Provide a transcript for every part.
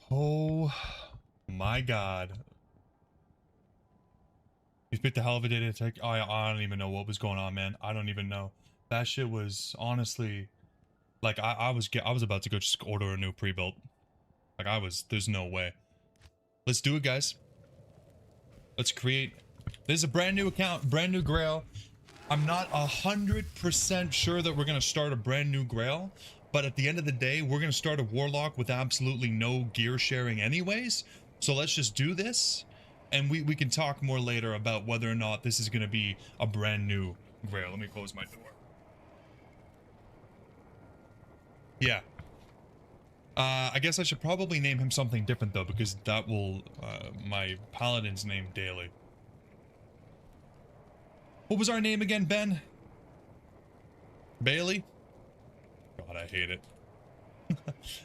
Oh my god. You picked a hell of a day to take. I don't even know what was going on, man. I don't even know. That shit was honestly like I was about to go just order a new pre-built. Like there's no way. Let's do it, guys. Let's create. This is a brand new account, brand new Grail. I'm not 100% sure that we're gonna start a brand new Grail, but at the end of the day, we're gonna start a Warlock with absolutely no gear sharing anyways. So let's just do this, and we can talk more later about whether or not this is gonna be a brand new Grail. Let me close my door. Yeah. I guess I should probably name him something different though, because that will, my paladin's name daily. What was our name again, Ben? Bailey? God, I hate it.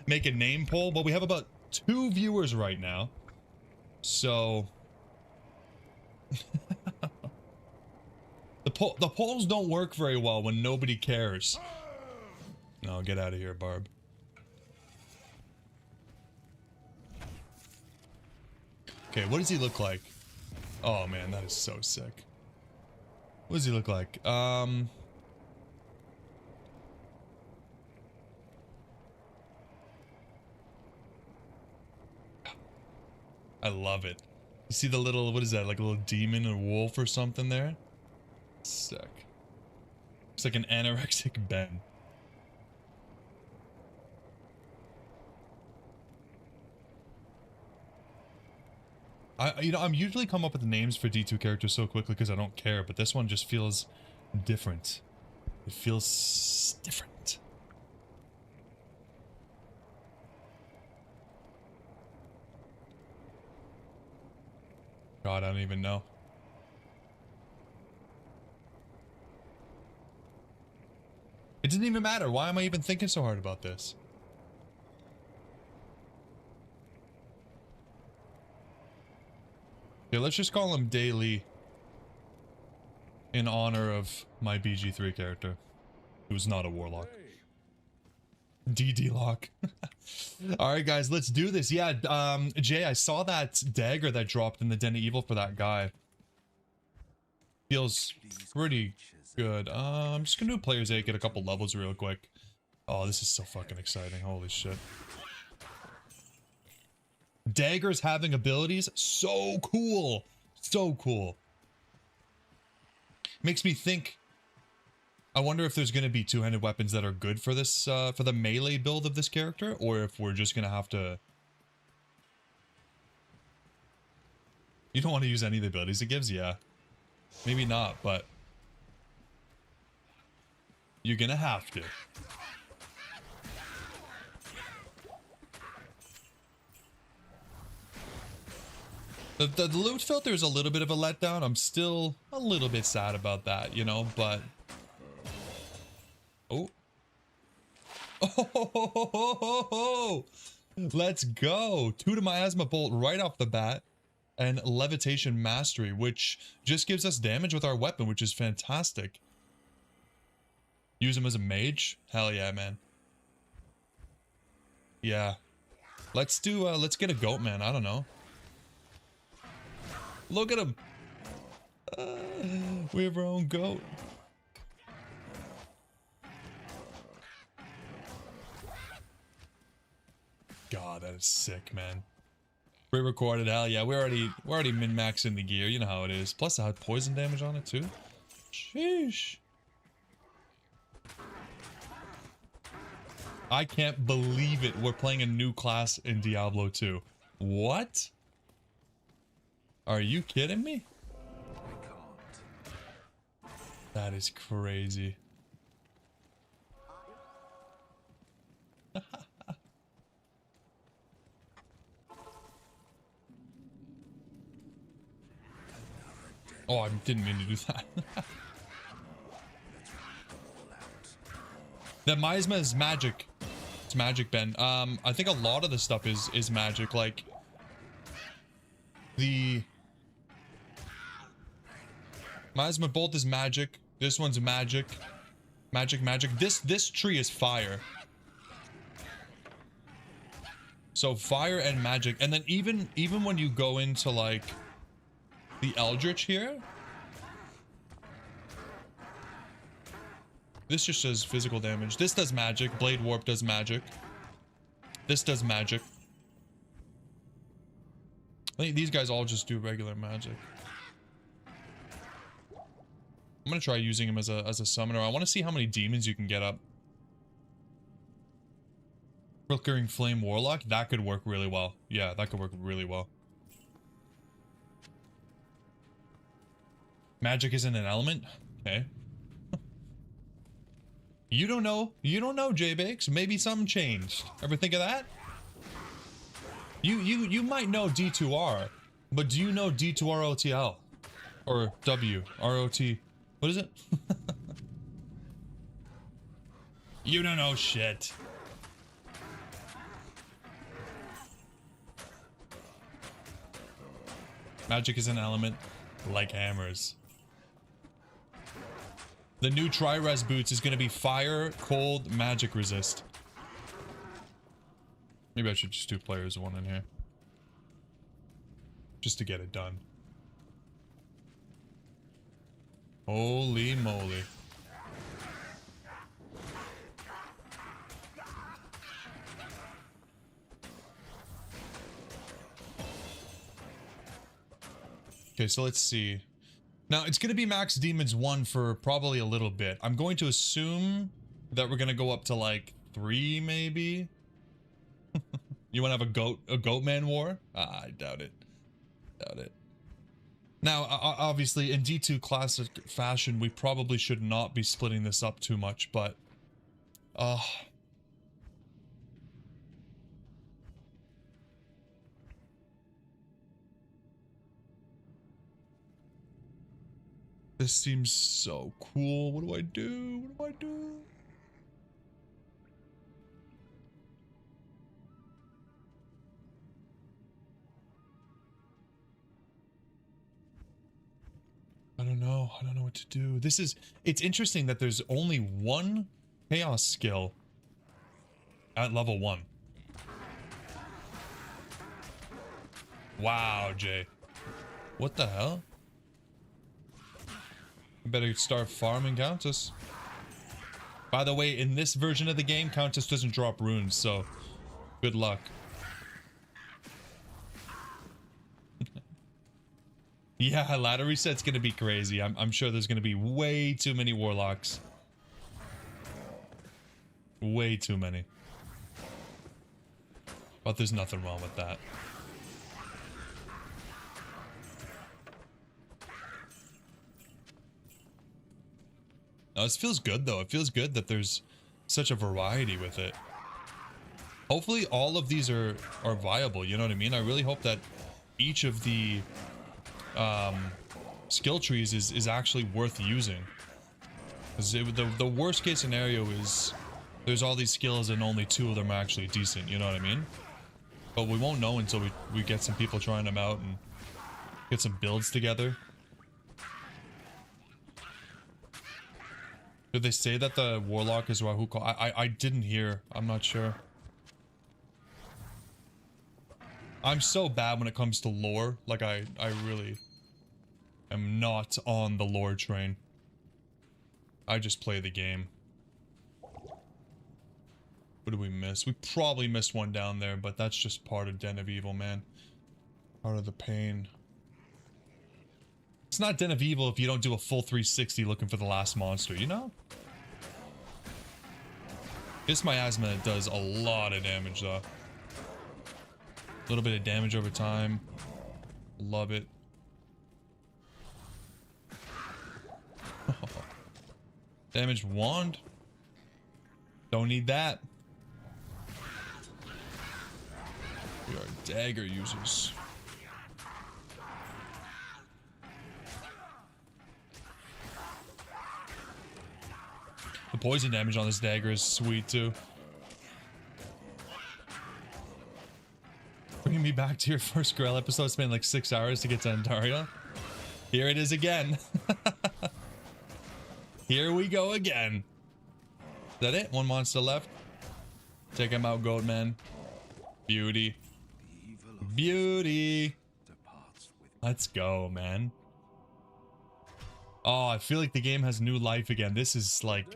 Make a name poll. Well, we have about 2 viewers right now. So... the polls don't work very well when nobody cares. No, get out of here, Barb. Okay, what does he look like? Oh man, that is so sick. What does he look like? I love it. You see the little, what is that, like a little demon or wolf or something there? Sick. It's like an anorexic Ben. I'm usually come up with the names for D2 characters so quickly because I don't care, but this one just feels different. It feels different. God, I don't even know. It doesn't even matter. Why am I even thinking so hard about this? Yeah, let's just call him Daily in honor of my BG3 character, who's not a Warlock. DD lock. Alright guys, let's do this. Yeah, Jay, I saw that dagger that dropped in the Den of Evil for that guy. Feels pretty good. I'm just gonna do Player's 8, get a couple levels real quick. Oh, this is so fucking exciting. Holy shit. Daggers having abilities, so cool. So cool. Makes me think, I wonder if there's going to be two-handed weapons that are good for this, for the melee build of this character, or if we're just going to have to... You don't want to use any of the abilities it gives? Yeah. Maybe not, but... You're going to have to. The loot filter is a little bit of a letdown. I'm still a little bit sad about that, you know, but... Oh. Oh, let's go. 2 to Miasma Bolt right off the bat. And Levitation Mastery, which just gives us damage with our weapon, which is fantastic. Use him as a mage? Hell yeah, man. Yeah. Let's do, let's get a goat, man. I don't know. Look at him. We have our own goat. God, that is sick, man. Pre-recorded, hell yeah. We're already min-maxing the gear. You know how it is. Plus, I had poison damage on it too. Sheesh. I can't believe it. We're playing a new class in Diablo 2. What? Are you kidding me? That is crazy. Oh, I didn't mean to do that. The miasma is magic. It's magic, Ben. I think a lot of the stuff is magic. Like the miasma bolt is magic. This one's magic. Magic. This tree is fire. So fire and magic, and then even when you go into like the Eldritch here, this just does physical damage. This does magic. Blade Warp does magic. This does magic. I think these guys all just do regular magic. I'm gonna try using him as a summoner. I want to see how many demons you can get up. Flickering Flame Warlock, that could work really well. Yeah, that could work really well. Magic isn't an element? Okay. You don't know, J-Bakes. Maybe something changed. Ever think of that? You might know D2R, but do you know D2ROTL? Or W-R-O-T... What is it? You don't know shit. Magic is an element like hammers. The new Tri-Res boots is going to be fire, cold, magic resist. Maybe I should just do players one in here. Just to get it done. Holy moly. Okay, so let's see. Now, it's going to be max demons 1 for probably a little bit. I'm going to assume that we're going to go up to like 3 maybe. You want to have a goat man war? I doubt it. Doubt it. Now, obviously, in D2 classic fashion, we probably should not be splitting this up too much, but... This seems so cool. What do I do? What do I do? I don't know. I don't know what to do. This is... It's interesting that there's only one chaos skill at level 1. Wow, Jay. What the hell? I better start farming Countess. By the way, in this version of the game, Countess doesn't drop runes, so good luck. Yeah, ladder reset's gonna be crazy. I'm sure there's gonna be way too many Warlocks. Way too many. But there's nothing wrong with that. No, this feels good though. It feels good that there's such a variety with it. Hopefully all of these are viable, you know what I mean? I really hope that each of the skill trees is actually worth using. Because the worst case scenario is there's all these skills and only 2 of them are actually decent, you know what I mean? But we won't know until we get some people trying them out and get some builds together. Did they say that the Warlock is Rahuko? I didn't hear. I'm not sure. I'm so bad when it comes to lore. Like, I really am not on the lore train. I just play the game. What did we miss? We probably missed one down there, but that's just part of Den of Evil, man. Part of the pain. It's not Den of Evil if you don't do a full 360 looking for the last monster, you know? This miasma does a lot of damage, though. A little bit of damage over time. Love it. Damaged wand. Don't need that. We are dagger users. The poison damage on this dagger is sweet too. Bringing me back to your first Grail episode, spent like 6 hours to get to Antaria. Here it is again. Here we go again. Is that it? One monster left. Take him out, Goatman. Beauty. Beauty. Let's go, man. Oh, I feel like the game has new life again. This is like...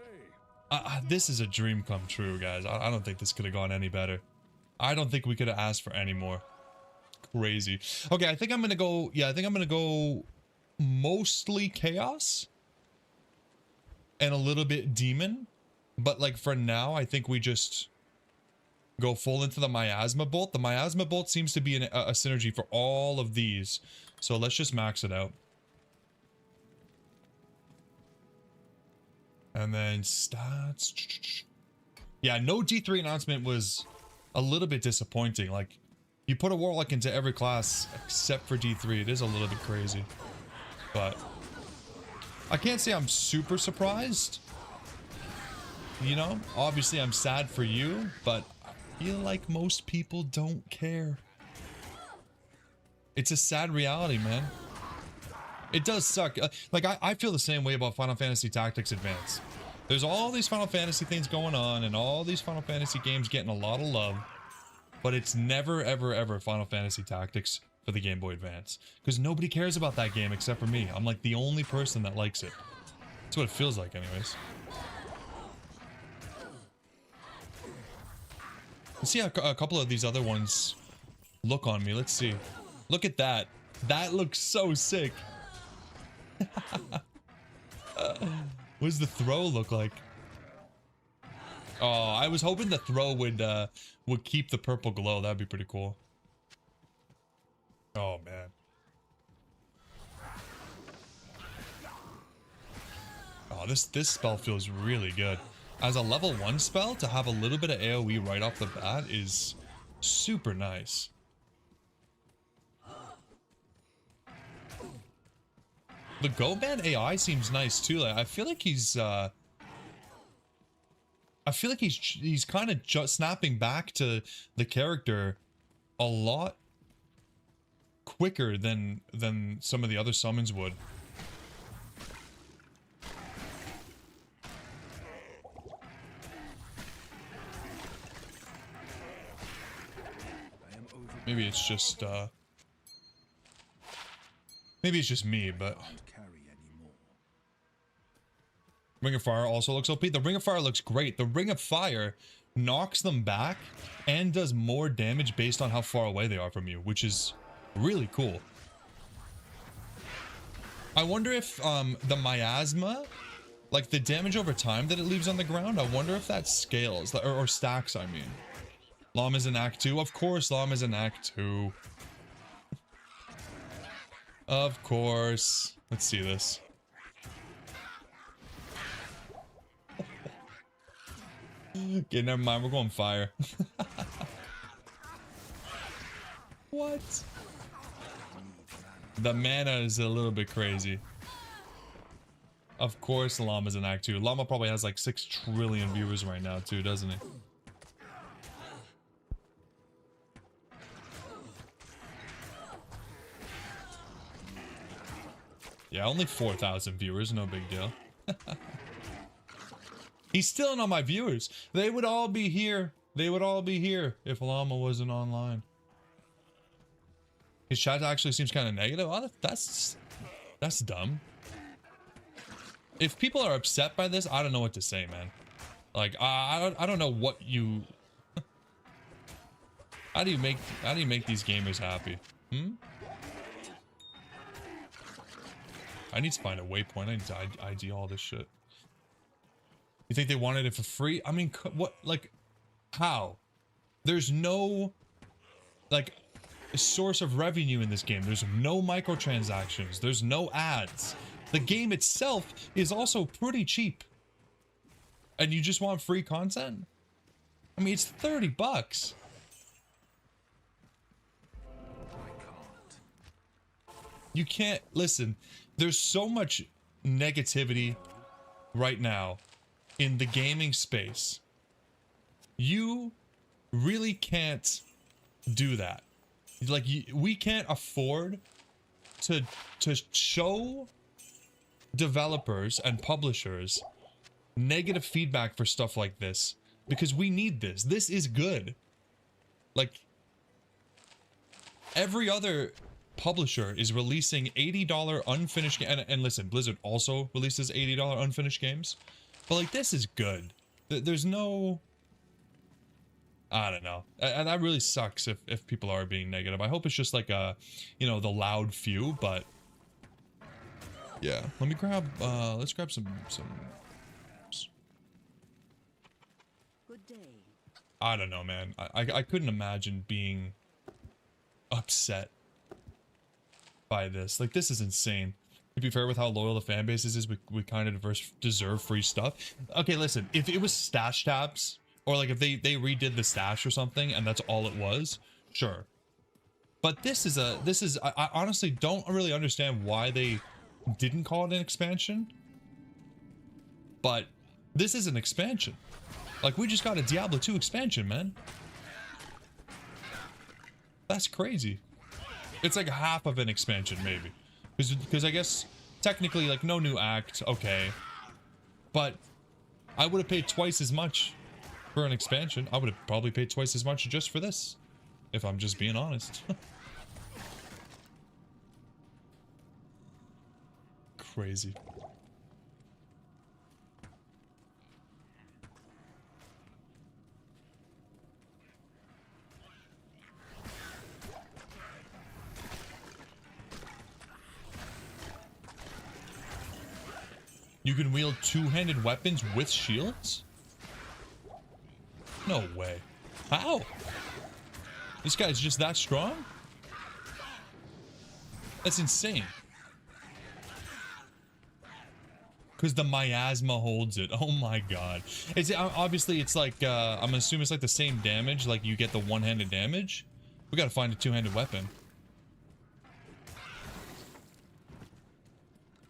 this is a dream come true, guys. I don't think this could have gone any better. I don't think we could have asked for any more. Crazy. Okay, I think I'm gonna go... Yeah, I think I'm gonna go mostly Chaos. And a little bit Demon. But like for now, I think we just go full into the Miasma Bolt. The Miasma Bolt seems to be a synergy for all of these. So let's just max it out. And then stats. Yeah, no D3 announcement was a little bit disappointing. Like, you put a Warlock into every class except for D3. It is a little bit crazy. But I can't say I'm super surprised. You know, obviously I'm sad for you, but I feel like most people don't care. It's a sad reality, man. It does suck. Like, I feel the same way about Final Fantasy Tactics Advance. There's all these Final Fantasy things going on, and all these Final Fantasy games getting a lot of love, but it's never, ever, ever Final Fantasy Tactics for the Game Boy Advance. Because nobody cares about that game except for me. I'm like the only person that likes it. That's what it feels like anyways. Let's see how a couple of these other ones look on me. Let's see. Look at that. That looks so sick. What does the throw look like? Oh, I was hoping the throw would keep the purple glow. That'd be pretty cool. Oh man. Oh, this spell feels really good. As a level 1 spell, to have a little bit of AoE right off the bat is super nice. The Go-Man AI seems nice too. Like, I feel like he's kind of just snapping back to the character a lot quicker than some of the other summons would. Maybe it's just me, but Ring of Fire also looks OP. The Ring of Fire looks great. The Ring of Fire knocks them back and does more damage based on how far away they are from you, which is really cool. I wonder if the Miasma, like the damage over time that it leaves on the ground, I wonder if that scales, or stacks, I mean. Llama's in Act 2. Of course, Llama's in Act 2. Of course. Let's see this. Okay, never mind. We're going fire. What? The mana is a little bit crazy. Of course, Llama's in Act 2. Llama probably has like 6 trillion viewers right now, too, doesn't he? Yeah, only 4,000 viewers, no big deal. He's stealing all my viewers. They would all be here. They would all be here if Llama wasn't online. His chat actually seems kind of negative. Oh, that's dumb. If people are upset by this, I don't know what to say, man. Like, I don't know what you... How do you make these gamers happy? I need to find a waypoint. I need to ID all this shit. You think they wanted it for free? I mean, what? Like, how? There's no, like, source of revenue in this game. There's no microtransactions. There's no ads. The game itself is also pretty cheap. And you just want free content? I mean, it's 30 bucks. You can't, listen, there's so much negativity right now in the gaming space. You really can't do that. Like, we can't afford to show developers and publishers negative feedback for stuff like this, because we need this. This is good. Like, Every other publisher is releasing $80 unfinished and listen, Blizzard also releases $80 unfinished games, but like this is good. There's no, I don't know, and that really sucks if people are being negative. I hope it's just like a, you know, the loud few, but yeah. Let me grab let's grab some Good day. I don't know, man. I couldn't imagine being upset by this. Like, this is insane. To be fair with how loyal the fan base is, we kind of deserve free stuff. Okay, listen, if it was stash tabs, or like if they redid the stash or something and that's all it was, sure. But this is I honestly don't really understand why they didn't call it an expansion. But this is an expansion. Like, we just got a Diablo 2 expansion, man. That's crazy. It's like half of an expansion, maybe. Because I guess, technically, like, no new act, okay. But I would have paid twice as much for an expansion. I would have probably paid twice as much just for this. If I'm just being honest. Crazy. You can wield two-handed weapons with shields? No way. How? This guy's just that strong? That's insane. Because the miasma holds it. Oh my god. It's obviously it's like I'm assuming it's like the same damage, like you get the one-handed damage. We gotta find a two-handed weapon.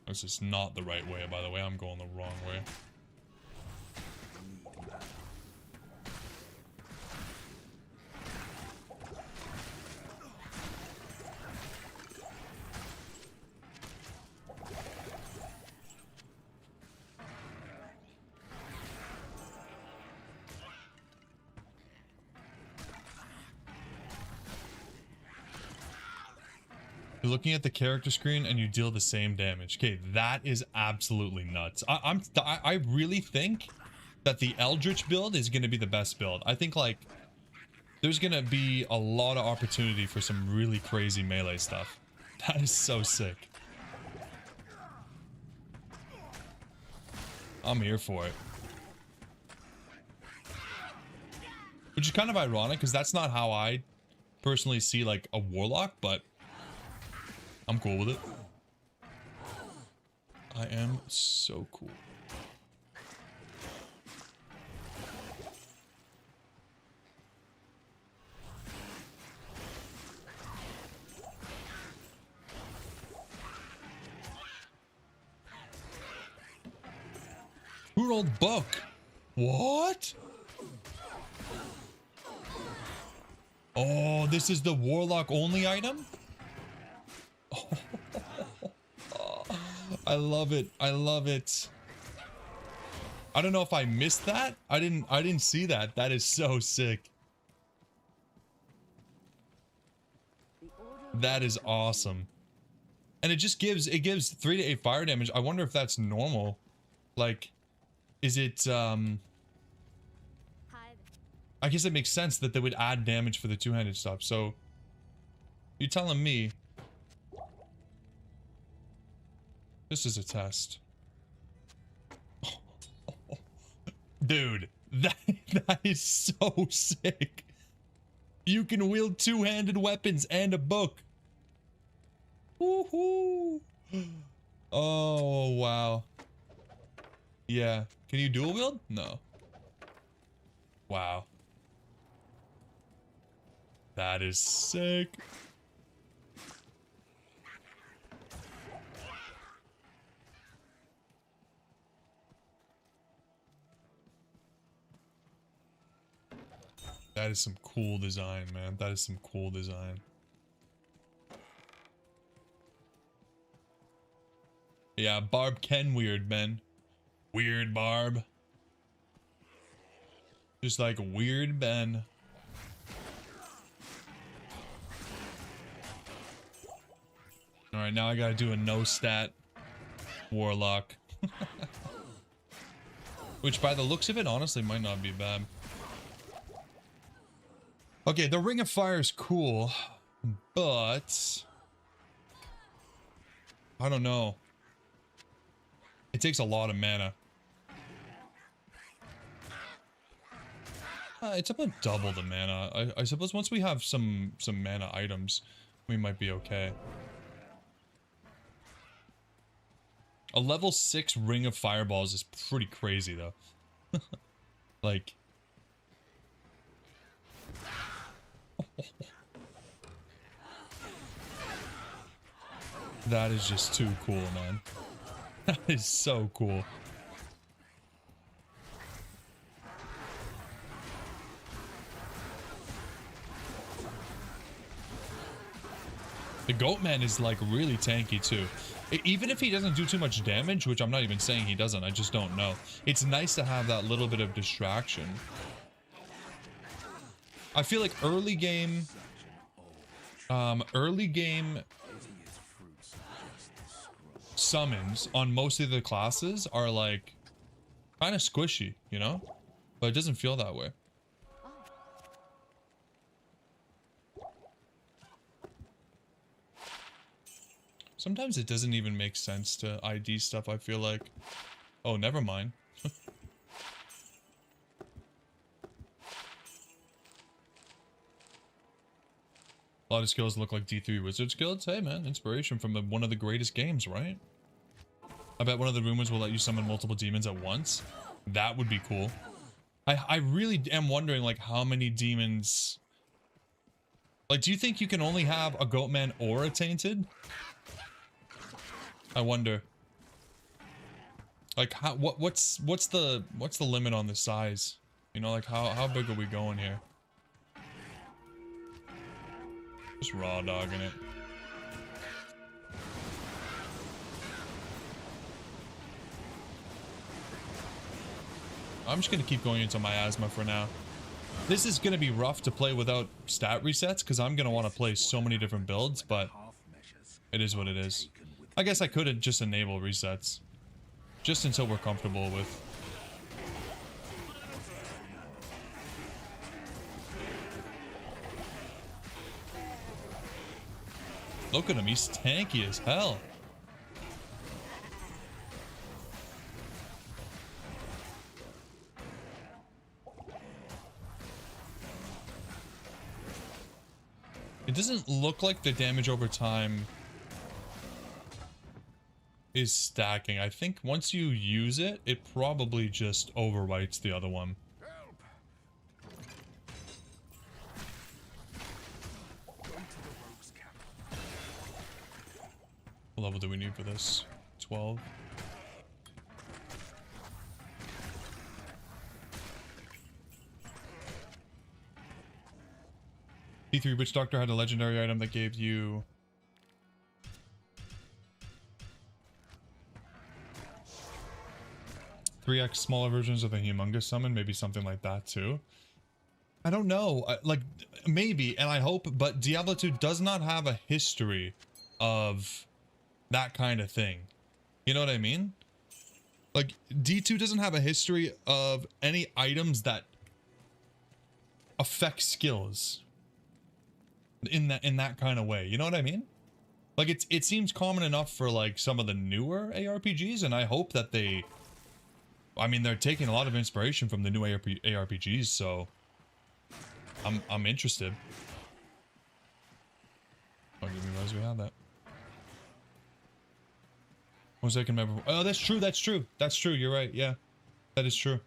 This is not the right way, by the way. I'm going the wrong way. You're looking at the character screen and you deal the same damage. Okay, that is absolutely nuts. I really think that the Eldritch build is going to be the best build. I think, like, there's going to be a lot of opportunity for some really crazy melee stuff. That is so sick. I'm here for it. Which is kind of ironic, because that's not how I personally see, like, a Warlock, but I'm cool with it. I am so cool. Good old book. What? Oh, this is the Warlock only item? I love it. I love it. I don't know if I missed that. I didn't see that. That is so sick. That is awesome. And it gives 3 to 8 fire damage. I wonder if that's normal. Like, is it I guess it makes sense that they would add damage for the two-handed stuff. So you're telling me this is a test. Dude, that is so sick. You can wield two-handed weapons and a book. Woohoo! Oh, wow. Yeah. Can you dual wield? No. Wow. That is sick. That is some cool design, man. That is some cool design. Yeah, Barb can weird, man. Weird Barb. Just like weird Ben. Alright, now I gotta do a no stat Warlock. Which by the looks of it, honestly, might not be bad. Okay, the Ring of Fire is cool, but I don't know. It takes a lot of mana. It's about double the mana. I suppose once we have some mana items, we might be okay. A level 6 Ring of Fireballs is pretty crazy, though. Like... That is just too cool, man. That is so cool. The Goatman is like really tanky too. Even if he doesn't do too much damage, which I'm not even saying he doesn't, I just don't know. It's nice to have that little bit of distraction. I feel like early game summons on most of the classes are like kind of squishy, you know? But it doesn't feel that way. Sometimes it doesn't even make sense to ID stuff, I feel like. Oh, never mind. A lot of skills look like D3 wizard skills. Hey man, inspiration from one of the greatest games, right? I bet one of the rumors will let you summon multiple demons at once. That would be cool. I really am wondering like how many demons... Like, do you think you can only have a Goatman or a Tainted? I wonder. Like, how, what's the limit on the size? You know, like how big are we going here? Just raw dogging it. I'm just gonna keep going into miasma for now. This is gonna be rough to play without stat resets because I'm gonna want to play so many different builds, but it is what it is. I guess I could just enable resets. Just until we're comfortable with. Look at him, he's tanky as hell. It doesn't look like the damage over time is stacking. I think once you use it, it probably just overwrites the other one. What level do we need for this? 12. D3 Witch Doctor had a legendary item that gave you... "3x smaller versions of the humongous summon," maybe something like that too. I don't know, like maybe, and I hope, but Diablo 2 does not have a history of that kind of thing. You know what I mean? Like D2 doesn't have a history of any items that affect skills in that kind of way. You know what I mean? Like it seems common enough for like some of the newer ARPGs, and I hope that they, I mean, they're taking a lot of inspiration from the new ARPGs, so I'm interested. Oh, didn't realize we had that. One second, remember. Oh, that's true. That's true. That's true. You're right. Yeah, that is true.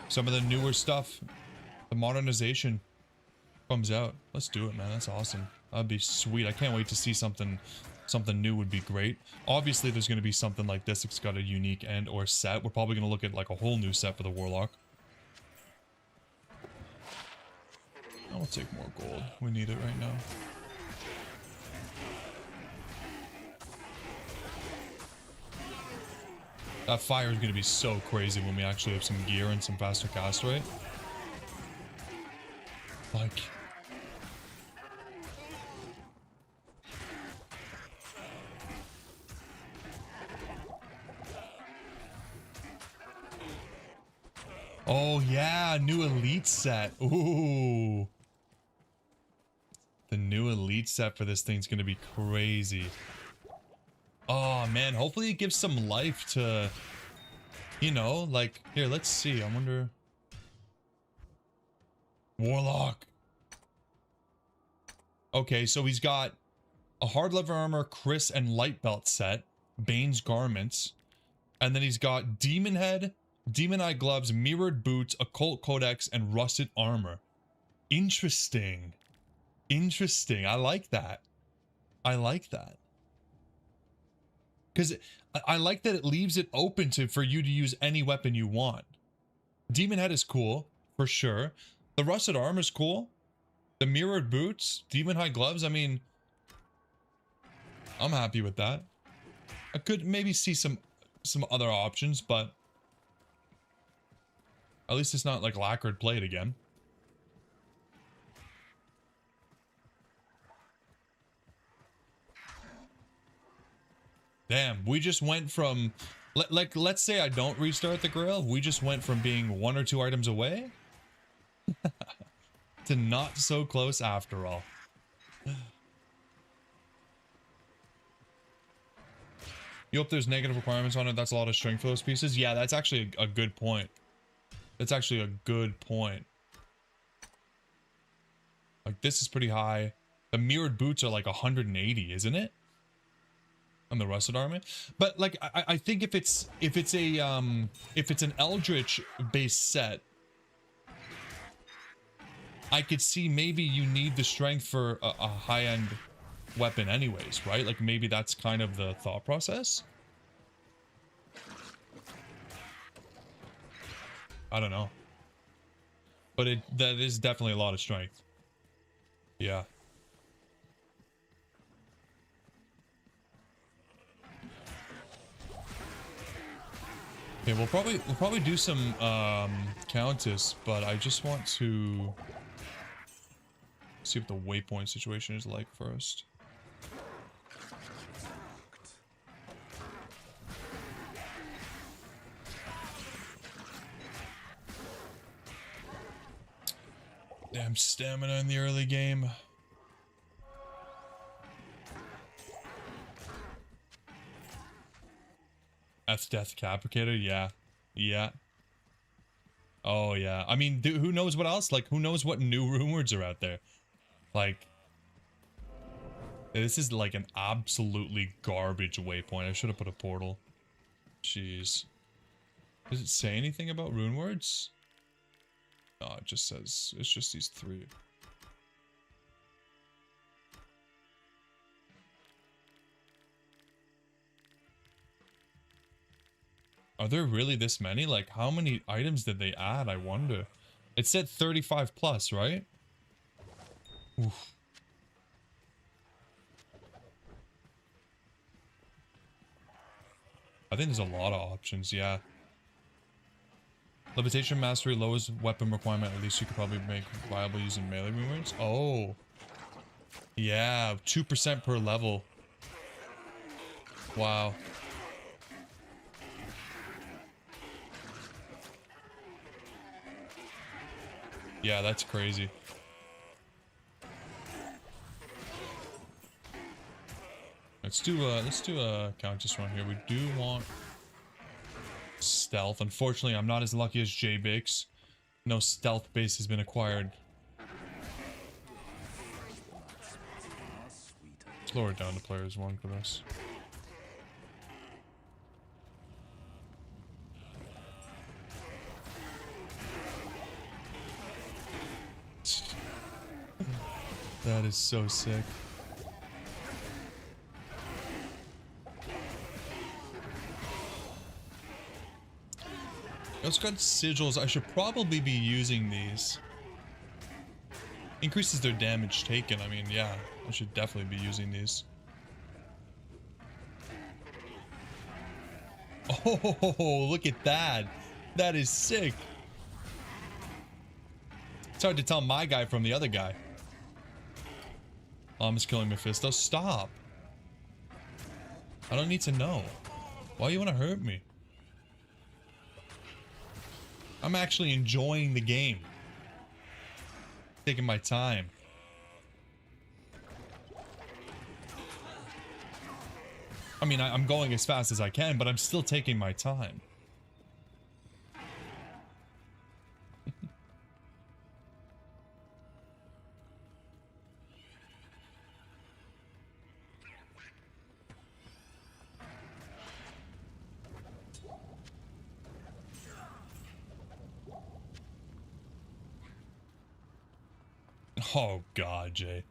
Some of the newer stuff, the modernization comes out. Let's do it, man. That's awesome. That'd be sweet. I can't wait to see something new. Would be great. Obviously, there's going to be something like this. It's got a unique and or set. We're probably going to look at like a whole new set for the Warlock. I'll take more gold. We need it right now. That fire is going to be so crazy when we actually have some gear and some faster cast rate. Like... Oh yeah, new elite set. Ooh. The new elite set for this thing's gonna be crazy. Oh man, hopefully it gives some life to, you know, like, here, let's see. I wonder. Warlock. Okay, so he's got a hard leather armor, Chris, and light belt set, Bane's garments, and then he's got demon head, demon eye gloves, mirrored boots, occult codex, and rusted armor. Interesting. Interesting. I like that. I like that. Because I like that it leaves it open for you to use any weapon you want. Demon head is cool, for sure. The rusted armor is cool. The mirrored boots, demon high gloves, I mean, I'm happy with that. I could maybe see some other options, but at least it's not like lacquered plate again. Damn, we just went from, like, let's say I don't restart the Grail. We just went from being 1 or 2 items away to not so close after all. You hope there's negative requirements on it. That's a lot of strength for those pieces. Yeah, that's actually a good point. That's actually a good point. Like, this is pretty high. The mirrored boots are like 180, isn't it? On the rusted armor, but like I think if it's an Eldritch based set, I could see maybe you need the strength for a high-end weapon anyways, right? Like maybe that's kind of the thought process. I don't know, but that is definitely a lot of strength. Yeah. Okay, we'll probably do some Countess, but I just want to see what the waypoint situation is like first. Damn stamina in the early game. That's Death Capricator, yeah. Yeah. Oh, yeah. I mean, who knows what else? Like, who knows what new runewords are out there? Like, this is like an absolutely garbage waypoint. I should have put a portal. Jeez. Does it say anything about runewords? No, it just says, it's just these 3. Are there really this many? Like, how many items did they add? I wonder. It said 35 plus, right? Oof. I think there's a lot of options, yeah. Levitation Mastery, lowest weapon requirement. At least you could probably make viable using melee movements. Oh. Yeah, 2% per level. Wow. Yeah, that's crazy. Let's do a Countess run here. We do want stealth. Unfortunately, I'm not as lucky as J-Bix. No stealth base has been acquired. Let's lower it down to players 1 for this. That is so sick. I also got sigils. I should probably be using these. Increases their damage taken. I mean, yeah, I should definitely be using these. Oh, look at that. That is sick. It's hard to tell my guy from the other guy. Oh, I'm just killing Mephisto. Stop. I don't need to know. Why you want to hurt me? I'm actually enjoying the game. Taking my time. I mean, I'm going as fast as I can, but I'm still taking my time. Oh god, Jay.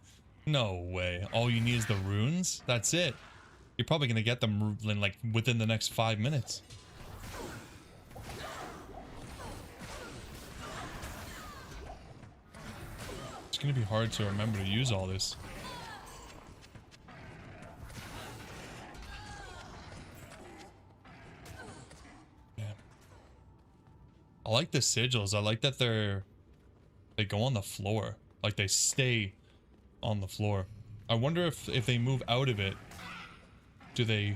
No way. All you need is the runes? That's it. You're probably gonna get them in, like, within the next 5 minutes. It's gonna be hard to remember to use all this. Yeah. I like the sigils. I like that they go on the floor. Like, they stay on the floor. I wonder if they move out of it, do they...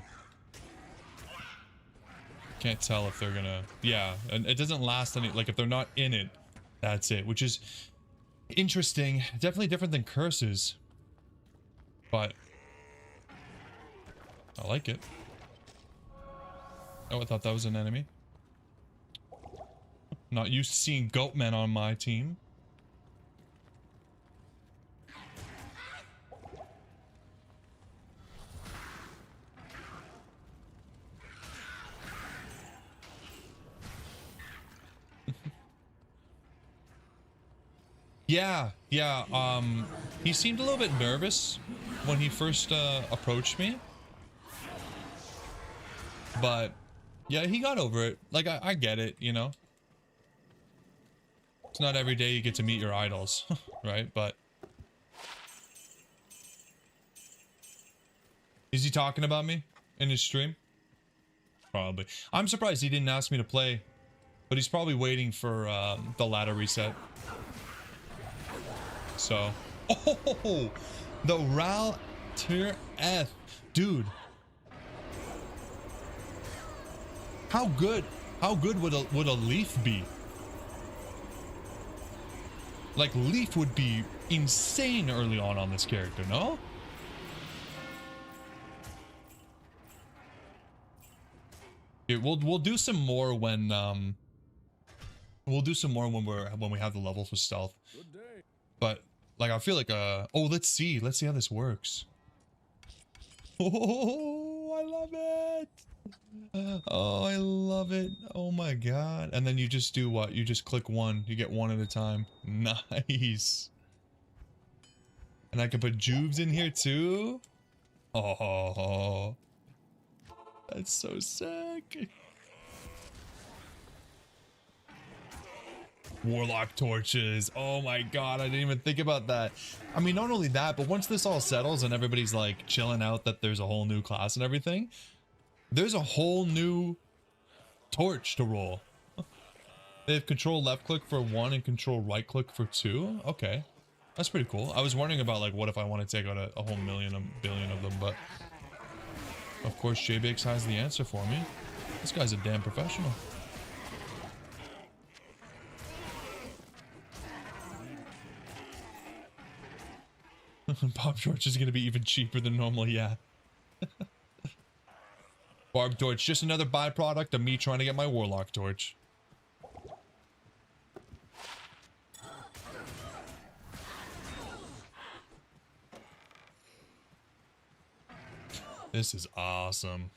Can't tell if they're gonna... Yeah, and it doesn't last any... Like, if they're not in it, that's it. Which is interesting. Definitely different than curses. But... I like it. Oh, I thought that was an enemy. Not used to seeing goatmen on my team. Yeah, he seemed a little bit nervous when he first approached me. But, yeah, he got over it. Like, I get it, you know? It's not every day you get to meet your idols, right? But... Is he talking about me in his stream? Probably. I'm surprised he didn't ask me to play. But he's probably waiting for the ladder reset. So, oh, the Ral Tier F, dude. How good would a Leaf be? Like, Leaf would be insane early on this character, no? Dude, we'll do some more when we'll do some more when we have the level for stealth. But like, I feel like oh, let's see how this works. Oh, I love it. Oh, I love it. Oh my god. And then you just do what? You just click one. You get one at a time. Nice. And I can put Jubes in here too. Oh, that's so sick. Warlock torches. Oh my god, I didn't even think about that. I mean, not only that, but once this all settles and everybody's like chilling out that there's a whole new class and everything, there's a whole new torch to roll. They have control left click for 1 and control right click for 2. Okay, that's pretty cool. I was wondering about like, what if I want to take out a whole billion of them, but of course JBakes has the answer for me. This guy's a damn professional. Bob torch is going to be even cheaper than normal, yeah. Barb torch, just another byproduct of me trying to get my Warlock torch. This is awesome.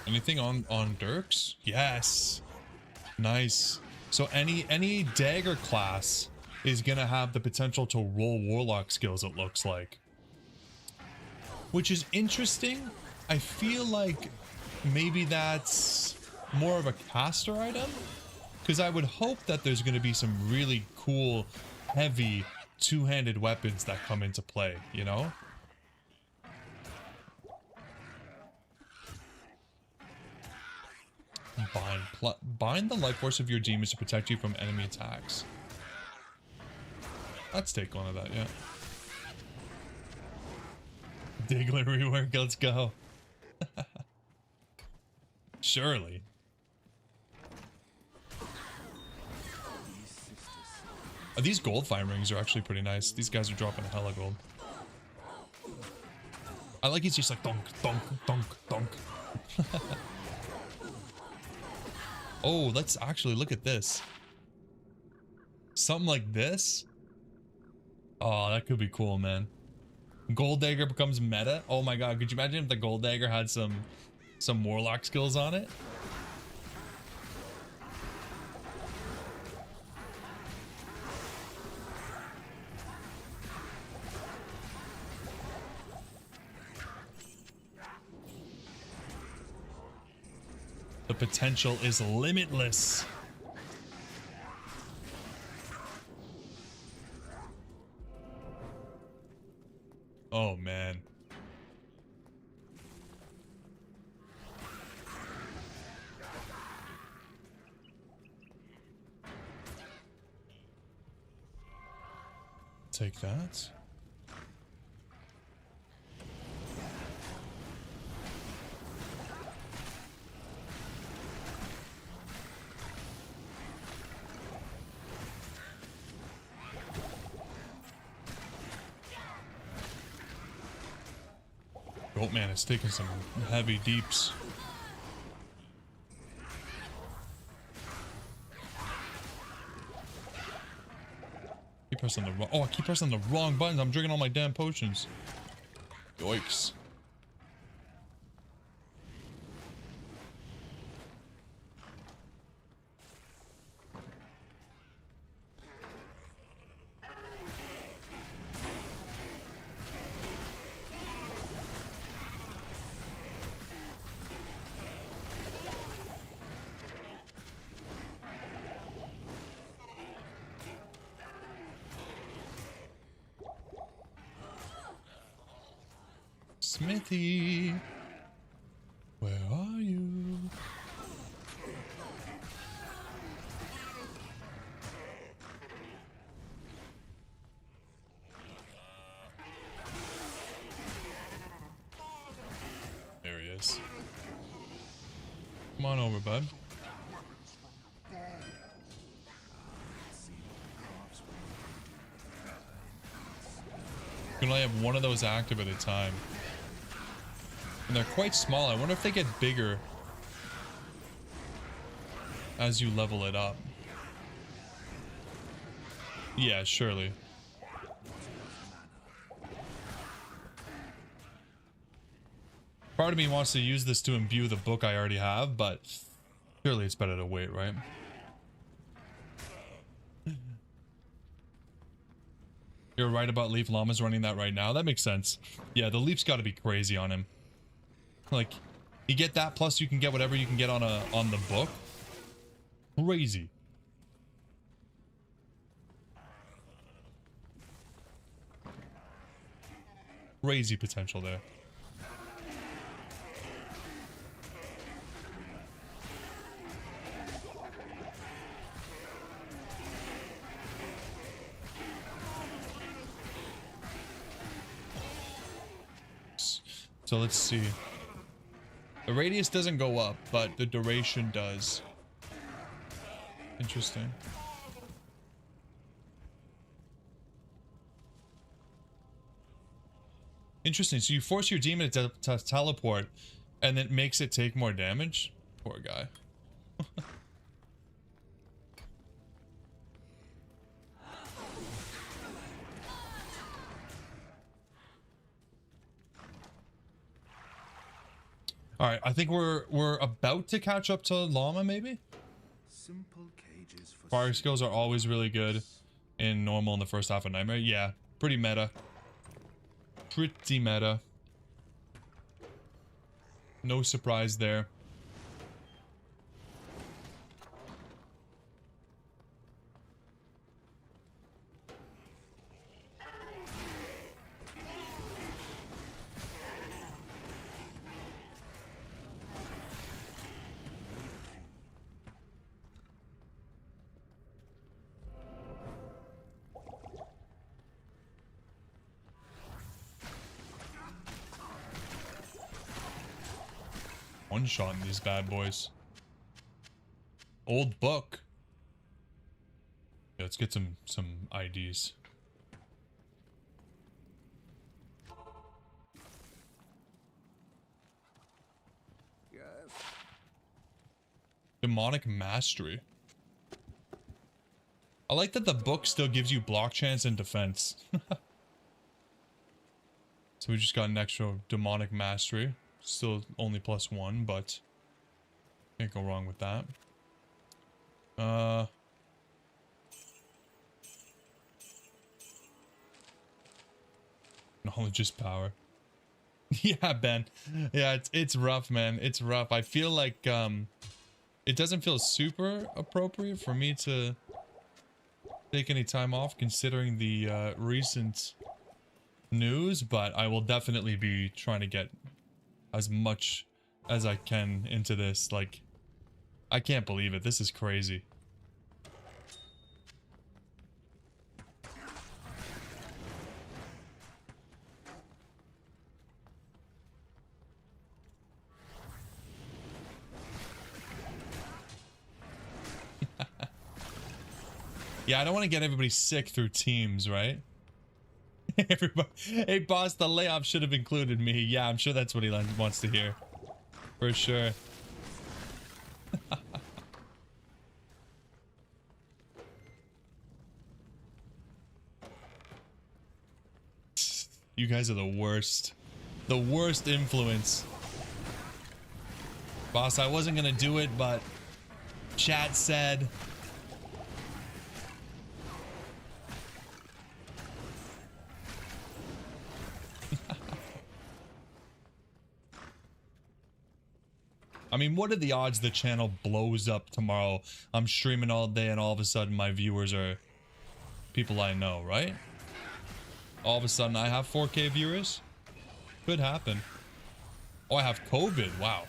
Anything on Dirks? Yes. Nice. So any dagger class is gonna have the potential to roll Warlock skills, it looks like. Which is interesting. I feel like maybe that's more of a caster item. Because I would hope that there's gonna be some really cool, heavy, two-handed weapons that come into play, you know? Bind the life force of your demons to protect you from enemy attacks. Let's take one of that, yeah. Diggler rework, let's go. Surely. These gold fine rings are actually pretty nice. These guys are dropping hella gold. I like he's just like donk, donk, donk, donk. Oh, let's actually look at this. Something like this? Oh, that could be cool, man. Gold dagger becomes meta. Oh my god, could you imagine if the gold dagger had some warlock skills on it? The potential is limitless. Oh man. Take that. Oh man, it's taking some heavy deeps. Keep pressing the wrong. Oh, I keep pressing the wrong buttons. I'm drinking all my damn potions. Yikes. Smithy, where are you? There he is. Come on over, bud. You can only have one of those active at a time. And they're quite small. I wonder if they get bigger as you level it up. Yeah, surely. Part of me wants to use this to imbue the book I already have, but surely it's better to wait, right? You're right about Leaf Llama's running that right now. That makes sense. Yeah, the Leaf's got to be crazy on him. Like, you get that, plus you can get whatever you can get on the book. Crazy. Crazy potential there. So let's see. The radius doesn't go up, but the duration does. Interesting. Interesting. So you force your demon to teleport, and it makes it take more damage? Poor guy. All right, I think we're about to catch up to Llama, maybe. Simple cages for Fire skills are always really good in normal in the first half of Nightmare. Yeah, pretty meta. Pretty meta. No surprise there. One shot in these bad boys. Old book. Yeah, let's get some IDs. Yes. Demonic Mastery. I like that the book still gives you block chance and defense. So we just got an extra Demonic Mastery. Still only +1, but can't go wrong with that. Knowledge is power. Yeah, Ben. Yeah, it's rough, man. It's rough. I feel like it doesn't feel super appropriate for me to take any time off considering the recent news, but I will definitely be trying to get as much as I can into this. Like, I can't believe it. This is crazy. Yeah, I don't want to get everybody sick through teams, right? Everybody, hey boss, the layoff should have included me. Yeah, I'm sure that's what he wants to hear. For sure. You guys are the worst. The worst influence. Boss, I wasn't gonna do it, but chat said. I mean, what are the odds the channel blows up tomorrow? I'm streaming all day and all of a sudden my viewers are people I know, right? All of a sudden I have 4K viewers? Could happen. Oh, I have COVID. Wow.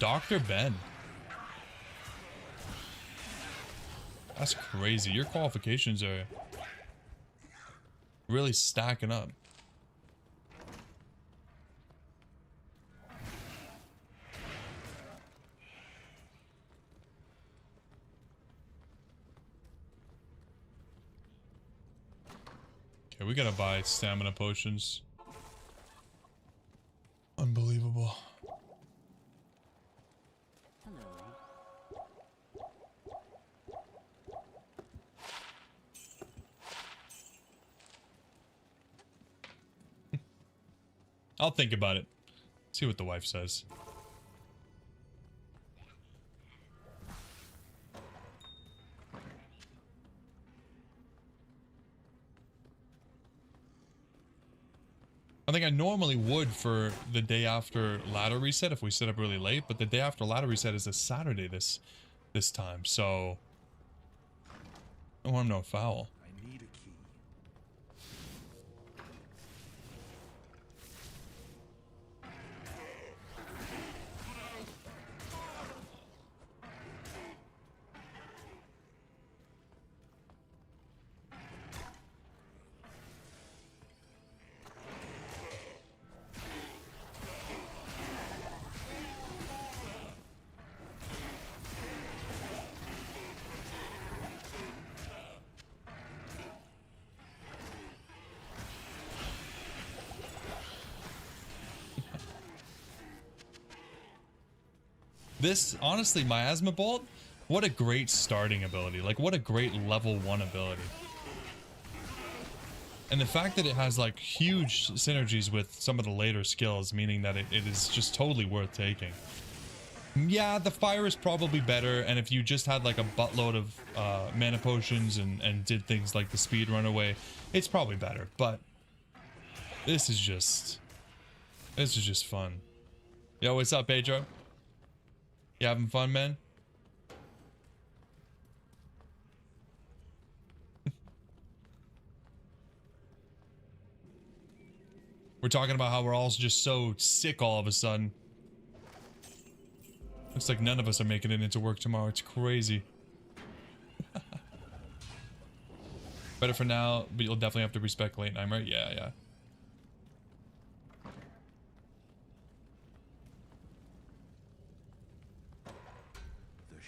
Dr. Ben. That's crazy. Your qualifications are really stacking up. Okay, we gotta buy stamina potions. Unbelievable. Hello. I'll think about it. See what the wife says. I think I normally would for the day after ladder reset if we set up really late, but the day after ladder reset is a Saturday this time, so I want no foul. I need a key. This, honestly, Miasma Bolt, what a great starting ability. Like, what a great level 1 ability. And the fact that it has, like, huge synergies with some of the later skills, meaning that it is just totally worth taking. Yeah, the fire is probably better, and if you just had, like, a buttload of mana potions and did things like the speed runaway, it's probably better. But this is just fun. Yo, what's up, Pedro? You having fun, man? We're talking about how we're all just so sick all of a sudden. Looks like none of us are making it into work tomorrow. It's crazy. Better for now, but you'll definitely have to respect late night, right? Yeah, yeah.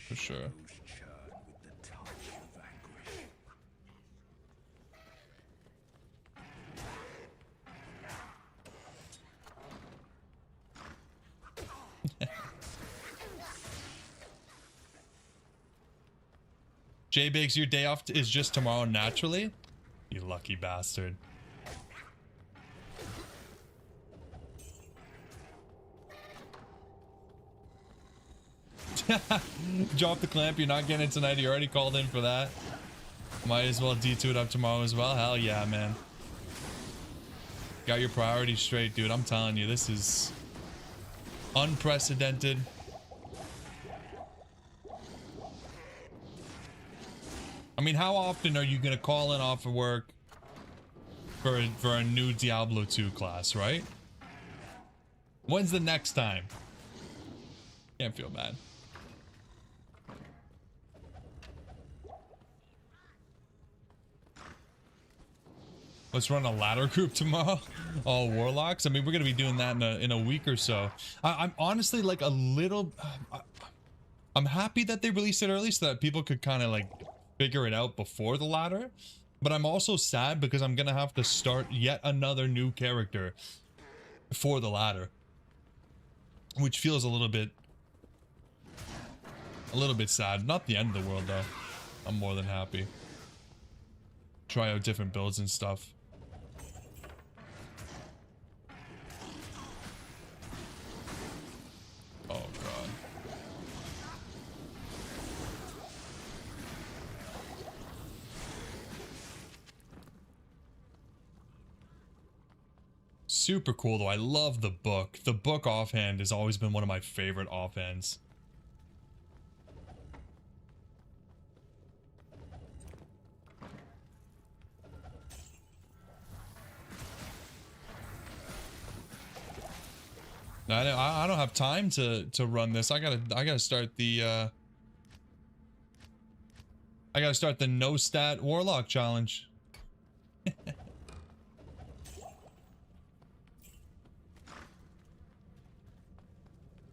for sure. Rose churn with the touch of anguish. J Biggs, your day off is just tomorrow naturally? You lucky bastard. Drop the clamp, you're not getting it tonight, you already called in for that. Might as well D2 it up tomorrow as well. Hell yeah, man. Got your priorities straight, dude. I'm telling you, this is unprecedented. I mean, how often are you gonna call in off of work for a new Diablo 2 class, right? When's the next time? Can't feel bad. Let's run a ladder group tomorrow. All warlocks. I mean, we're gonna be doing that in a week or so. I'm honestly like a little. I'm happy that they released it early so that people could kind of like figure it out before the ladder. But I'm also sad because I'm gonna have to start yet another new character for the ladder, which feels a little bit sad. Not the end of the world though. I'm more than happy. Try out different builds and stuff. Oh god. Super cool though. I love the book. The book offhand has always been one of my favorite offhands. I don't have time to run this. I gotta start the no stat warlock challenge.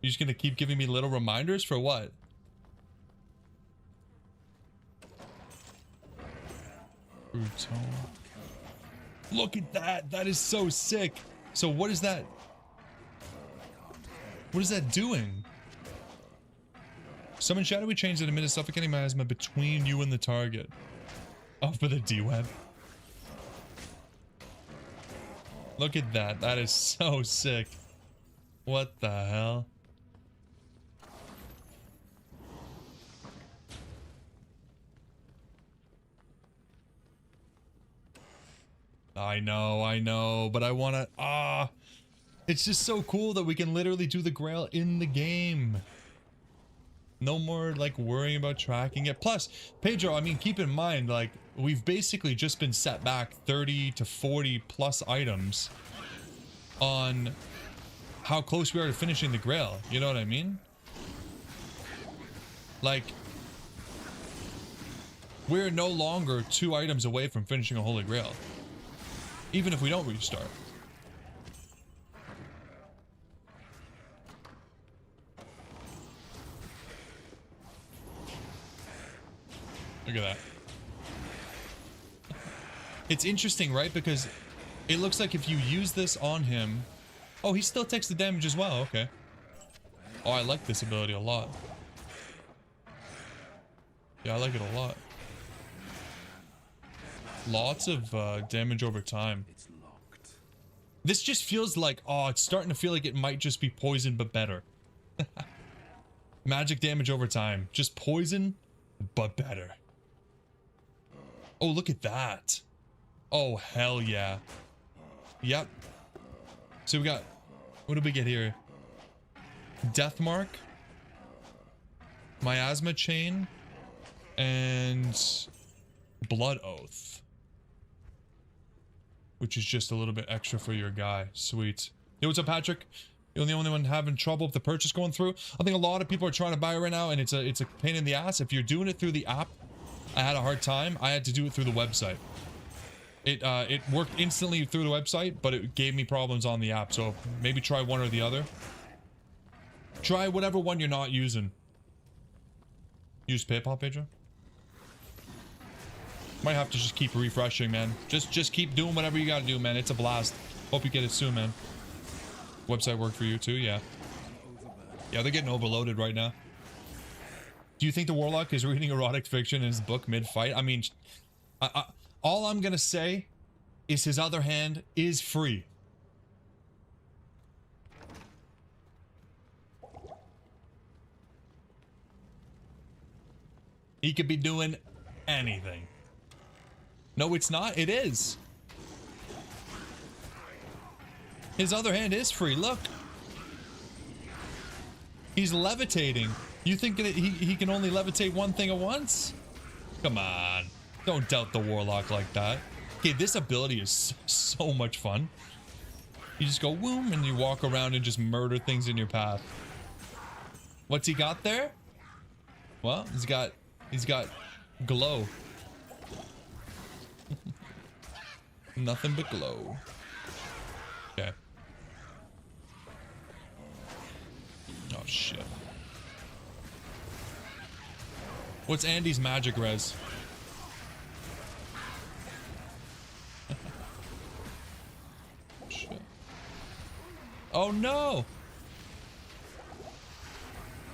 You're just gonna keep giving me little reminders for what? Brutal. Look at that. That is so sick. So what is that? What is that doing? Summon shadowy chains that emit a suffocating miasma between you and the target. Oh, for the D-web. Look at that. That is so sick. What the hell? I know, but I want to... It's just so cool that we can literally do the Grail in the game. No more like worrying about tracking it. Plus, Pedro, I mean, keep in mind, like, we've basically just been set back 30 to 40 plus items on how close we are to finishing the Grail. You know what I mean? Like, we're no longer 2 items away from finishing a Holy Grail. Even if we don't restart. Look at that. It's interesting, right? Because it looks like if you use this on him... Oh, he still takes the damage as well. Okay. Oh, I like this ability a lot. Yeah, I like it a lot. Lots of damage over time. It's locked. This just feels like... Oh, it's starting to feel like it might just be poison, but better. Magic damage over time. Just poison, but better. Oh, look at that. Oh, hell yeah. Yep. So we got... What did we get here? Death Mark. Miasma Chain. And... Blood Oath. Which is just a little bit extra for your guy. Sweet. Yo, what's up, Patrick? You're the only one having trouble with the purchase going through. I think a lot of people are trying to buy right now, and it's a pain in the ass. If you're doing it through the app, I had a hard time. I had to do it through the website. It worked instantly through the website, but it gave me problems on the app. So maybe try one or the other. Try whatever one you're not using. Use PayPal, Pedro. Might have to just keep refreshing, man. Just keep doing whatever you gotta do, man. It's a blast. Hope you get it soon, man. Website work for you too, yeah. Yeah, they're getting overloaded right now. Do you think the Warlock is reading erotic fiction in his book mid-fight? I mean, all I'm gonna say is his other hand is free. He could be doing anything. No, it's not. It is. His other hand is free. Look. He's levitating. You think that he can only levitate one thing at once? Come on. Don't doubt the Warlock like that. Okay, this ability is so much fun. You just go boom and you walk around and just murder things in your path. What's he got there? Well, he's got glow. Nothing but glow. Okay. Oh shit. What's Andy's magic res? Shit. Oh no!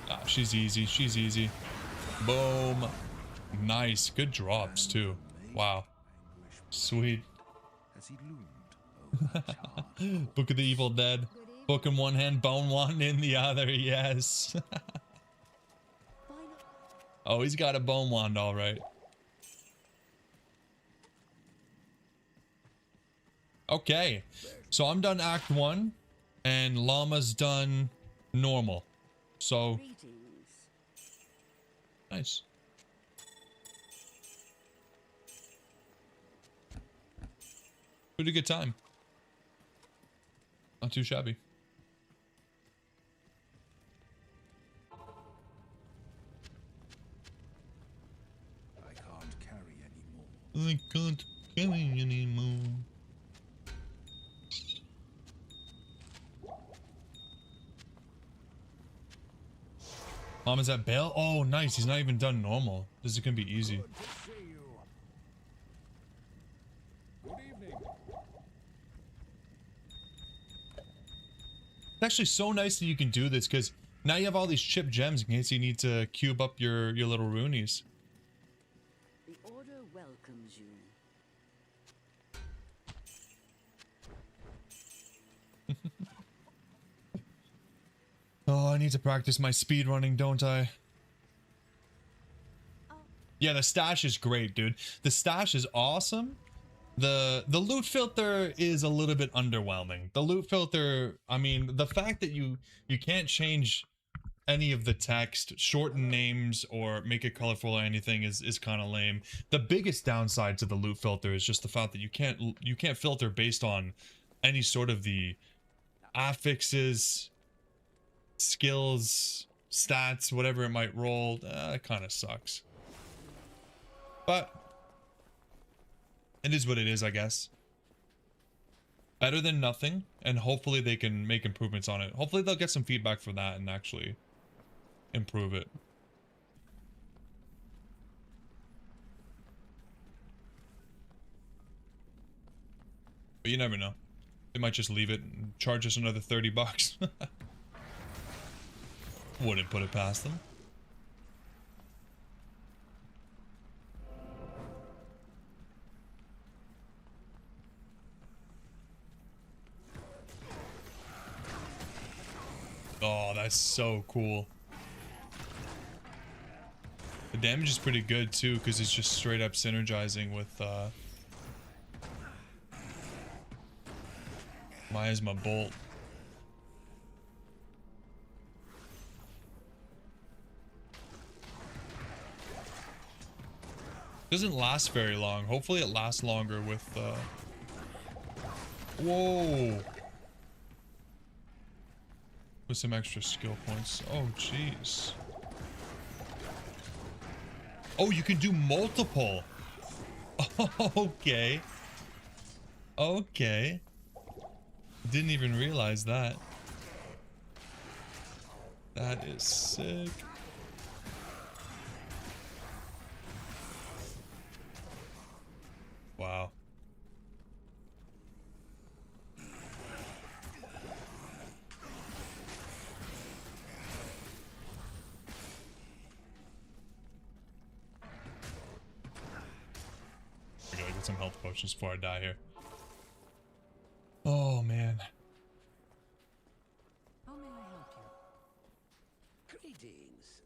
Ah, she's easy. She's easy. Boom. Nice. Good drops too. Wow. Sweet. Book of the Evil Dead. Book in one hand, bone one in the other. Yes. Oh, he's got a bone wand, all right. Okay, so I'm done Act 1, and Llama's done normal. So, nice. Pretty good time. Not too shabby. I can't carry anymore. I can't carry anymore. Mom, is that Bale? Oh, nice. He's not even done normal. This is gonna be easy. Good to see you. Good evening. It's actually so nice that you can do this because now you have all these chip gems in case you need to cube up your little runeys. The order welcomes you. Oh, I need to practice my speed running, don't I? Yeah, the stash is great, dude. The stash is awesome. The loot filter is a little bit underwhelming. The loot filter, I mean, the fact that you can't change any of the text, shorten names, or make it colorful or anything is kind of lame. The biggest downside to the loot filter is just the fact that you can't filter based on any sort of the affixes, skills, stats, whatever it might roll. It kind of sucks. But it is what it is, I guess. Better than nothing, and hopefully they can make improvements on it. Hopefully they'll get some feedback for that and actually improve it. But you never know. They might just leave it and charge us another 30 bucks. Wouldn't put it past them. Oh, that's so cool. The damage is pretty good too, because it's just straight up synergizing with Miasma Bolt. Doesn't last very long. Hopefully it lasts longer with whoa. With some extra skill points. Oh jeez. Oh, you can do multiple. Okay. Okay. Didn't even realize that. That is sick. Wow. I gotta get some health potions before I die here. Oh man. How may I help you? Greetings.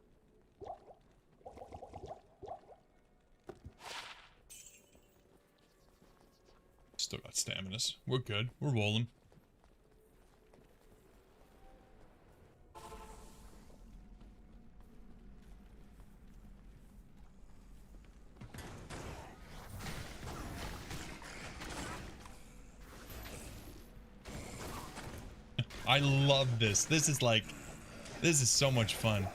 Still got staminas. We're good. We're rolling. I love this. This is like, this is so much fun.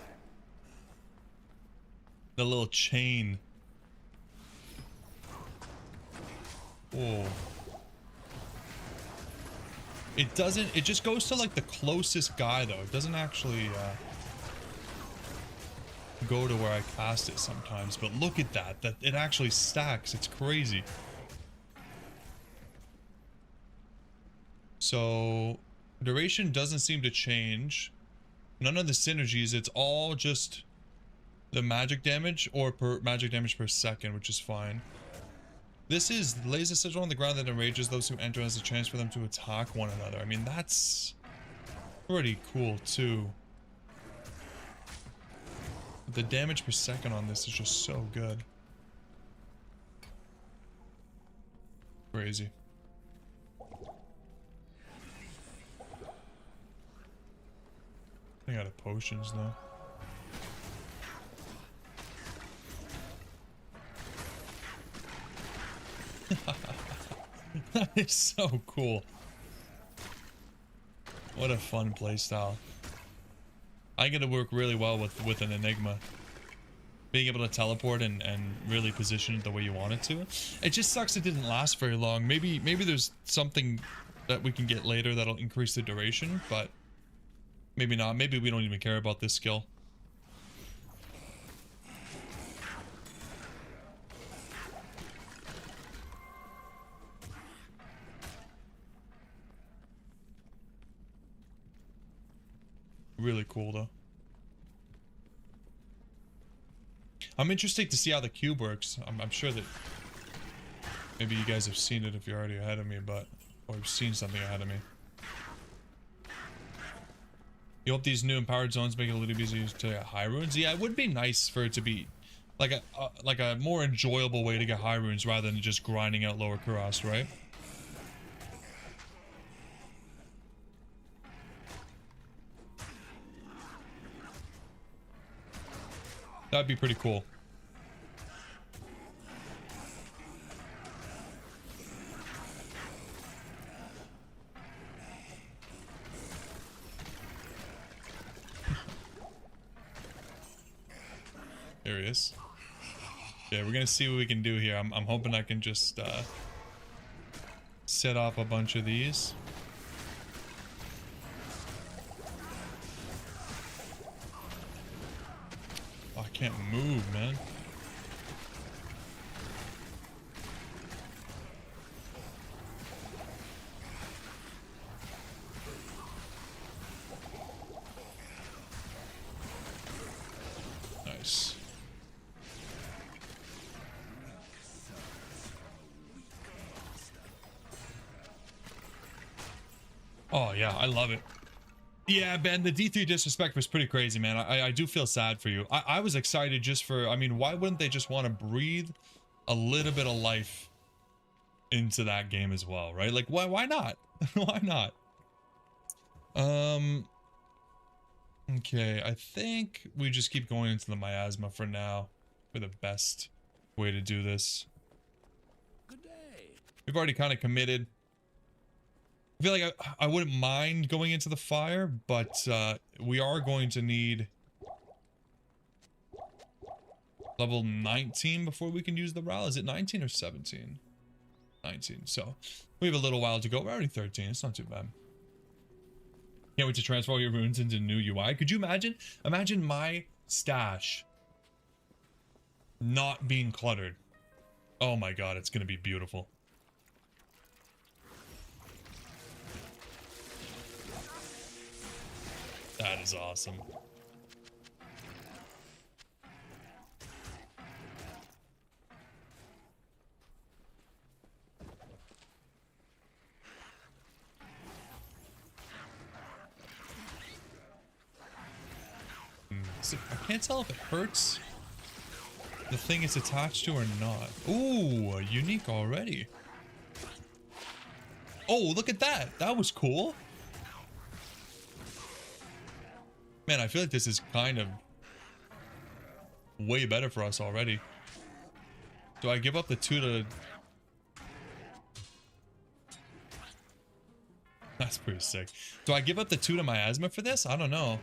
The little chain. Oh. It doesn't, it just goes to like the closest guy though. It doesn't actually go to where I cast it sometimes. But look at that, that it actually stacks. It's crazy. So duration doesn't seem to change. None of the synergies, it's all just the magic damage or magic damage per second, which is fine. This is lays a sigil on the ground that enrages those who enter, as a chance for them to attack one another. I mean, that's pretty cool too. The damage per second on this is just so good. Crazy. I got a potions though. That is so cool. What a fun playstyle. I get to work really well with an Enigma. Being able to teleport and really position it the way you want it to. It just sucks it didn't last very long. Maybe there's something that we can get later that'll increase the duration, but maybe not. Maybe we don't even care about this skill. Really cool though. I'm interested to see how the cube works. I'm sure that maybe you guys have seen it if you're already ahead of me, but or have seen something ahead of me. You hope these new empowered zones make it a little easier to get high runes. Yeah, it would be nice for it to be like a more enjoyable way to get high runes rather than just grinding out lower Kuras, right? That'd be pretty cool. There he is. Yeah, we're gonna see what we can do here. I'm hoping I can just set off a bunch of these. Oh, I can't move, man. Nice. Oh yeah, I love it. Yeah, Ben, the D3 disrespect was pretty crazy, man. I do feel sad for you. I was excited just for, I mean, why wouldn't they just want to breathe a little bit of life into that game as well, right? Like, why not? Why not? Okay, I think we just keep going into the miasma for now for the best way to do this. Good day. We've already kind of committed. I feel like I wouldn't mind going into the fire, but we are going to need level 19 before we can use the RAL. Is it 19 or 17? 19. So we have a little while to go. We're already 13. It's not too bad. Can't wait to transfer all your runes into new UI. Could you imagine? Imagine my stash not being cluttered. Oh my god, it's going to be beautiful. That is awesome. So I can't tell if it hurts the thing it's attached to or not. Ooh, unique already. Oh, look at that. That was cool. Man, I feel like this is kind of way better for us already. Do I give up the 2 to... That's pretty sick. Do I give up the 2 to miasma for this? I don't know.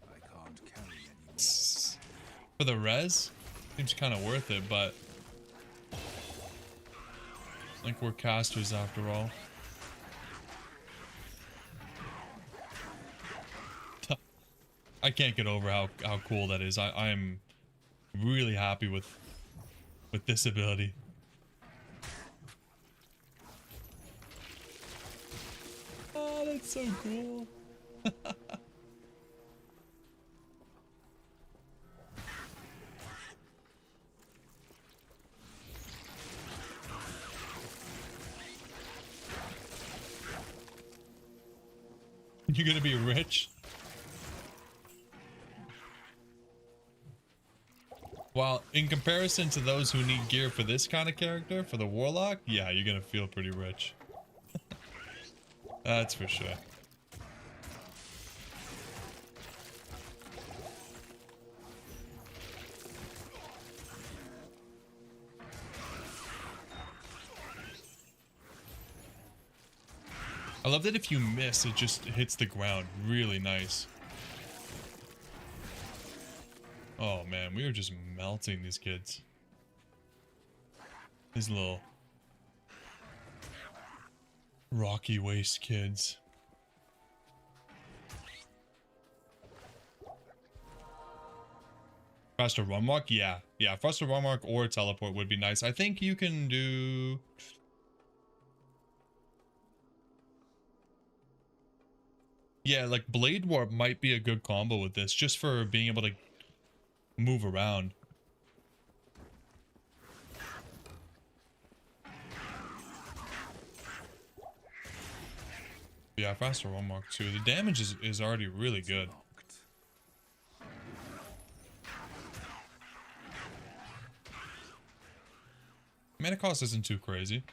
I can't carry anymore. For the res? Seems kind of worth it, but... I think we're casters after all. I can't get over how cool that is. I'm really happy with this ability. Oh, that's so cool. You're gonna be rich? Well, in comparison to those who need gear for this kind of character, for the Warlock, yeah, you're gonna feel pretty rich. That's for sure. I love that if you miss, it just hits the ground. Really nice. Oh man, we are just melting these kids. These little rocky waste kids. Faster run walk? Yeah. Yeah, faster run walk or teleport would be nice. I think you can do... Yeah, like Blade Warp might be a good combo with this, just for being able to move around. Yeah, faster one mark too. The damage is already really good. Mana cost isn't too crazy.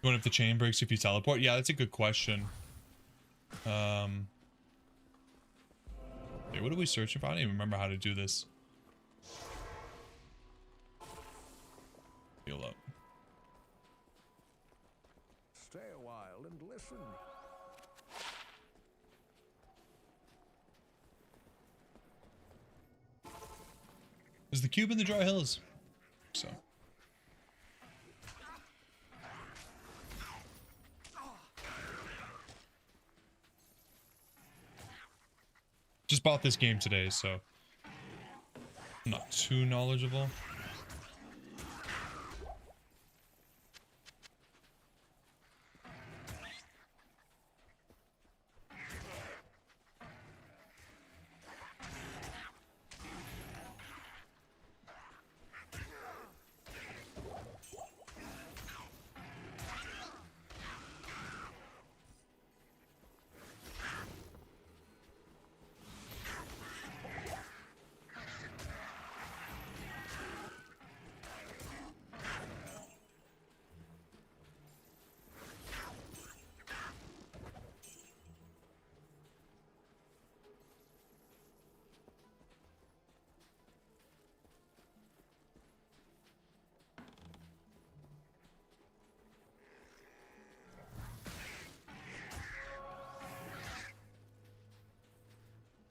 What if the chain breaks if you teleport? Yeah, that's a good question. Wait, what are we searching for? I don't even remember how to do this. Heal up. Stay a while and listen. Is the cube in the dry hills? So. Just bought this game today, so I'm not too knowledgeable.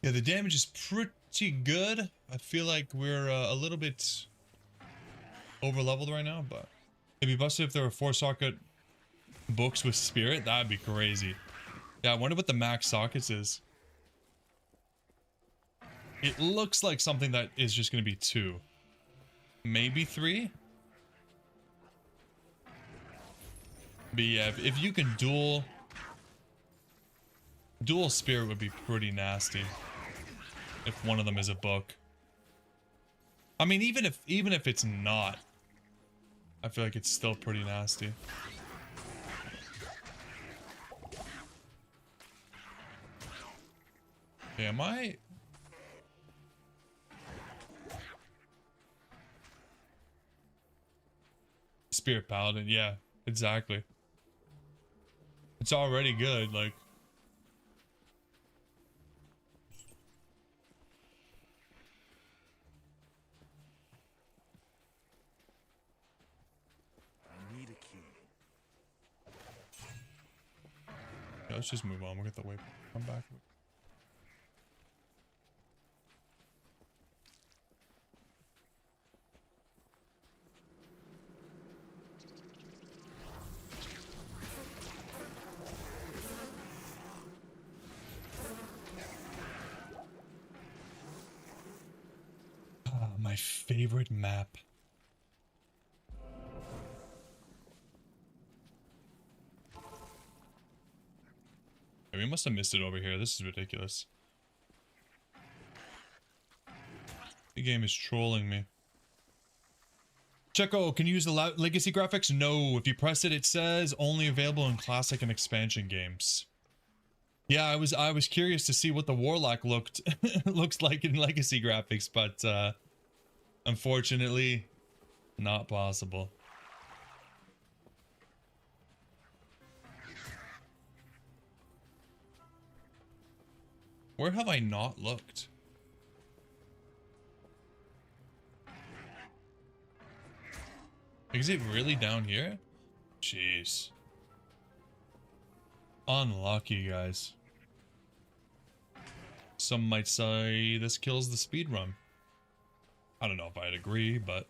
Yeah, the damage is pretty good. I feel like we're a little bit over leveled right now, but it'd be busted if there were 4-socket books with spirit. That'd be crazy. Yeah, I wonder what the max sockets is. It looks like something that is just going to be 2. Maybe 3? But yeah, if you can dual Dual spirit would be pretty nasty if one of them is a book. I mean, even if it's not, I feel like it's still pretty nasty. Okay, am I? Spirit Paladin, yeah, exactly. It's already good, like. I need a key. Yeah, let's just move on. We'll get the waypoint. Come back. Ah, my favorite map. We must have missed it over here. This is ridiculous. The game is trolling me. Checo, can you use the legacy graphics? No. If you press it, it says only available in classic and expansion games. Yeah, I was curious to see what the Warlock looks like in legacy graphics, but unfortunately, not possible. Where have I not looked? Is it really down here? Jeez. Unlucky, guys. Some might say this kills the speed run. I don't know if I'd agree, but...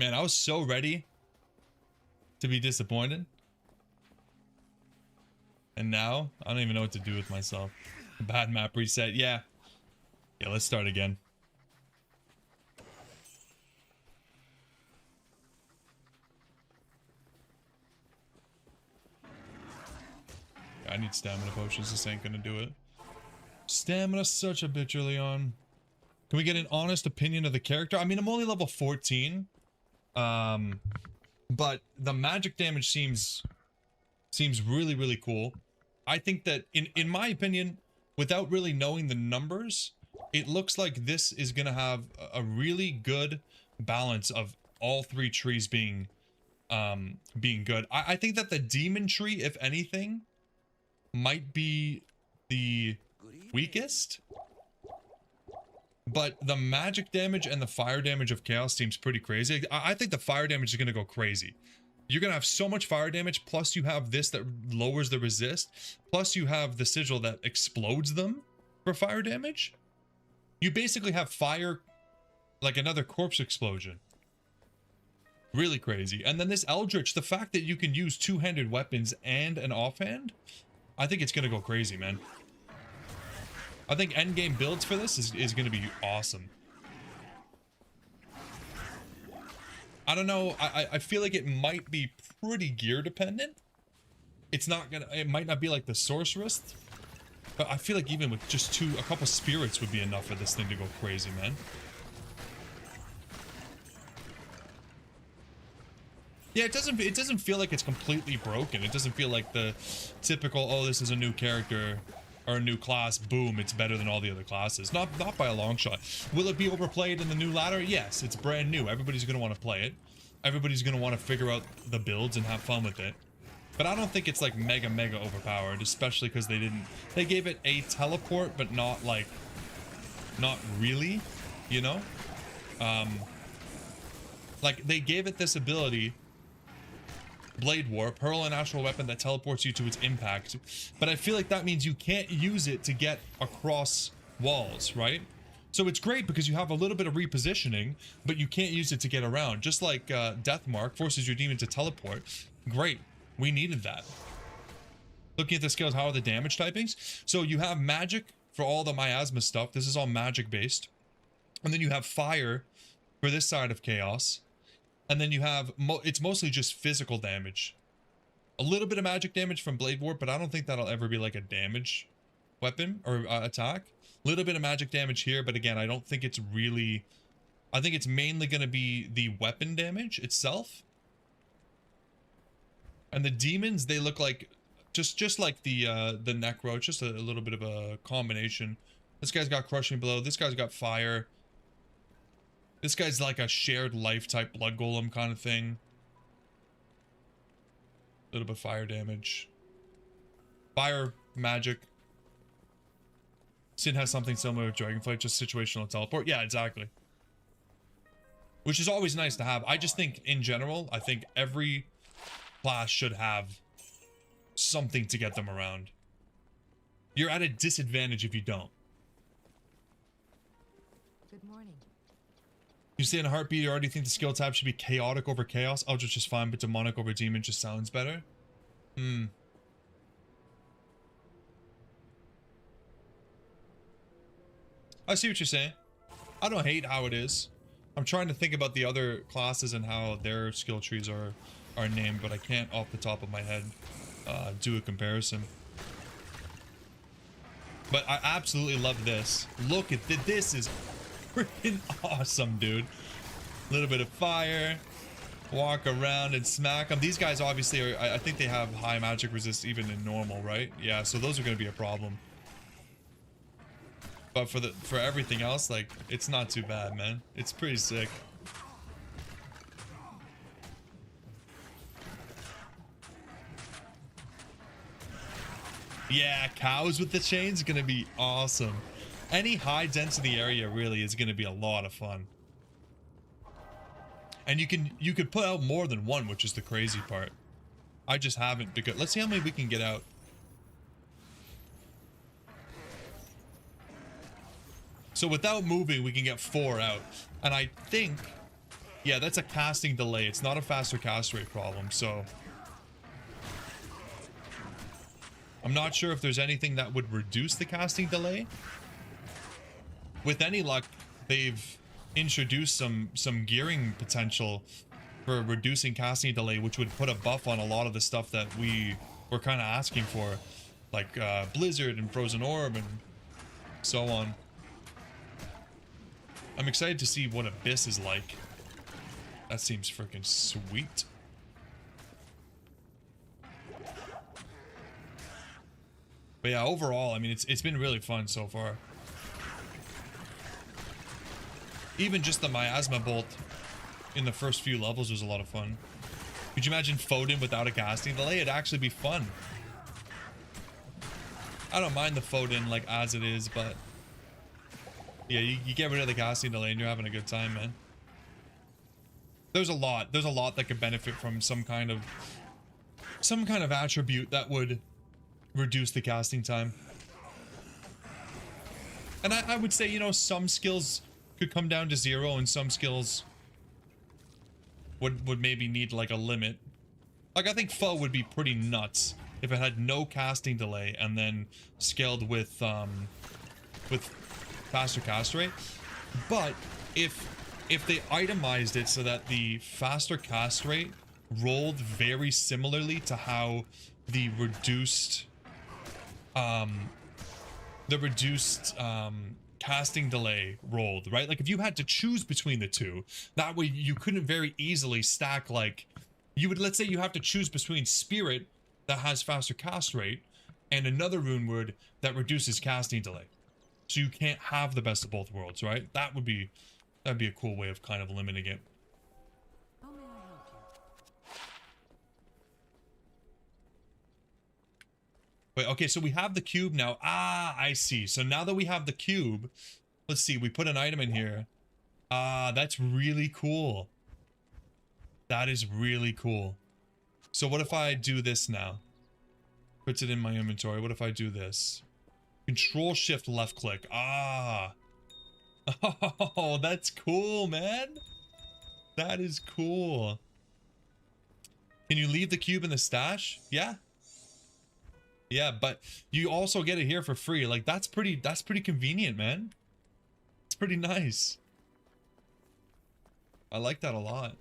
Man, I was so ready to be disappointed. And now, I don't even know what to do with myself. Bad map reset, yeah. Yeah, let's start again. I need stamina potions, this ain't gonna do it. Stamina's such a bitch early on. Can we get an honest opinion of the character? I mean, I'm only level 14. But the magic damage seems really, really cool. I think that, in my opinion, without really knowing the numbers, it looks like this is gonna have a really good balance of all three trees being good. I think that the demon tree, if anything, might be the weakest, but the magic damage and the fire damage of chaos seems pretty crazy. I think the fire damage is going to go crazy. You're going to have so much fire damage, plus you have this that lowers the resist, plus you have the sigil that explodes them for fire damage. You basically have fire like another corpse explosion. Really crazy. And then this Eldritch, the fact that you can use two-handed weapons and an offhand, I think it's going to go crazy, man. I think endgame builds for this is going to be awesome. I don't know. I feel like it might be pretty gear dependent. It's not going to... It might not be like the Sorceress. But I feel like even with just a couple spirits would be enough for this thing to go crazy, man. Yeah, it doesn't feel like it's completely broken. It doesn't feel like the typical, oh, this is a new character or a new class, boom, it's better than all the other classes. Not by a long shot. Will it be overplayed in the new ladder? Yes, it's brand new. Everybody's going to want to play it. Everybody's going to want to figure out the builds and have fun with it. But I don't think it's like mega overpowered, especially because they gave it a teleport, but not really, you know? Like they gave it this ability, Blade Warp, hurl an astral weapon that teleports you to its impact. But I feel like that means you can't use it to get across walls, right? So it's great because you have a little bit of repositioning, but you can't use it to get around. Just like Death Mark forces your demon to teleport. Great. We needed that. Looking at the skills, how are the damage typings? So you have magic for all the miasma stuff. This is all magic based. And then you have fire for this side of chaos. And then you have, it's mostly just physical damage A little bit of magic damage from Blade Warp, but I don't think that'll ever be like a damage weapon or attack. A little bit of magic damage here, but again, I don't think it's really... I think it's mainly going to be the weapon damage itself. And the demons, they look like... Just like the Necro, just a little bit of a combination. This guy's got Crushing Blow. This guy's got Fire. This guy's like a shared life type Blood Golem kind of thing. A little bit of fire damage. Fire, magic. Sin has something similar to Dragonflight, just situational teleport. Yeah, exactly. Which is always nice to have. I just think, in general, I think every class should have something to get them around. You're at a disadvantage if you don't. Good morning. You say in a heartbeat, you already think the skill tab should be chaotic over chaos. Eldritch is fine, but demonic over demon just sounds better. I see what you're saying. I don't hate how it is. I'm trying to think about the other classes and how their skill trees are named, but I can't off the top of my head do a comparison. But I absolutely love this. Look at this is freaking awesome, dude. A little bit of fire. Walk around and smack them. These guys obviously are, I think they have high magic resist even in normal, right? Yeah, so those are going to be a problem. But for everything else, like, it's not too bad, man. It's pretty sick. Yeah, cows with the chains is going to be awesome. Any high density area really is going to be a lot of fun. And you could put out more than one, which is the crazy part. I just haven't, because let's see how many we can get out. So without moving, we can get 4 out. And I think, yeah, that's a casting delay. It's not a faster cast rate problem, so I'm not sure if there's anything that would reduce the casting delay. With any luck, they've introduced some gearing potential for reducing casting delay, which would put a buff on a lot of the stuff that we were kind of asking for, like Blizzard and Frozen Orb and so on. I'm excited to see what Abyss is like. That seems freaking sweet. But yeah, overall, I mean, it's been really fun so far. Even just the Miasma Bolt in the first few levels was a lot of fun. Could you imagine Foden without a casting delay? It'd actually be fun. I don't mind the Foden like as it is, but yeah, you get rid of the casting delay and you're having a good time, man. There's a lot that could benefit from some kind of attribute that would reduce the casting time. And I would say, you know, some skills could come down to 0 and some skills would maybe need like a limit. Like, I think Foe would be pretty nuts if it had no casting delay and then scaled with faster cast rate. But if they itemized it so that the faster cast rate rolled very similarly to how the reduced casting delay rolled, right? Like if you had to choose between the two, that way you couldn't very easily stack, like you would, let's say you have to choose between Spirit that has faster cast rate and another rune word that reduces casting delay. So you can't have the best of both worlds, right? That'd be a cool way of kind of limiting it. How may I help you? Wait, okay, so we have the cube now. Ah, I see. So now that we have the cube, let's see, we put an item in here. Ah, that's really cool. That is really cool. So what if I do this now? Puts it in my inventory. What if I do this? Control Shift left click. Ah. Oh, that's cool, man. That is cool. Can you leave the cube in the stash? Yeah. Yeah, but you also get it here for free. Like that's pretty convenient, man. It's pretty nice. I like that a lot.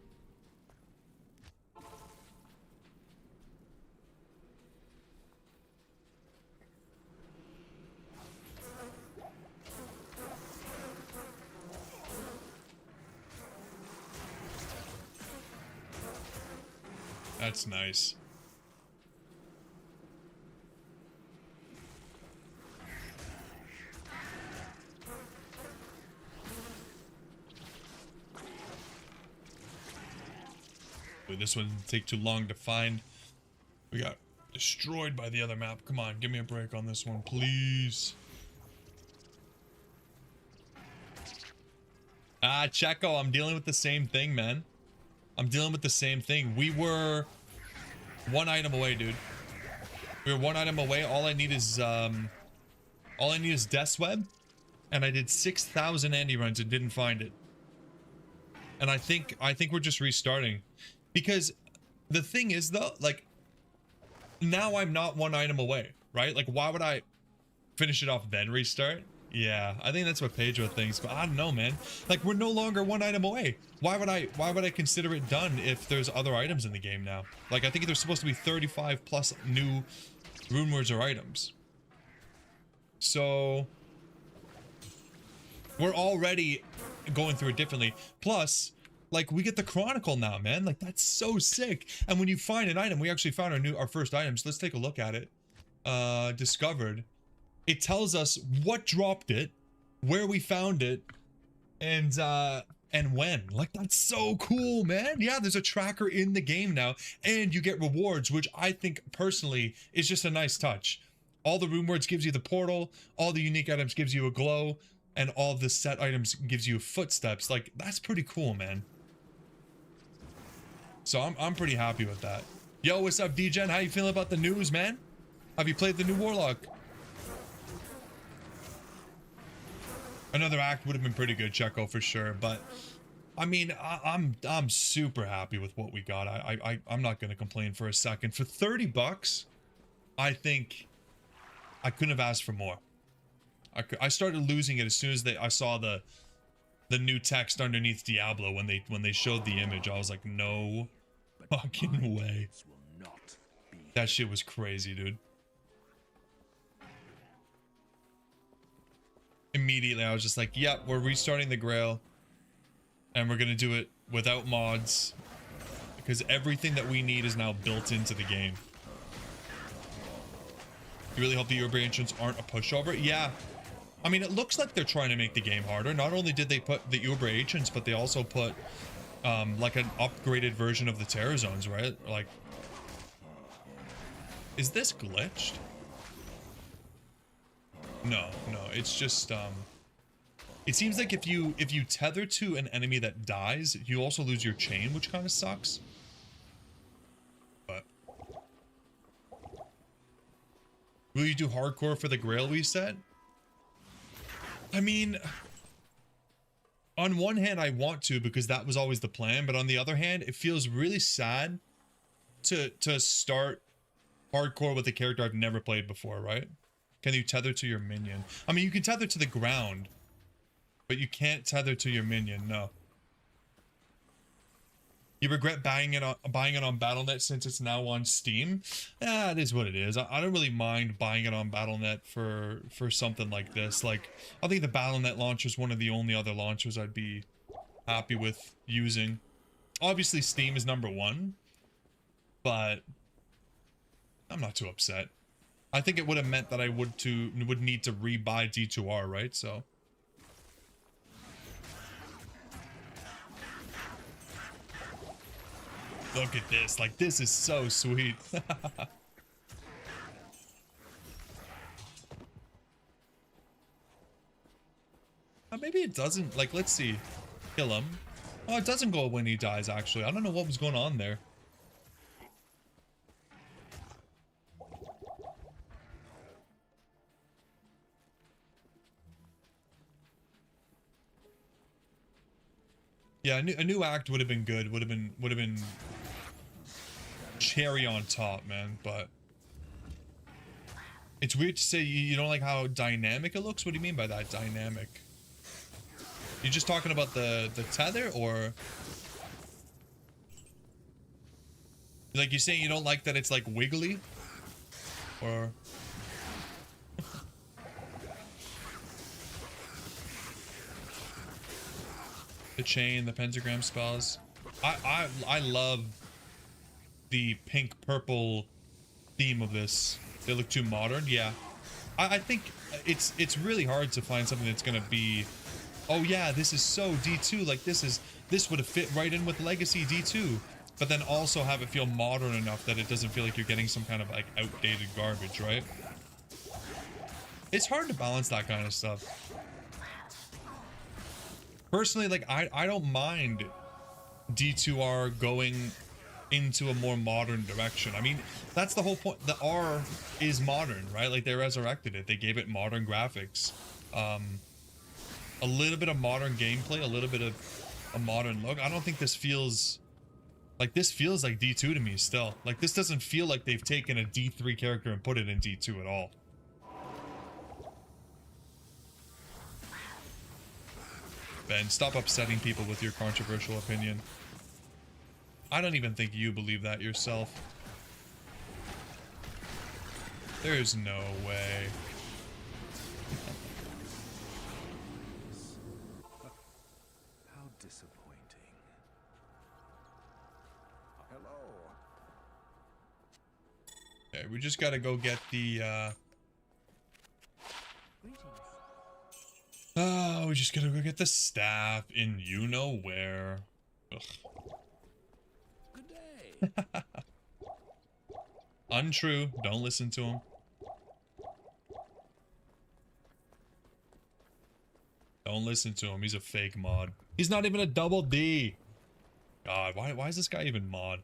That's nice. Dude, this one didn't take too long to find. We got destroyed by the other map. Come on, give me a break on this one, please. Ah, Checo, I'm dealing with the same thing, man. I'm dealing with the same thing. We were one item away, dude. We were one item away. All I need is Death's Web, and I did 6,000 Andy runs and didn't find it. And I think we're just restarting, because the thing is though, like, now I'm not one item away, right? Like, why would I finish it off then restart? Yeah, I think that's what Pedro thinks, but I don't know, man. Like, we're no longer one item away. Why would I consider it done if there's other items in the game now? Like, I think there's supposed to be 35 plus new runewords or items. So we're already going through it differently. Plus, like, we get the Chronicle now, man. Like, that's so sick. And when you find an item, we actually found our first items. Let's take a look at it. Discovered. It tells us what dropped it, where we found it, and when. Like, that's so cool, man. Yeah, there's a tracker in the game now, and you get rewards, which I think personally is just a nice touch. All the rune words gives you the portal, all the unique items gives you a glow, and all the set items gives you footsteps. Like, that's pretty cool, man. So I'm pretty happy with that. Yo, what's up, DGen? How you feeling about the news, man? Have you played the new Warlock? Another act would have been pretty good, Checo, for sure. But I mean, I'm super happy with what we got. I'm not gonna complain for a second. For 30 bucks, I think I couldn't have asked for more. I started losing it as soon as I saw the new text underneath Diablo when they showed the image. I was like, no fucking way. That shit was crazy, dude. Immediately, I was just like, yep, we're restarting the Grail. And we're gonna do it without mods. Because everything that we need is now built into the game. You really hope the Uber entrants aren't a pushover? Yeah. I mean, it looks like they're trying to make the game harder. Not only did they put the Uber agents, but they also put like an upgraded version of the terror zones, right? Like, is this glitched? No, it's just it seems like if you tether to an enemy that dies, you also lose your chain, which kind of sucks. But will you do hardcore for the Grail reset? I mean, on one hand, I want to, because that was always the plan, but on the other hand, it feels really sad to start hardcore with a character I've never played before, right? Can you tether to your minion? I mean, you can tether to the ground, but you can't tether to your minion, no. You regret buying it on Battle.net since it's now on Steam? Yeah, it is what it is. I don't really mind buying it on Battle.net for something like this. Like, I think the Battle.net launcher is one of the only other launchers I'd be happy with using. Obviously, Steam is #1, but I'm not too upset. I think it would have meant that I would need to rebuy D2R, right? So look at this. Like, this is so sweet. Maybe it doesn't. Like, let's see. Kill him. Oh, it doesn't go when he dies, actually. I don't know what was going on there. Yeah, a new act would have been good. Would have been cherry on top, man. But it's weird to say you don't like how dynamic it looks. What do you mean by that, dynamic? You just talking about the tether, or like you're saying you don't like that it's like wiggly, or? The chain, the pentagram spells. I love the pink purple theme of this. They look too modern. Yeah, I think it's really hard to find something that's gonna be, oh yeah, this is so D2, like this would have fit right in with Legacy D2, but then also have it feel modern enough that it doesn't feel like you're getting some kind of like outdated garbage, right? It's hard to balance that kind of stuff. Personally, like I don't mind D2R going into a more modern direction. I mean, that's the whole point. The R is modern, right? Like they resurrected it. They gave it modern graphics. A little bit of modern gameplay, a little bit of a modern look. I don't think this feels like D2 to me still. Like this doesn't feel like they've taken a D3 character and put it in D2 at all. Ben, stop upsetting people with your controversial opinion. I don't even think you believe that yourself. There's no way. How disappointing. Hello. Okay, we just gotta go get the, oh, we just gotta go get the staff in you-know-where. Ugh. Good day. Untrue. Don't listen to him. Don't listen to him. He's a fake mod. He's not even a double D. God, why is this guy even mod?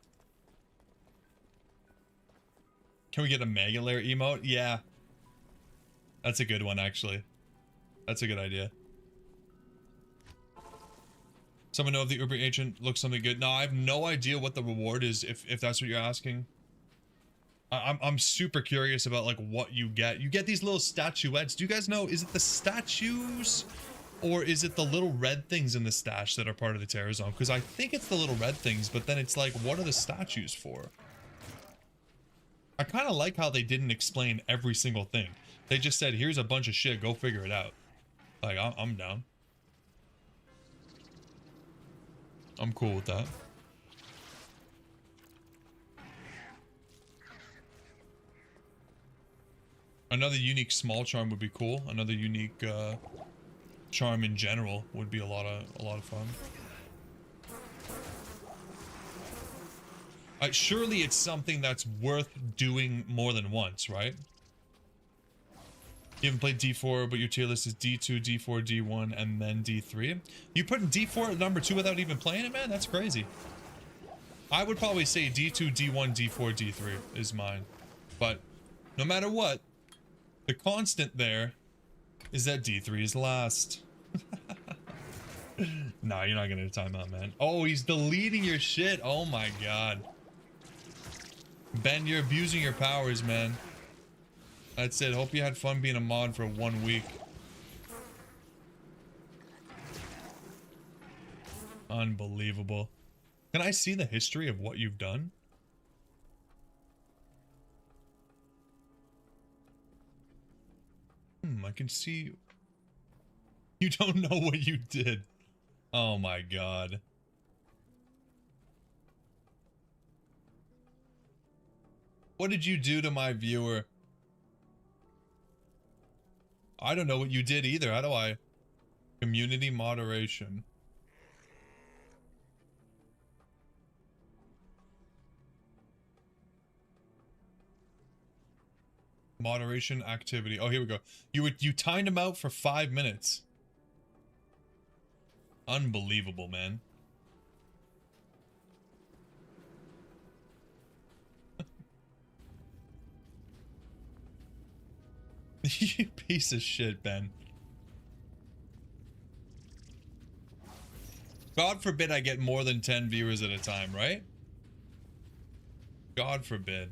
Can we get a Mega Lair emote? Yeah. That's a good one, actually. That's a good idea. Someone know if the Uber agent looks something good? No, I have no idea what the reward is, if that's what you're asking. I'm super curious about like what you get. You get these little statuettes. Do you guys know, is it the statues or is it the little red things in the stash that are part of the Terror Zone? Because I think it's the little red things, but then it's like, what are the statues for? I kind of like how they didn't explain every single thing. They just said, here's a bunch of shit, go figure it out. Like, I'm down. I'm cool with that. Another unique small charm would be cool. Another unique charm in general would be a lot of fun. Surely it's something that's worth doing more than once, right? You haven't played D4, but your tier list is D2, D4, D1, and then D3. You put in D4 at number 2 without even playing it, man? That's crazy. I would probably say D2, D1, D4, D3 is mine. But no matter what, the constant there is that D3 is last. Nah, you're not gonna time out, man. Oh, he's deleting your shit. Oh my god. Ben, you're abusing your powers, man. That's it. Hope you had fun being a mod for 1 week. Unbelievable. Can I see the history of what you've done? I can see. You don't know what you did. Oh my god. What did you do to my viewer? I don't know what you did either. How do I? Community moderation. Moderation activity. Oh, here we go. You timed him out for 5 minutes. Unbelievable, man. You piece of shit, Ben. God forbid I get more than 10 viewers at a time, right? God forbid.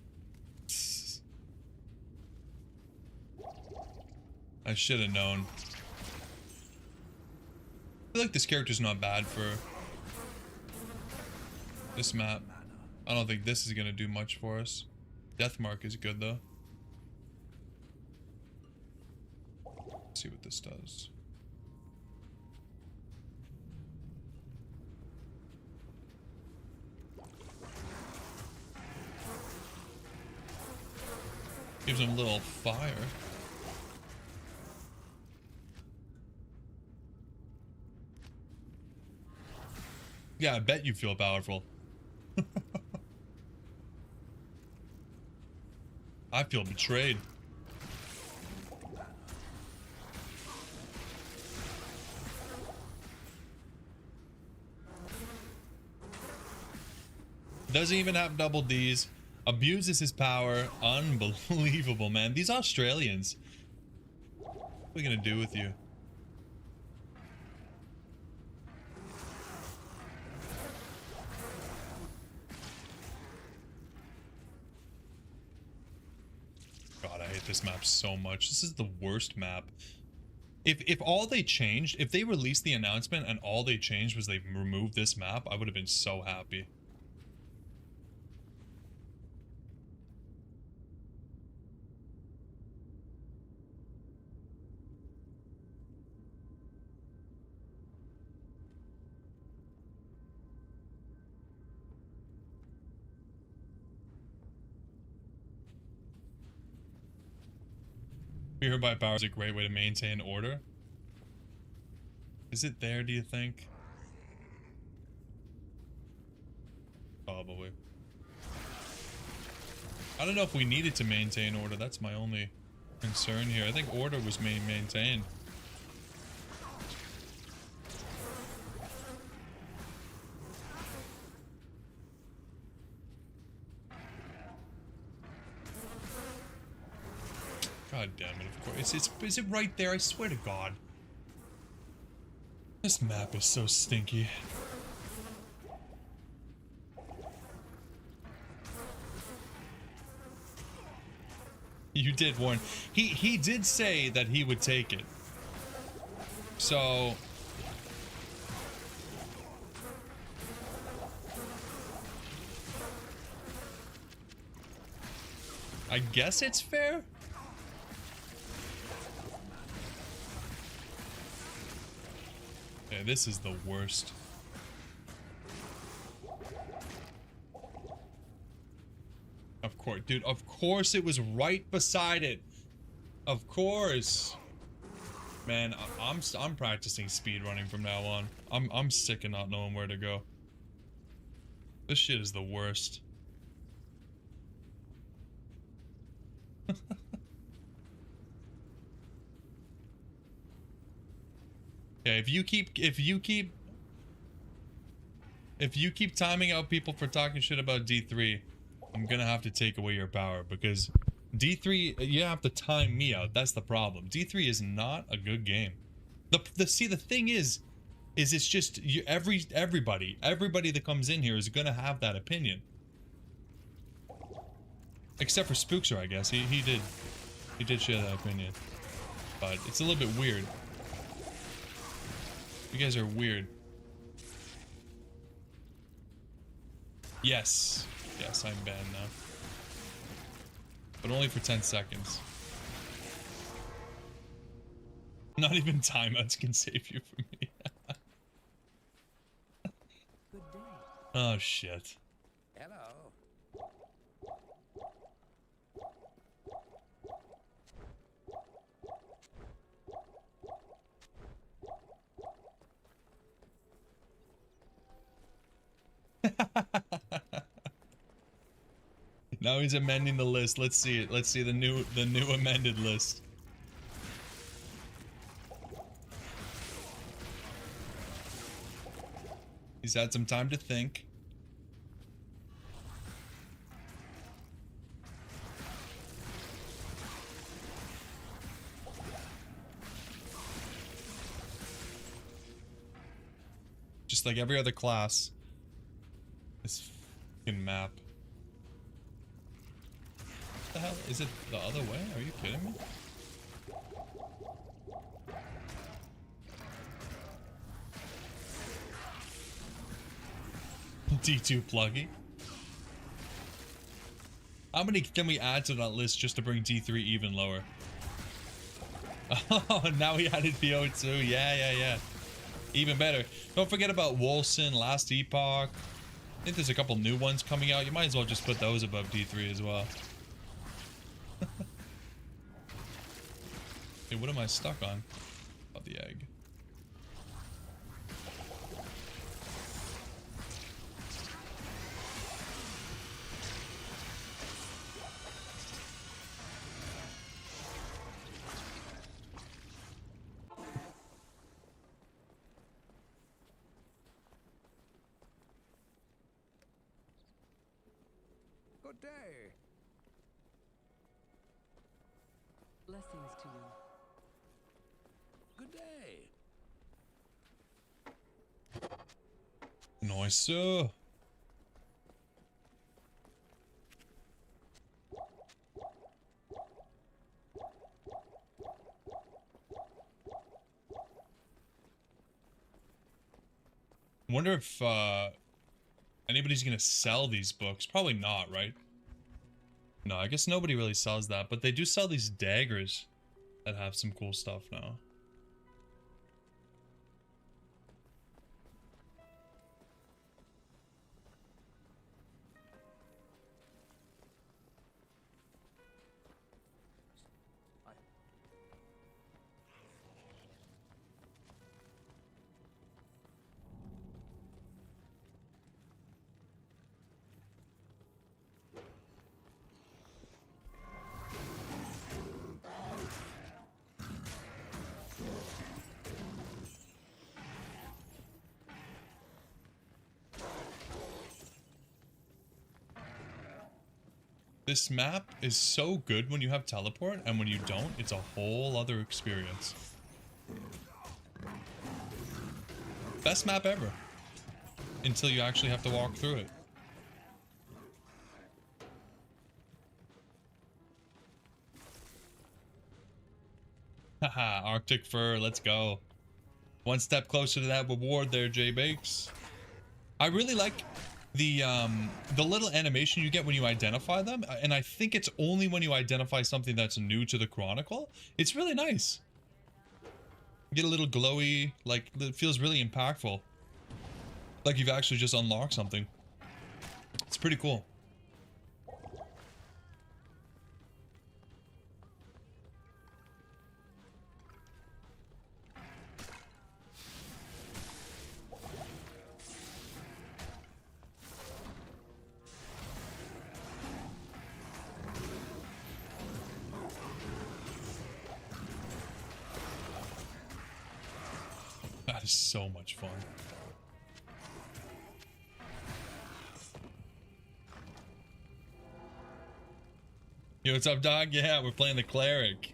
I should have known. I feel like this character's not bad for this map. I don't think this is gonna do much for us. Deathmark is good though. Let's see what this does. Gives him a little fire. Yeah, I bet you feel powerful. I feel betrayed. Doesn't even have double D's. Abuses his power. Unbelievable, man. These Australians. What are we gonna do with you? God, I hate this map so much. This is the worst map. If all they changed, if they released the announcement and all they changed was they removed this map, I would have been so happy. Fear by power is a great way to maintain order. Is it there, do you think? Probably. I don't know if we needed to maintain order. That's my only concern here. I think order was maintained. God damn it, of course. Is it right there? I swear to God. This map is so stinky. You did warn. He did say that he would take it. So... I guess it's fair? Yeah, this is the worst. Of course, dude, of course it was right beside it. Of course. Man, I'm practicing speed running from now on. I'm sick of not knowing where to go. This shit is the worst. Okay, if you keep timing out people for talking shit about D3, I'm gonna have to take away your power, because D3, you have to time me out. That's the problem. D3 is not a good game. The thing is it's just everybody that comes in here is gonna have that opinion. Except for Spookster, I guess. He did share that opinion. But it's a little bit weird. You guys are weird. Yes. Yes, I'm banned now. But only for 10 seconds. Not even timeouts can save you from me. Good day. Oh, shit. Hello. Now he's amending the list. Let's see it. Let's see the new amended list. He's had some time to think. Just like every other class. This fucking map. What the hell? Is it the other way? Are you kidding me? D2 pluggy. How many can we add to that list just to bring D3 even lower? Oh, now he added PO2. Yeah. Even better. Don't forget about Wolson, Last Epoch. I think there's a couple new ones coming out. You might as well just put those above D3 as well. Hey, what am I stuck on? Oh, the egg. Good day. Blessings to you. Good day. Nice, sir. Wonder if anybody's gonna sell these books. Probably not, right? No, I guess nobody really sells that, but they do sell these daggers that have some cool stuff now. This map is so good when you have teleport, and when you don't, it's a whole other experience. Best map ever. Until you actually have to walk through it. Haha, Arctic Fur, let's go. One step closer to that reward there, J Bakes. I really like the little animation you get when you identify them, and I think it's only when you identify something that's new to the Chronicle. It's really nice. You get a little glowy, like, it feels really impactful. Like you've actually just unlocked something. It's pretty cool. That is so much fun. Yo, what's up, dog? Yeah, we're playing the cleric.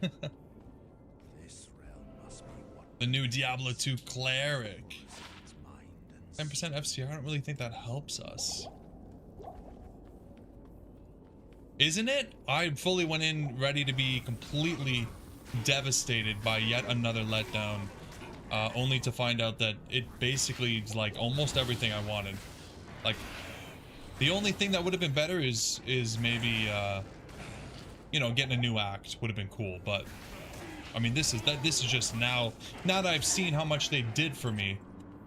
This realm must be what The new Diablo 2 cleric. its mind and 10% FCR, I don't really think that helps us. Isn't it? I fully went in ready to be completely devastated by yet another letdown. Only to find out that it basically is like almost everything I wanted. Like, the only thing that would have been better is maybe, you know, getting a new act would have been cool. But, I mean, this is just now that I've seen how much they did for me,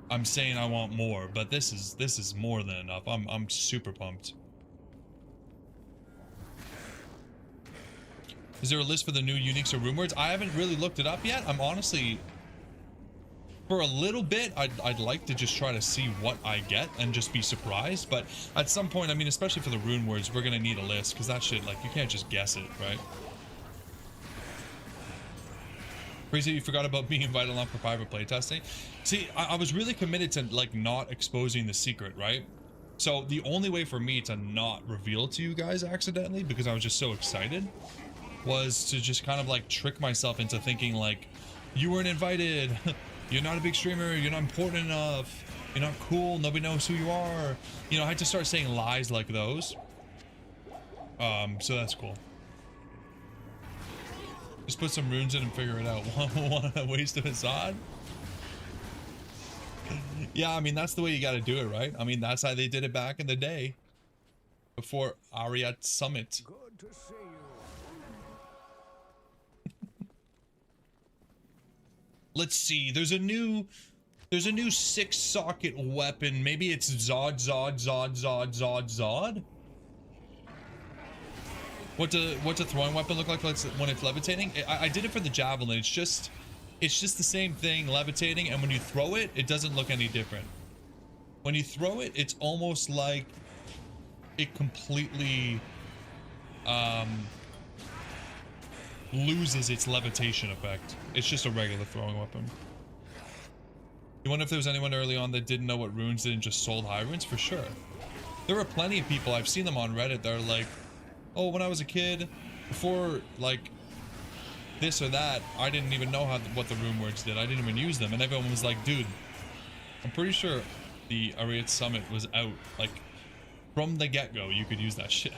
I'm saying I want more. But this is more than enough. I'm super pumped. Is there a list for the new uniques or runewords? I haven't really looked it up yet. I'm honestly, for a little bit, I'd like to just try to see what I get and just be surprised. But at some point, I mean, especially for the runewords, we're gonna need a list, because that shit, like, you can't just guess it, right? Crazy you forgot about being invited along for private playtesting. See, I was really committed to, like, not exposing the secret, right? So the only way for me to not reveal it to you guys accidentally, because I was just so excited, was to just kind of like trick myself into thinking like, you weren't invited, you're not a big streamer, you're not important enough, you're not cool, nobody knows who you are. You know, I had to start saying lies like those. So that's cool. Just put some runes in and figure it out. What a waste of Assad. Yeah, I mean, that's the way you gotta do it, right? I mean, that's how they did it back in the day. Before Ariat Summit. good to see you. Let's see. There's a new 6-socket weapon. Maybe it's Zod. What's a throwing weapon look like when it's levitating? I did it for the javelin. It's just the same thing, levitating, and when you throw it, it doesn't look any different. When you throw it, it's almost like it completely loses its levitation effect. It's just a regular throwing weapon. You wonder if there was anyone early on that didn't know what runes did and just sold high runes? For sure. There were plenty of people, I've seen them on Reddit, that are like, oh, when I was a kid, before like this or that, I didn't even know what the rune words did. I didn't even use them. And everyone was like, dude, I'm pretty sure the Ariat Summit was out. Like, from the get-go, you could use that shit.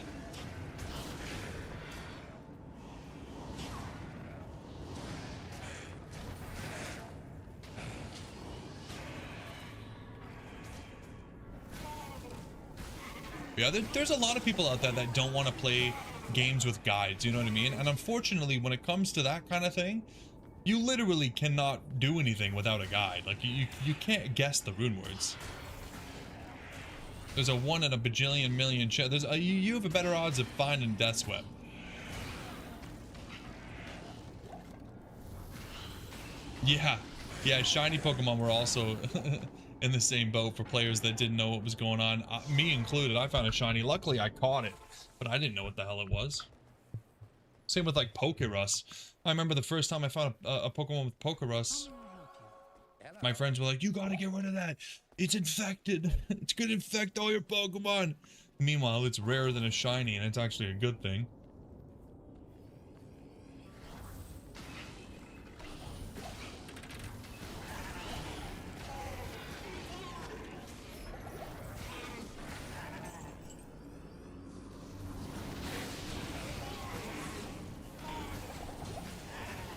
Yeah, there's a lot of people out there that don't want to play games with guides, you know what I mean? And unfortunately, when it comes to that kind of thing, you literally cannot do anything without a guide. Like, you can't guess the rune words. There's a 1 in a bajillion million chance. You have a better odds of finding Death Sweat. Yeah, shiny Pokemon were also in the same boat for players that didn't know what was going on. Me included, I found a shiny. Luckily, I caught it, but I didn't know what the hell it was. Same with like Pokerus. I remember the first time I found a Pokemon with Pokerus. My friends were like, you gotta get rid of that. It's infected. It's gonna infect all your Pokemon. Meanwhile, it's rarer than a shiny, and it's actually a good thing.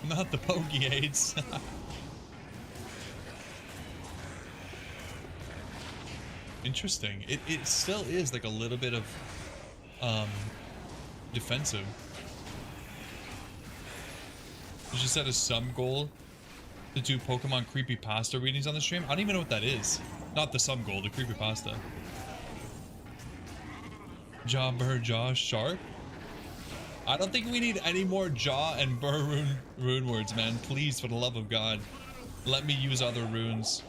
Not the Poke-Aids. Interesting. It still is like a little bit of defensive. You just set a sub goal to do Pokemon creepypasta readings on the stream. I don't even know what that is. Not the sub goal, the creepypasta. Jaw, Burr, Jaw, Shark. I don't think we need any more Jaw and Burr rune words, man. Please, for the love of God, let me use other runes.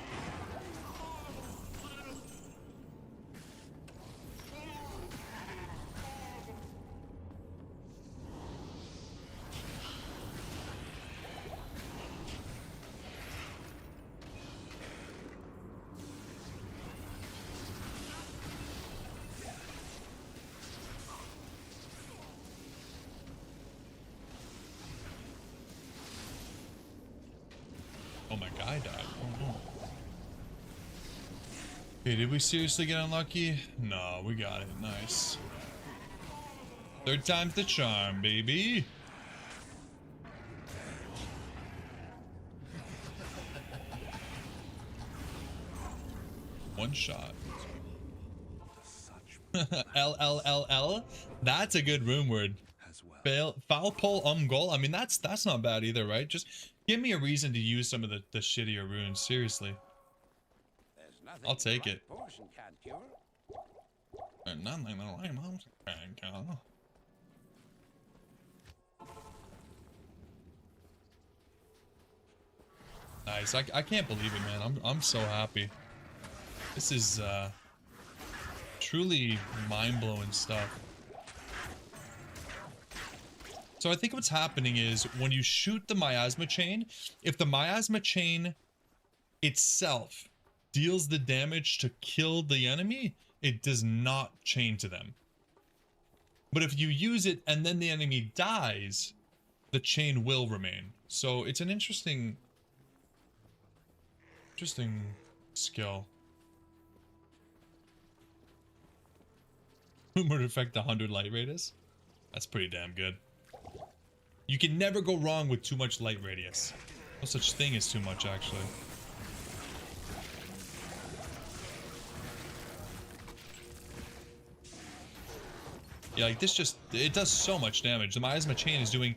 Oh, my guy died. Oh, no. Okay, did we seriously get unlucky? No, we got it. Nice. Third time's the charm, baby. One shot. LLLL. That's a good rune word. Foul pull goal. I mean, that's not bad either, right? Just give me a reason to use some of the shittier runes. Seriously, I'll take it. Nice. I can't believe it, man. I'm so happy. This is truly mind-blowing stuff. So I think what's happening is when you shoot the miasma chain, if the miasma chain itself deals the damage to kill the enemy, it does not chain to them. But if you use it and then the enemy dies, the chain will remain. So it's an interesting skill. Would affect 100 light radius. That's pretty damn good. You can never go wrong with too much light radius. No such thing as too much, actually. Yeah, like this it does so much damage. The miasma chain is doing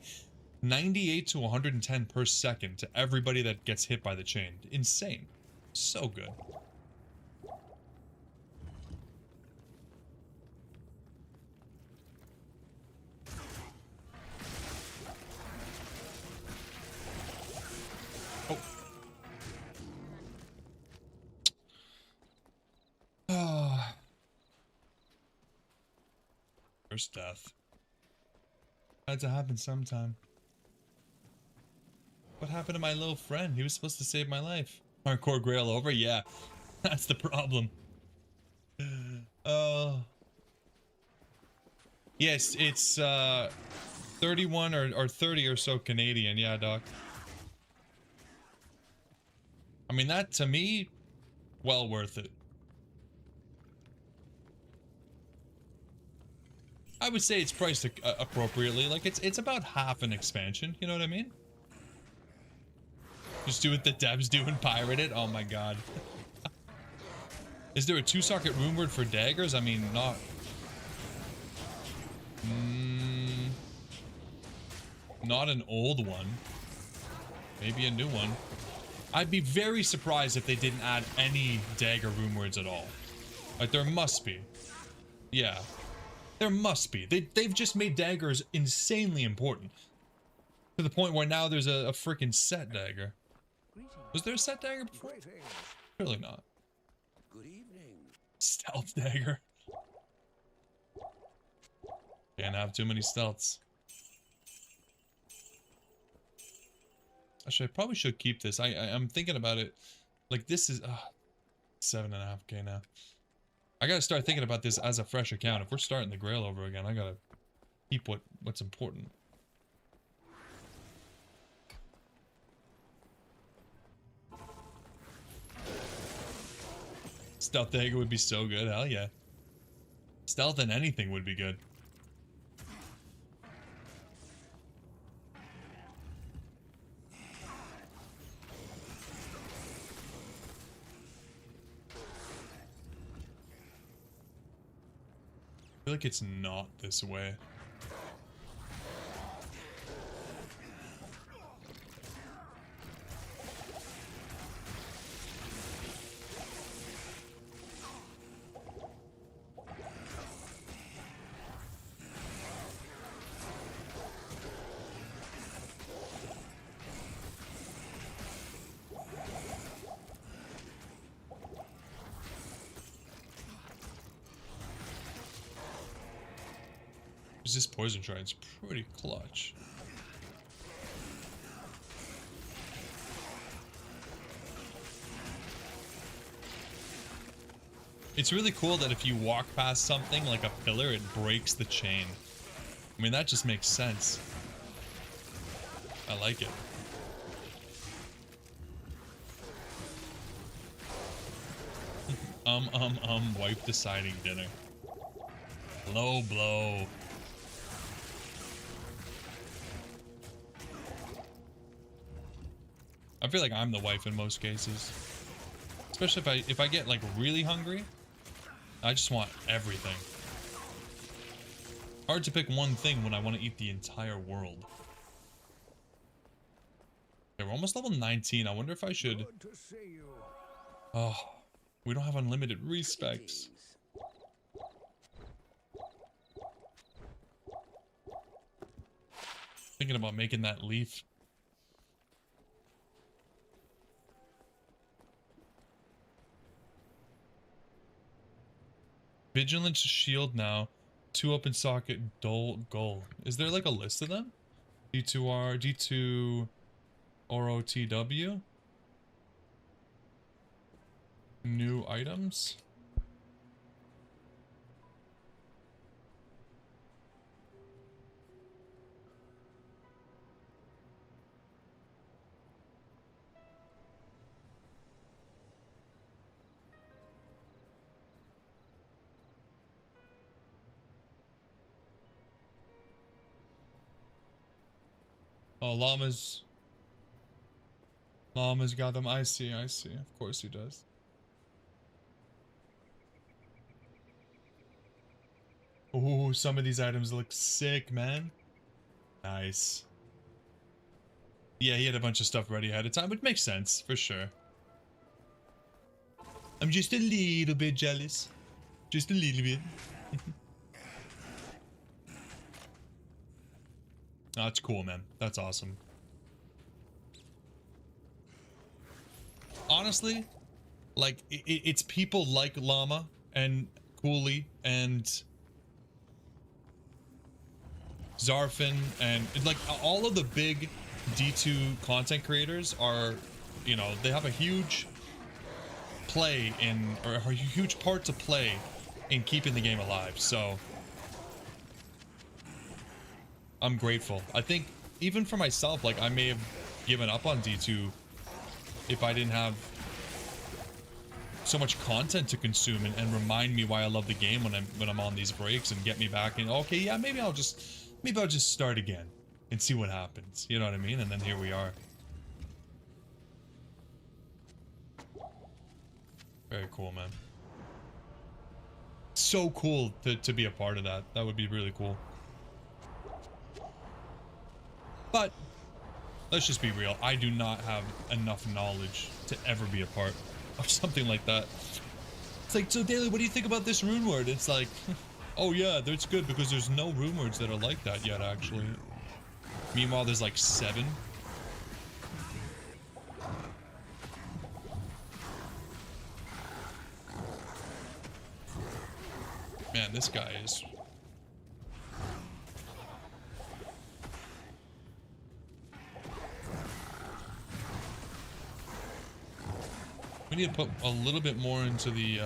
98 to 110 per second to everybody that gets hit by the chain. Insane. So good. First death. Had to happen sometime. What happened to my little friend? He was supposed to save my life. Hardcore Grail over? Yeah. That's the problem. Yes, it's 31 or 30 or so Canadian. Yeah, Doc. I mean, that to me, well worth it. I would say it's priced appropriately. Like it's about half an expansion. You know what I mean? Just do what the devs do and pirate it. Oh my god. Is there a 2-socket rune word for daggers? I mean, not. Not an old one. Maybe a new one. I'd be very surprised if they didn't add any dagger rune words at all. Like there must be. Yeah. There must be. They've just made daggers insanely important. To the point where now there's a freaking set dagger. Was there a set dagger before? Really not. Good evening. Stealth dagger. Can't have too many stealths. Actually, I probably should keep this. I'm thinking about it. Like this is 7.5K now. I gotta start thinking about this as a fresh account. If we're starting the Grail over again, I gotta keep what's important. Stealth dagger would be so good. Hell yeah. Stealth and anything would be good. I feel like it's not this way. This poison tride's pretty clutch. It's really cool that if you walk past something like a pillar, it breaks the chain. I mean, that just makes sense. I like it. Wife deciding dinner. Low blow. I feel like I'm the wife in most cases. Especially if I get like really hungry. I just want everything. Hard to pick one thing when I want to eat the entire world. Okay, we're almost level 19. I wonder if I should... Good to see you. Oh, we don't have unlimited respects. Thinking about making that leaf. Vigilance shield now. 2 open socket dull goal. Is there like a list of them? D2R, D2 ROTW. New items. Oh, llamas. Llama's got them. I see, I see. Of course he does. Oh, some of these items look sick, man. Nice. Yeah, he had a bunch of stuff ready ahead of time, which makes sense, for sure. I'm just a little bit jealous. Just a little bit. That's cool, man. That's awesome. Honestly, like, it's people like Llama and Cooley and Zarfin, and like all of the big D2 content creators are, you know, they have a huge play in, or a huge part to play in keeping the game alive. So I'm grateful. I think even for myself, like I may have given up on D2 if I didn't have so much content to consume and remind me why I love the game when I'm on these breaks and get me back in. Okay, yeah, maybe I'll just start again and see what happens. You know what I mean? And then here we are. Very cool, man. So cool to be a part of that. That would be really cool. But let's just be real. I do not have enough knowledge to ever be a part of something like that. It's like, so Daily, what do you think about this rune word? It's like, oh yeah, that's good because there's no rune words that are like that yet, actually. Meanwhile, there's like 7. Man, this guy is... We need to put a little bit more into the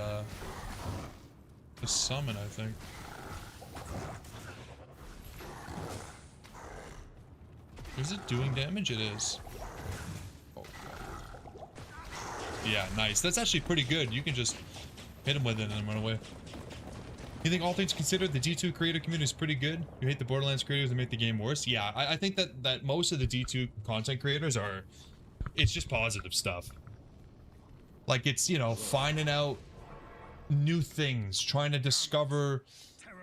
summon, I think. Is it doing damage? It is. Oh. Yeah, nice. That's actually pretty good. You can just hit him with it and then run away. You think all things considered, the D2 creator community is pretty good? You hate the Borderlands creators that make the game worse? Yeah, I think that most of the D2 content creators are... It's just positive stuff. Like, it's, you know, finding out new things, trying to discover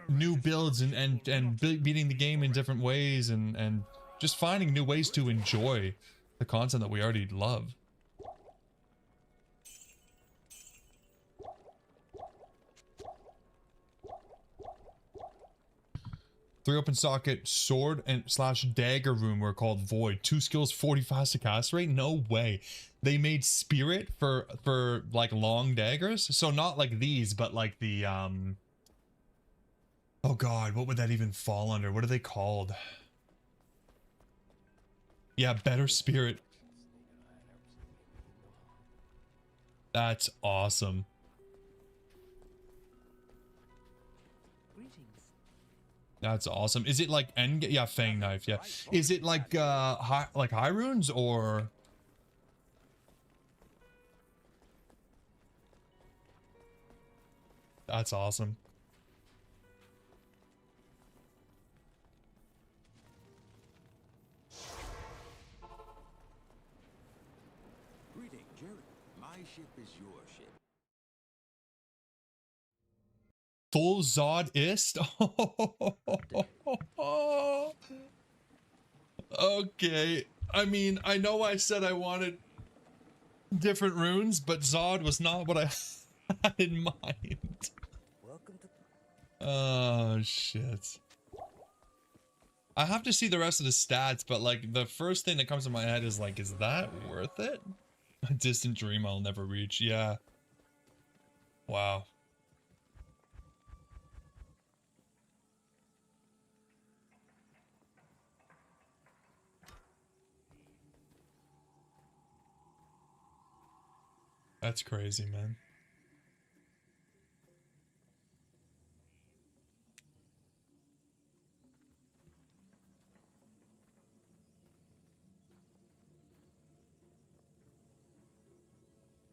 new builds and beating the game in different ways and just finding new ways to enjoy the content that we already love. Three open socket sword and slash dagger rune were called void. 2 skills, 45 to cast rate. No way. They made spirit for like long daggers. So not like these, but like the oh god, what would that even fall under? What are they called? Yeah, better spirit. That's awesome. That's awesome. Is it like end? Yeah, Fang Knife. Yeah. Is it like high runes or? That's awesome. Greeting, Jerry. My ship is your ship. Full Zod-ist? Okay. I mean, I know I said I wanted different runes, but Zod was not what I had in mind. Welcome to... Oh, shit. I have to see the rest of the stats, but like the first thing that comes to my head is like, is that worth it? A distant dream I'll never reach. Yeah. Wow. That's crazy, man.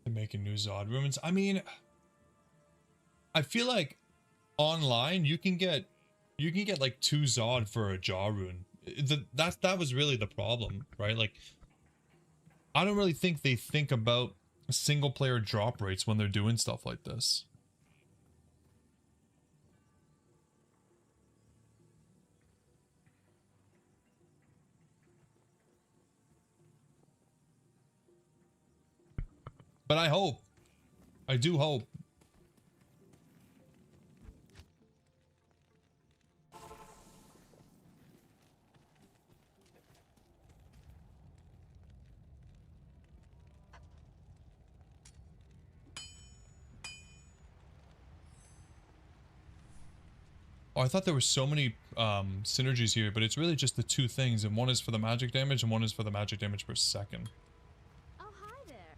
They're making new Zod runes. I mean, I feel like online you can get like 2 Zod for a jaw rune. That was really the problem, right? Like, I don't really think they think about single player drop rates when they're doing stuff like this. But I hope. I do hope. Oh, I thought there were so many synergies here, but it's really just the two things, and one is for the magic damage and one is for the magic damage per second. Oh, hi there.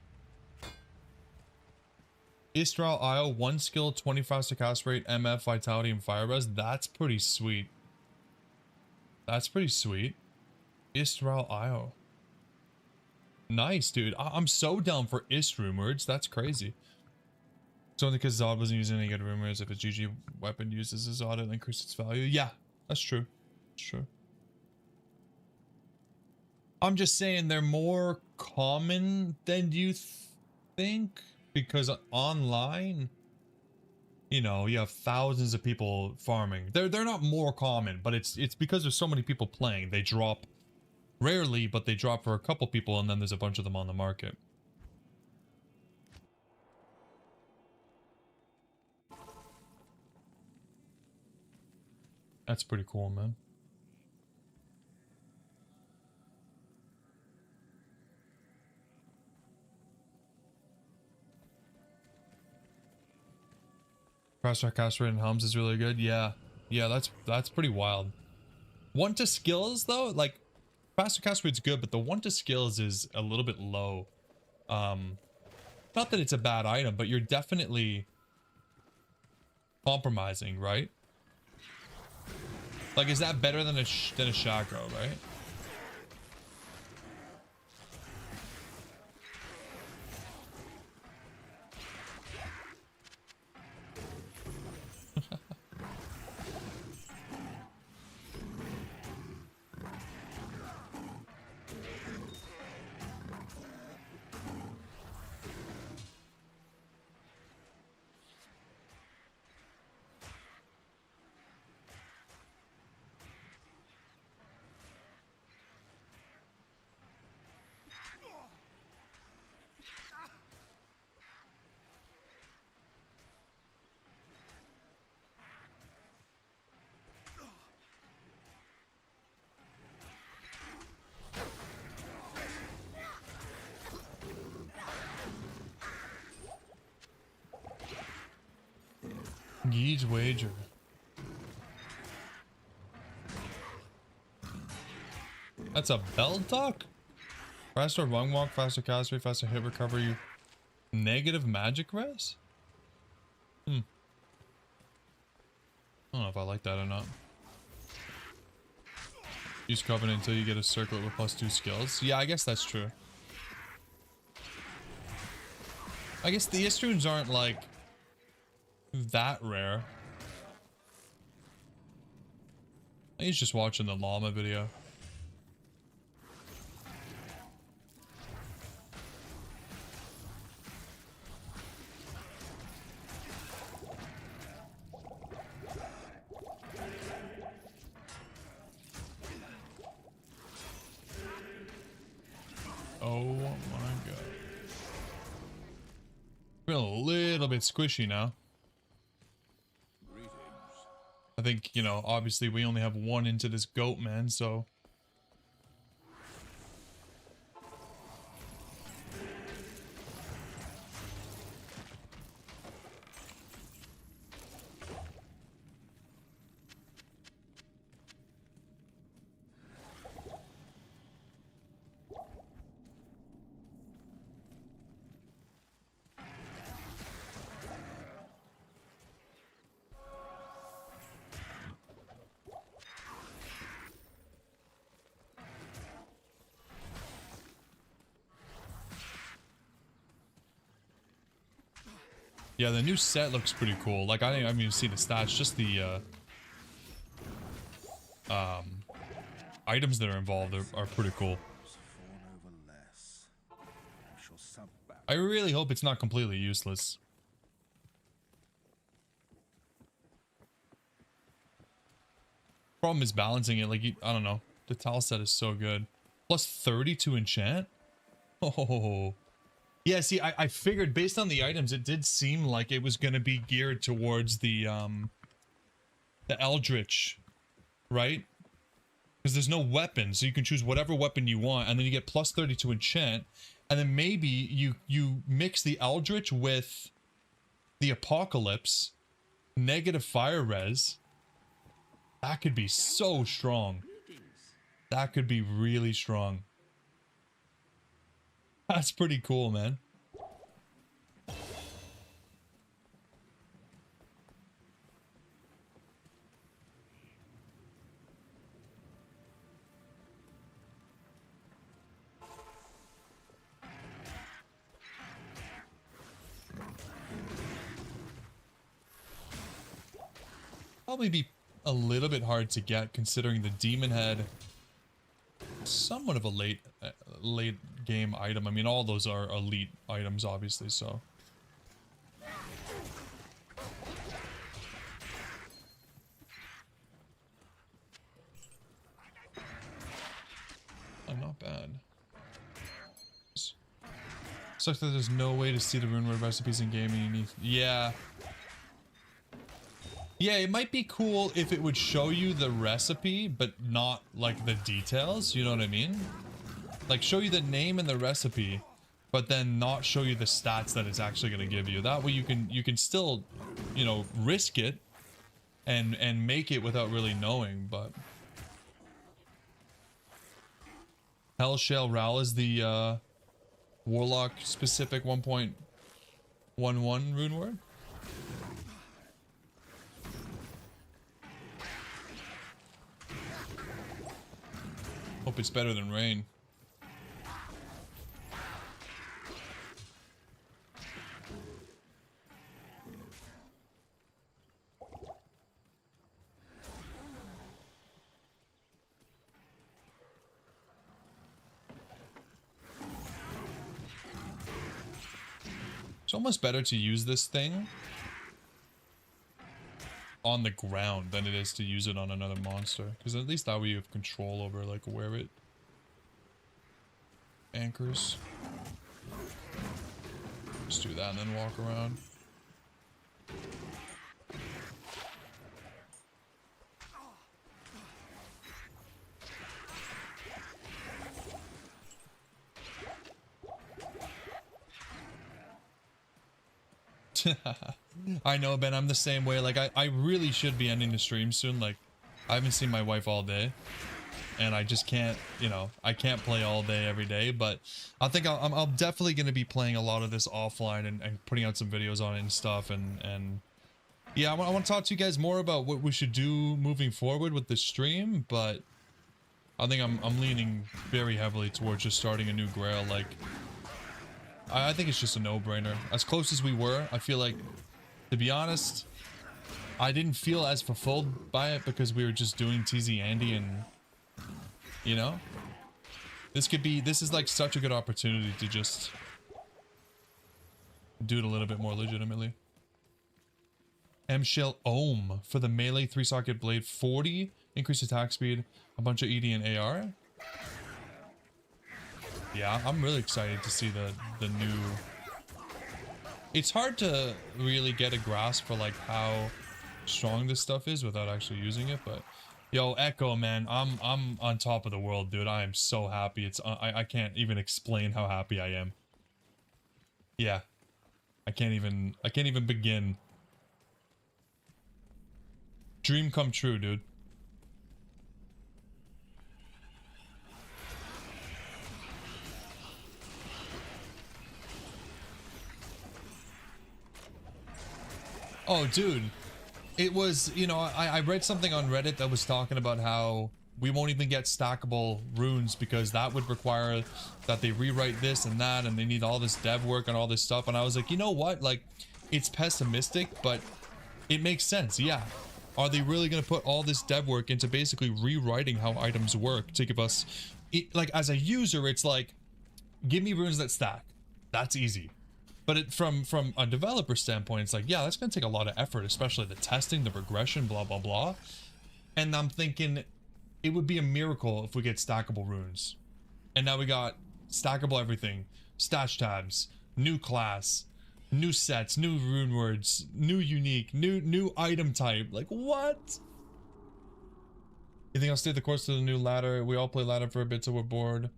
Istral Isle, 1 skill, 20 faster cast rate, MF, vitality, and fire res. That's pretty sweet. That's pretty sweet. Istral Isle. Nice, dude. I'm so down for Ist runewords. That's crazy. It's only because Zod wasn't using any good rumors. If a GG weapon uses a Zod, it'll increase its value. Yeah, that's true. That's true. I'm just saying they're more common than you think, because online, you know, you have thousands of people farming. They're not more common, but it's because there's so many people playing. They drop rarely, but they drop for a couple people, and then there's a bunch of them on the market. That's pretty cool, man. Faster cast rate and helms is really good. Yeah, that's pretty wild. 1 to skills though, like faster cast rate's good, but the 1 to skills is a little bit low. Not that it's a bad item, but you're definitely compromising, right? Like, is that better than a chakra, right? Yee's wager. That's a bell talk? Faster lung walk, faster cast rate, faster hit recovery, negative magic res? I don't know if I like that or not. Use Covenant until you get a circlet with +2 skills. Yeah, I guess that's true. I guess the Istrunes aren't like that rare. I think he's just watching the llama video. Oh my god. Feel a little bit squishy now. I think, you know, obviously we only have one into this goat, man, so... Yeah, the new set looks pretty cool. Like, I haven't even seen the stats, just the items that are involved are pretty cool. I really hope it's not completely useless. Problem is balancing it. Like, I don't know. The tile set is so good. Plus 30 to enchant? Oh. Yeah, see, I figured based on the items, it did seem like it was going to be geared towards the Eldritch, right? Because there's no weapon, so you can choose whatever weapon you want, and then you get plus 30 to enchant, and then maybe you mix the Eldritch with the Apocalypse, negative fire res, That could be so strong. That could be really strong. That's pretty cool, man. Probably be a little bit hard to get considering the demon head. Somewhat of a late game item. I mean, all those are elite items, obviously, so. Oh, not bad. Sucks that there's no way to see the rune word recipes in game and you need. Yeah. Yeah, it might be cool if it would show you the recipe, but not like the details, you know what I mean? Like show you the name and the recipe, but then not show you the stats that it's actually going to give you. That way you can still, you know, risk it and make it without really knowing, but Hellshell Ral is the Warlock-specific 1.11 rune word. Hope it's better than rain. It's almost better to use this thing on the ground than it is to use it on another monster, because at least that way you have control over like where it anchors. Just do that and then walk around. I know, Ben, I'm the same way. Like, I really should be ending the stream soon. Like, I haven't seen my wife all day. And I just can't, you know, I can't play all day every day. But I think I'm definitely going to be playing a lot of this offline and putting out some videos on it and stuff. And yeah, I want to talk to you guys more about what we should do moving forward with the stream. But I think I'm leaning very heavily towards just starting a new Grail. Like, I think it's just a no-brainer. As close as we were, I feel like, to be honest, I didn't feel as fulfilled by it because we were just doing TZ Andy and, you know? This is like such a good opportunity to just do it a little bit more legitimately. M-Shell Ohm for the melee 3-socket blade, 40 increased attack speed, a bunch of ED and AR. Yeah, I'm really excited to see the new. It's hard to really get a grasp for like how strong this stuff is without actually using it, but yo, Echo, man, I'm on top of the world, dude. I am so happy. It's I can't even explain how happy I am. Yeah. I can't even begin. Dream come true, dude. Oh, dude. It was, you know, I read something on Reddit that was talking about how we won't even get stackable runes because that would require that they rewrite this and that, and they need all this dev work and all this stuff. And I was like, you know what? Like, it's pessimistic, but it makes sense. Yeah. Are they really going to put all this dev work into basically rewriting how items work to give us, like, as a user, it's like, give me runes that stack. That's easy. But from a developer standpoint, it's like, yeah, that's going to take a lot of effort, especially the testing, the regression, blah, blah, blah. And I'm thinking it would be a miracle if we get stackable runes. And now we got stackable everything, stash tabs, new class, new sets, new rune words, new unique, new item type. Like, what? You think I'll stay the course to the new ladder? We all play ladder for a bit till we're bored.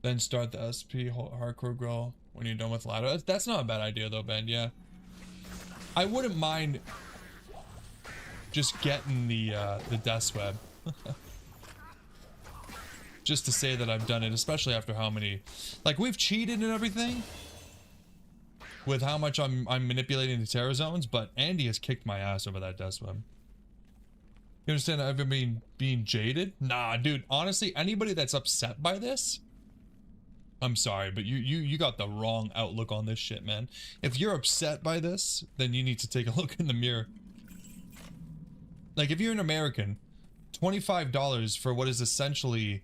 Then start the SP hardcore grow when you're done with ladder. That's not a bad idea though, Ben. Yeah, I wouldn't mind just getting the death web. Just to say that I've done it, especially after how many, like, we've cheated and everything with how much I'm manipulating the terror zones, but Andy has kicked my ass over that death web. You understand I've been being jaded? Nah, dude, honestly, anybody that's upset by this, I'm sorry, but you got the wrong outlook on this shit, man. If you're upset by this, then you need to take a look in the mirror. Like, if you're an American, $25 for what is essentially...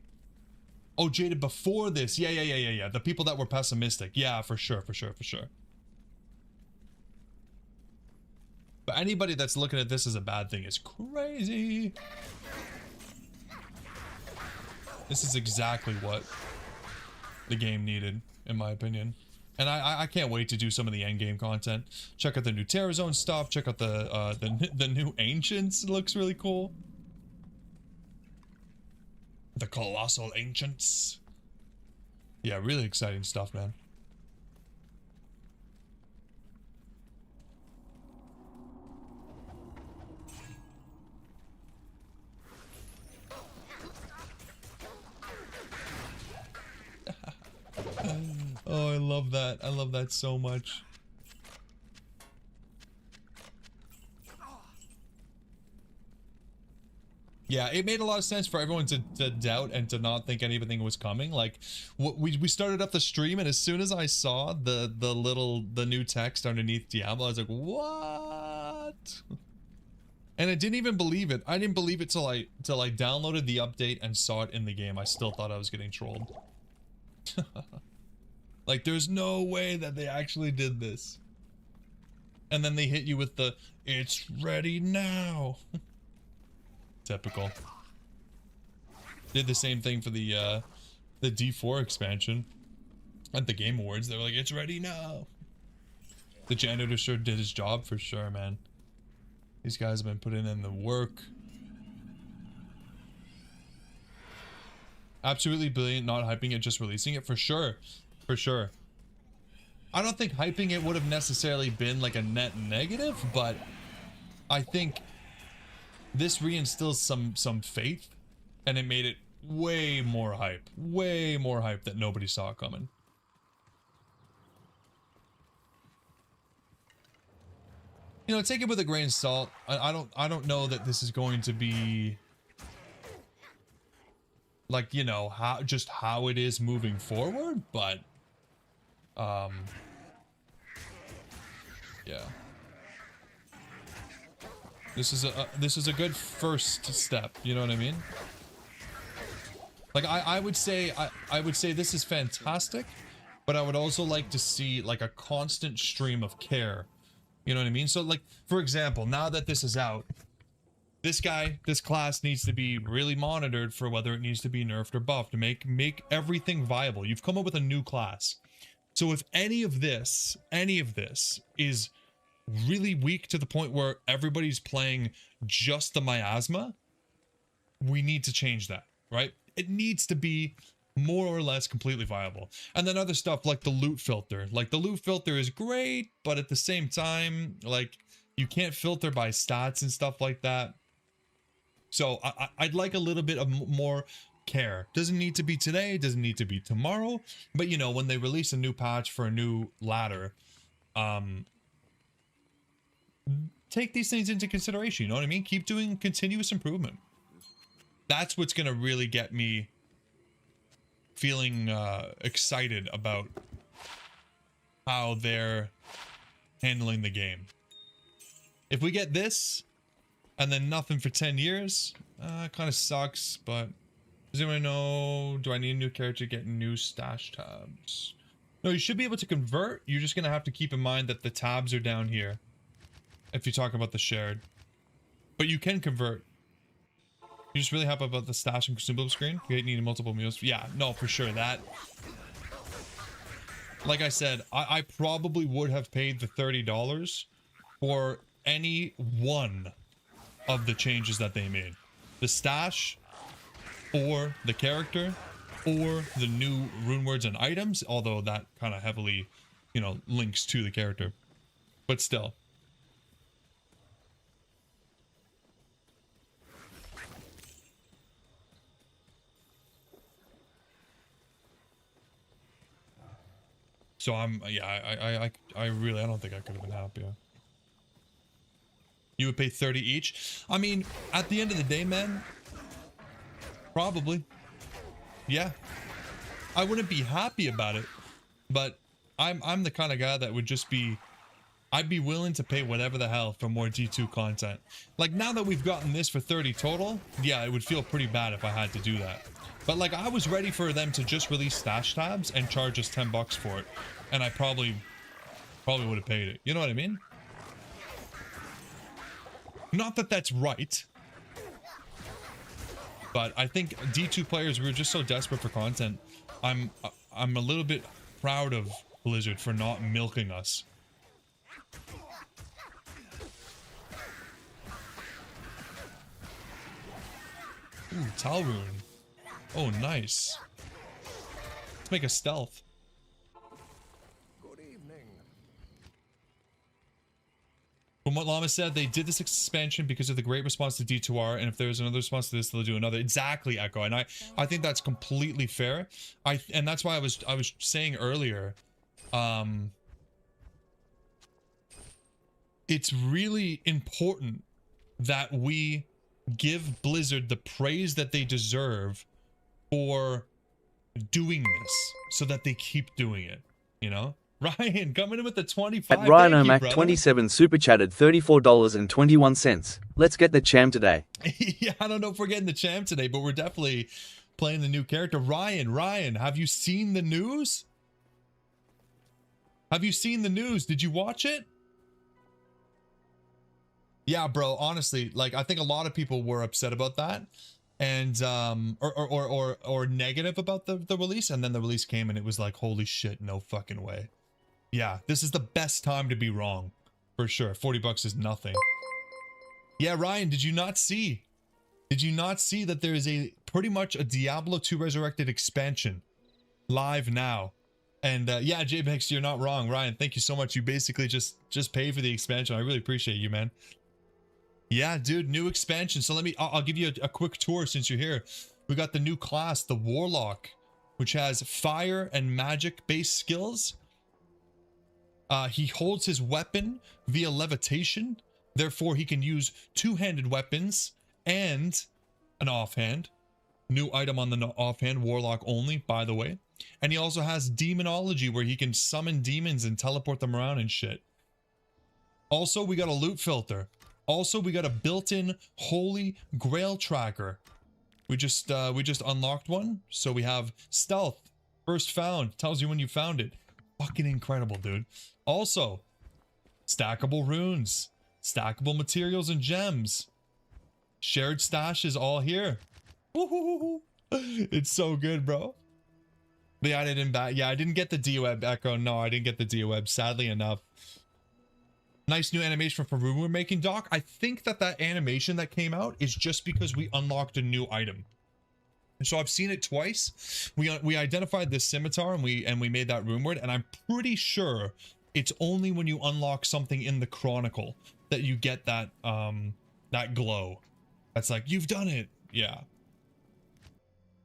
Oh, jaded before this. Yeah. The people that were pessimistic. Yeah, for sure. But anybody that's looking at this as a bad thing is crazy. This is exactly what the game needed, in my opinion. And I can't wait to do some of the end game content. Check out the new Terror Zone stuff. Check out the new Ancients. It looks really cool. The Colossal Ancients. Yeah, really exciting stuff, man. Oh, I love that. I love that so much. Yeah, it made a lot of sense for everyone to doubt and to not think anything was coming. Like, we started up the stream, and as soon as I saw the new text underneath Diablo, I was like, what? And I didn't even believe it. I didn't believe it till I downloaded the update and saw it in the game. I still thought I was getting trolled. Like, there's no way that they actually did this. And then they hit you with the, it's ready now. Typical. Did the same thing for the D4 expansion at the Game Awards. They were like, it's ready now. The janitor sure did his job for sure, man. These guys have been putting in the work. Absolutely brilliant, not hyping it, just releasing it, for sure. For sure. I don't think hyping it would have necessarily been like a net negative, but I think this reinstills some faith, and it made it way more hype that nobody saw coming. You know, take it with a grain of salt. I don't know that this is going to be like, you know, how it is moving forward, but yeah. This is a good first step, you know what I mean? Like, I would say this is fantastic, but I would also like to see like a constant stream of care. You know what I mean? So, like, for example, now that this is out, this class needs to be really monitored for whether it needs to be nerfed or buffed to make everything viable. You've come up with a new class. So if any of this is really weak to the point where everybody's playing just the miasma, we need to change that, right? It needs to be more or less completely viable. And then other stuff like the loot filter. Like, the loot filter is great, but at the same time, like, you can't filter by stats and stuff like that. So I'd like a little bit of more care. Doesn't need to be today, doesn't need to be tomorrow, but you know, when they release a new patch for a new ladder, take these things into consideration, you know what I mean? Keep doing continuous improvement. That's what's gonna really get me feeling excited about how they're handling the game. If we get this and then nothing for 10 years, kind of sucks, but does anyone know, do I need a new character to get new stash tabs? No, you should be able to convert. You're just going to have to keep in mind that the tabs are down here if you talk about the shared. But you can convert. You just really happy about the stash and consumable screen? You need multiple meals. Yeah, no, for sure. That, like I said, I probably would have paid the $30 for any one of the changes that they made. The stash, or the character, or the new runewords and items, although that kind of heavily, you know, links to the character. But still. So I really, I don't think I could have been happier. You would pay 30 each? I mean, at the end of the day, man, probably. Yeah. I wouldn't be happy about it, but I'm the kind of guy that would just be, I'd be willing to pay whatever the hell for more D2 content. Like, now that we've gotten this for 30 total, yeah, it would feel pretty bad if I had to do that. But like, I was ready for them to just release stash tabs and charge us 10 bucks for it. And I probably would have paid it. You know what I mean? Not that that's right. But I think D2 players, we were just so desperate for content. I'm a little bit proud of Blizzard for not milking us. Ooh, Talrune. Oh, nice. Let's make a stealth. Good evening. From what Llama said, they did this expansion because of the great response to D2R, and if there's another response to this, they'll do another. Exactly, Echo, and I think that's completely fair. And that's why I was saying earlier, it's really important that we give Blizzard the praise that they deserve for doing this, so that they keep doing it, you know? Ryan, coming in with the 25. At Rhinomac 27 super chatted $34.21. Let's get the cham today. Yeah, I don't know if we're getting the champ today, but we're definitely playing the new character. Ryan, have you seen the news? Have you seen the news? Did you watch it? Yeah, bro, honestly, like, I think a lot of people were upset about that, and or negative about the release, and then the release came and it was like, holy shit, no fucking way. Yeah, this is the best time to be wrong, for sure. 40 bucks is nothing. Yeah, Ryan, did you not see that there is a pretty much a Diablo 2 Resurrected expansion live now? And yeah, JBX, you're not wrong. Ryan, thank you so much. You basically just pay for the expansion. I really appreciate you, man. Yeah, dude, new expansion. So I'll give you a quick tour since you're here. We got the new class, the Warlock, which has fire and magic based skills. He holds his weapon via levitation. Therefore, he can use two-handed weapons and an offhand. New item on the offhand, Warlock only, by the way. And he also has demonology, where he can summon demons and teleport them around and shit. Also, we got a loot filter. Also, we got a built-in Holy Grail tracker. We just unlocked one. So we have stealth, first found, tells you when you found it. Fucking incredible, dude. Also, stackable runes, stackable materials and gems. Shared stash is all here. Woohoo! It's so good, bro. They added in back. Yeah, I didn't get the D-Web, Echo. No, I didn't get the D-Web, sadly enough. Nice new animation from Rumor Making Doc. I think that animation that came out is just because we unlocked a new item. And so I've seen it twice. We identified this scimitar and we made that rune word, and I'm pretty sure it's only when you unlock something in the Chronicle that you get that that glow. That's like, you've done it. Yeah.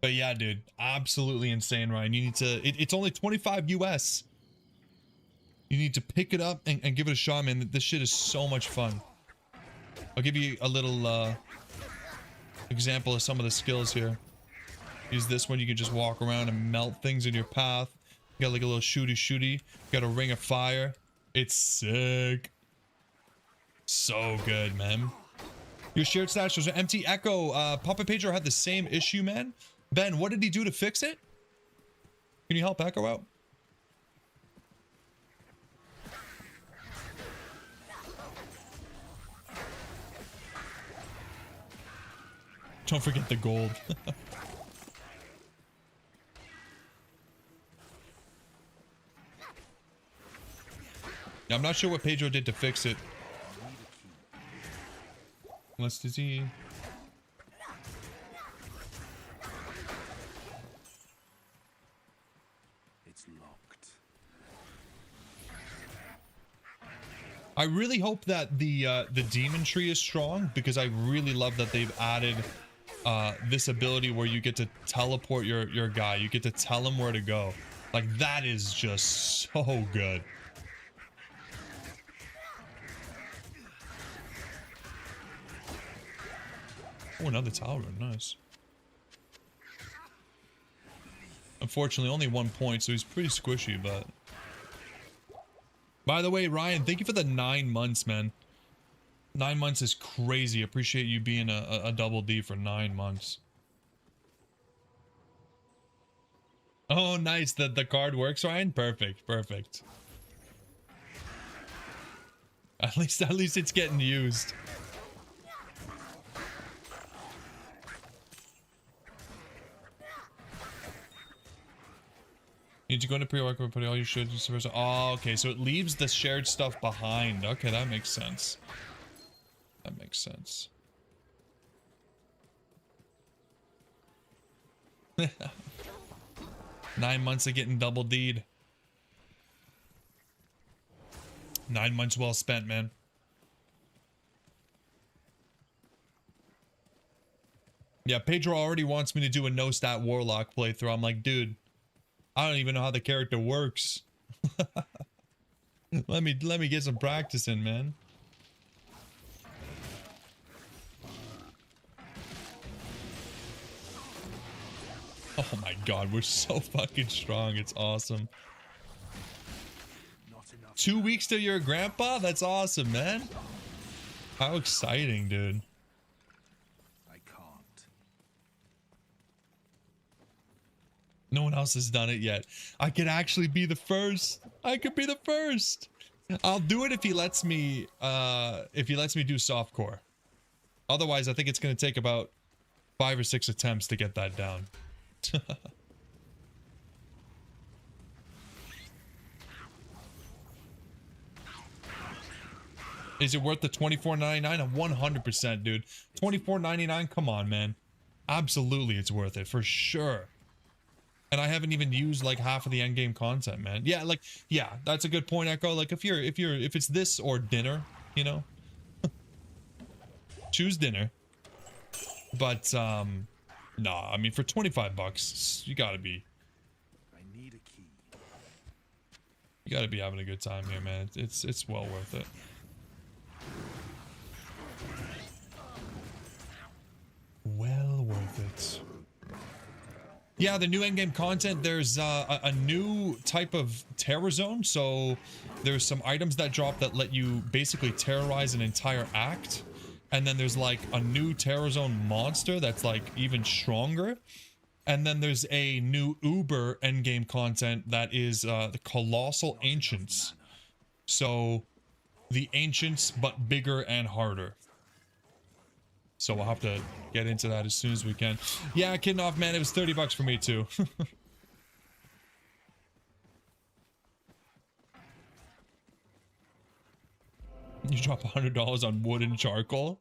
But yeah, dude, absolutely insane, Ryan. You need to, it's only 25 US. You need to pick it up and give it a shot, man. This shit is so much fun. I'll give you a little example of some of the skills here. Use this one. You can just walk around and melt things in your path. You got like a little shooty. You got a ring of fire. It's sick. So good, man. Your shared stash was empty. Echo, Papa Pedro had the same issue, man. Ben, what did he do to fix it? Can you help Echo out? Don't forget the gold. Yeah, I'm not sure what Pedro did to fix it. Unless does he... It's locked. I really hope that the demon tree is strong, because I really love that they've added this ability where you get to teleport your guy. You get to tell him where to go. Like, that is just so good. Oh, another tower. Nice. Unfortunately, only 1 point, so he's pretty squishy, but... By the way, Ryan, thank you for the 9 months, man. 9 months is crazy. Appreciate you being a double D for 9 months. Oh, nice. The card works, Ryan? Perfect, perfect. At least it's getting used. Need to go into pre-work, put all your shit. Oh, okay. So it leaves the shared stuff behind. Okay, that makes sense. That makes sense. 9 months of getting double D'd. 9 months well spent, man. Yeah, Pedro already wants me to do a no-stat Warlock playthrough. I'm like, dude, I don't even know how the character works. let me get some practice in, man. Oh my god, we're so fucking strong. It's awesome. 2 weeks till you're a grandpa? That's awesome, man. How exciting, dude. I can't. No one else has done it yet. I could actually be the first. I could be the first. I'll do it if he lets me do softcore. Otherwise, I think it's going to take about 5 or 6 attempts to get that down. Is it worth the $24.99? 100%, dude. $24.99? Come on, man. Absolutely, it's worth it for sure. And I haven't even used like half of the endgame content, man. Yeah, like, yeah, that's a good point, Echo. Like, if it's this or dinner, you know, choose dinner. But nah, I mean, for 25 bucks, you gotta be. I need a key. You gotta be having a good time here, man. It's well worth it. Well worth it. Yeah, the new endgame content, there's a new type of terror zone. So there's some items that drop that let you basically terrorize an entire act. And then there's like a new terror zone monster that's like even stronger. And then there's a new Uber endgame content that is the Colossal Ancients. So the Ancients, but bigger and harder. So we'll have to get into that as soon as we can. Yeah, kidding off, man. It was 30 bucks for me too. You drop $100 on wood and charcoal?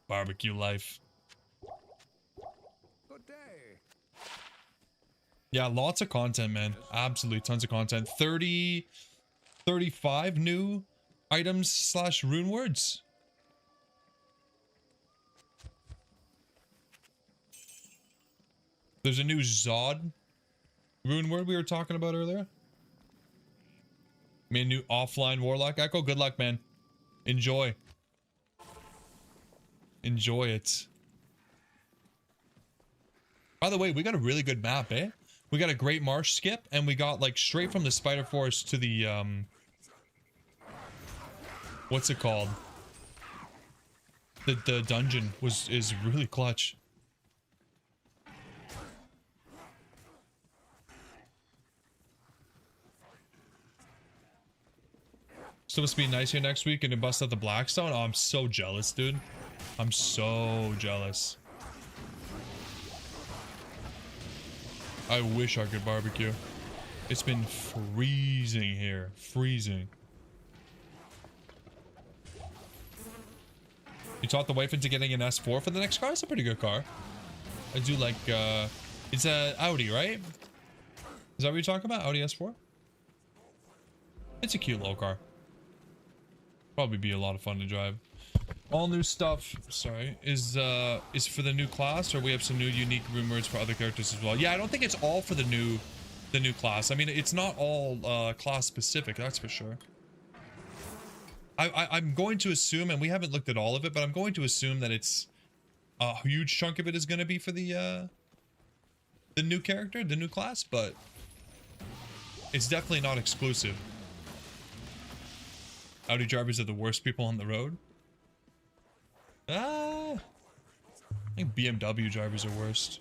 Barbecue life. Good day. Yeah, lots of content, man. Absolutely tons of content. 35 new items / rune words. There's a new Zod rune word we were talking about earlier. I mean, new offline Warlock. Echo, good luck, man. Enjoy. Enjoy it. By the way, we got a really good map, eh? We got a great marsh skip, and we got, like, straight from the Spider Forest to the, what's it called? The dungeon is really clutch. Supposed to be nice here next week and to bust out the Blackstone. Oh, I'm so jealous, dude. I'm so jealous. I wish I could barbecue. It's been freezing here. Freezing. You taught the wife into getting an S4 for the next car? It's a pretty good car. I do like, it's a Audi, right? Is that what you're talking about? Audi S4? It's a cute little car. Probably be a lot of fun to drive. All new stuff, sorry, is for the new class, or we have some new unique runewords for other characters as well. Yeah, I don't think it's all for the new class. I mean, it's not all class specific, that's for sure. I'm going to assume, and we haven't looked at all of it, but I'm going to assume that it's a huge chunk of it is going to be for the new character, the new class, but it's definitely not exclusive. Audi drivers are the worst people on the road. I think BMW drivers are worst.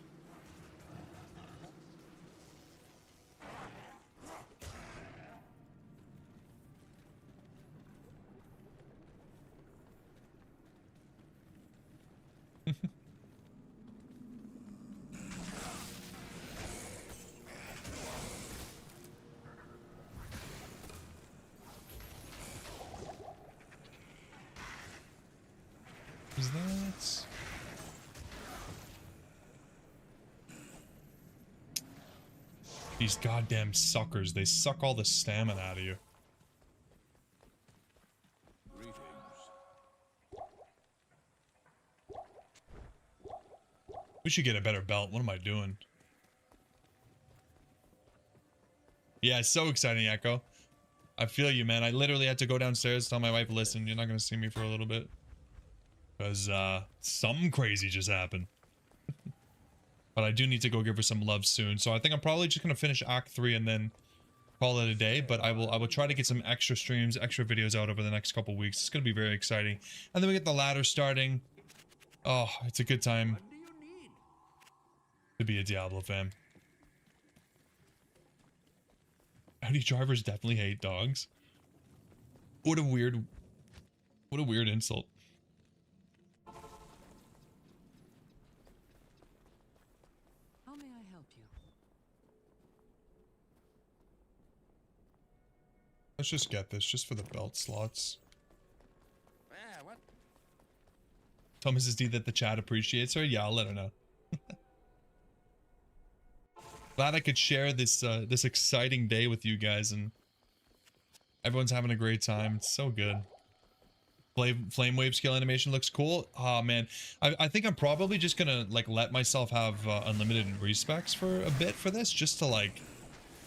Is that... These goddamn suckers, they suck all the stamina out of you. Greetings. We should get a better belt. What am I doing? Yeah, it's so exciting, Echo. I feel you, man. I literally had to go downstairs, tell my wife, listen, you're not going to see me for a little bit. Because, something crazy just happened. But I do need to go give her some love soon. So I think I'm probably just going to finish Act 3 and then call it a day. But I will try to get some extra streams, extra videos out over the next couple weeks. It's going to be very exciting. And then we get the ladder starting. Oh, it's a good time What do you need? to be a Diablo fan. Audi drivers definitely hate dogs. What a weird insult. How may I help you? Let's just get this, just for the belt slots. What? Tell Mrs. D that the chat appreciates her. Yeah, I'll let her know. Glad I could share this this exciting day with you guys, and everyone's having a great time. It's so good. Flame wave scale animation looks cool. Oh man, I think I'm probably just gonna like let myself have unlimited respecs for a bit for this, just to like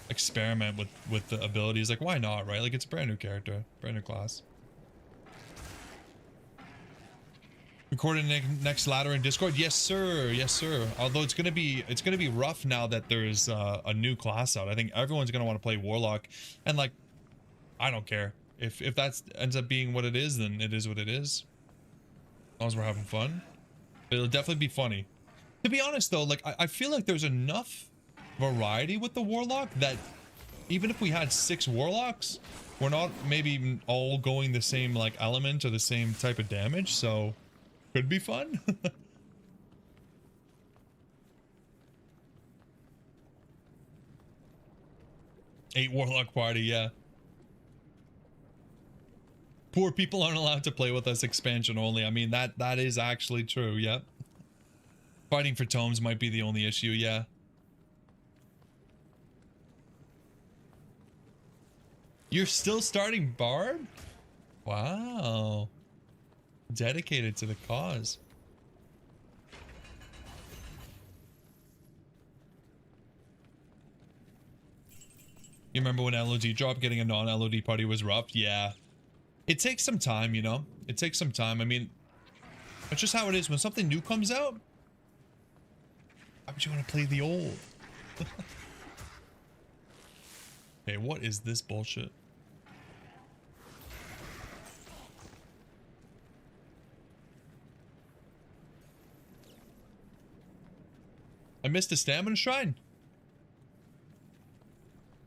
experiment with the abilities. Like, why not, right? Like, it's a brand new character, brand new class. Recording next ladder in Discord. Yes sir, yes sir. Although it's gonna be rough now that there's a new class out. I think everyone's gonna want to play Warlock, and like, I don't care if that ends up being what it is, then it is what it is. As long as we're having fun, it'll definitely be funny. To be honest though, like I feel like there's enough variety with the Warlock that even if we had 6 Warlocks, we're not maybe even all going the same like element or the same type of damage, so could be fun. 8 Warlock party, yeah. Poor people aren't allowed to play with us expansion only. I mean, that is actually true, yep. Fighting for tomes might be the only issue, yeah. You're still starting Bard? Wow. Dedicated to the cause. You remember when LOD dropped? Getting a non-LOD party was rough? Yeah. It takes some time, you know? It takes some time. I mean, that's just how it is. When something new comes out, why would you want to play the old? Hey, what is this bullshit? I missed a stamina shrine.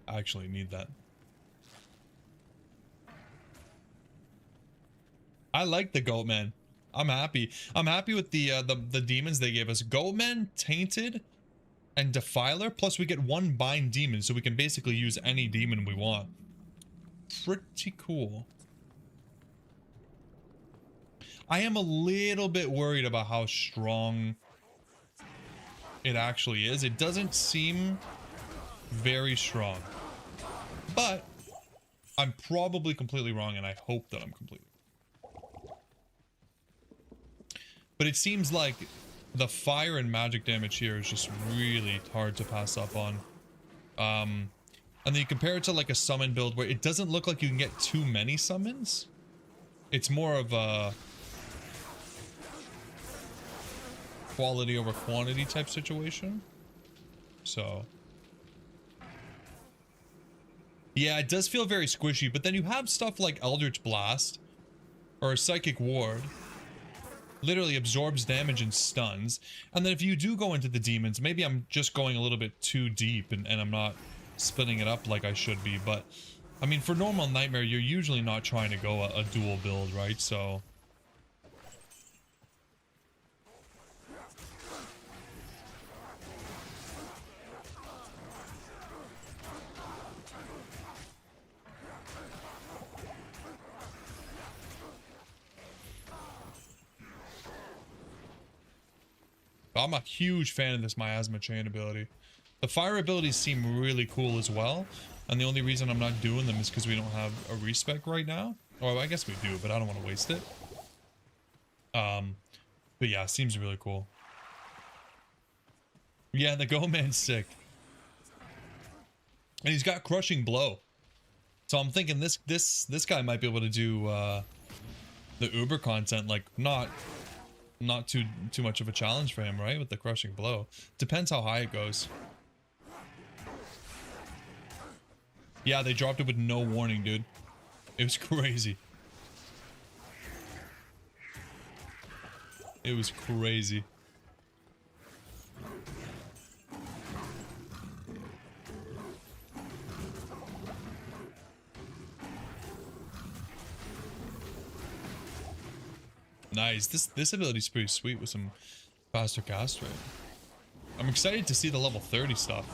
I actually need that. I like the Goatman. I'm happy. I'm happy with the demons they gave us. Goatman, Tainted, and Defiler. Plus we get 1 bind demon, so we can basically use any demon we want. Pretty cool. I am a little bit worried about how strong it actually is. It doesn't seem very strong, but I'm probably completely wrong, and I hope that I'm completely. But it seems like the fire and magic damage here is just really hard to pass up on. And then you compare it to like a summon build where it doesn't look like you can get too many summons. It's more of a quality over quantity type situation. So yeah, it does feel very squishy, but then you have stuff like Eldritch Blast or Psychic Ward. Literally absorbs damage and stuns. And then if you do go into the demons, maybe I'm just going a little bit too deep and I'm not splitting it up like I should be. But I mean, for normal Nightmare, you're usually not trying to go a dual build, right? So I'm a huge fan of this Miasma Chain ability. The fire abilities seem really cool as well. And the only reason I'm not doing them is because we don't have a respec right now. Or I guess we do, but I don't want to waste it. But yeah, it seems really cool. Yeah, the Go Man's sick. And he's got Crushing Blow. So I'm thinking this guy might be able to do the Uber content, like not too much of a challenge for him, right? With the Crushing Blow. Depends how high it goes. Yeah, they dropped it with no warning, dude. It was crazy. It was crazy. Nice. This ability is pretty sweet with some faster cast rate. I'm excited to see the level 30 stuff.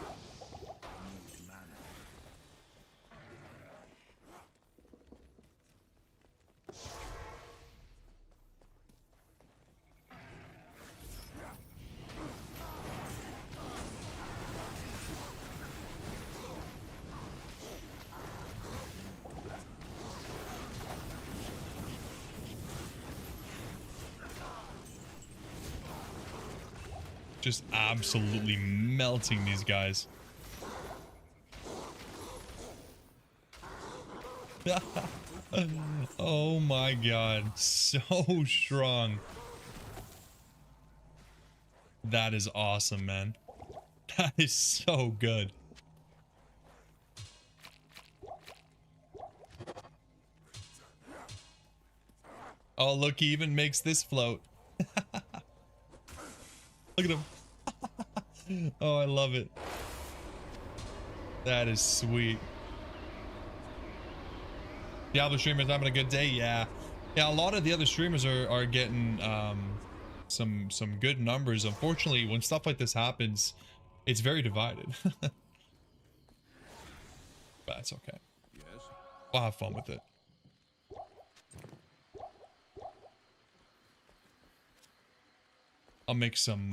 Just absolutely melting these guys. Oh my god, so strong. That is awesome, man. That is so good. Oh, look, he even makes this float. Look at him. Oh, I love it. That is sweet. Diablo streamers having a good day, yeah. Yeah, a lot of the other streamers are getting some good numbers. Unfortunately, when stuff like this happens, it's very divided. But that's okay. Yes. We'll have fun with it. I'll make some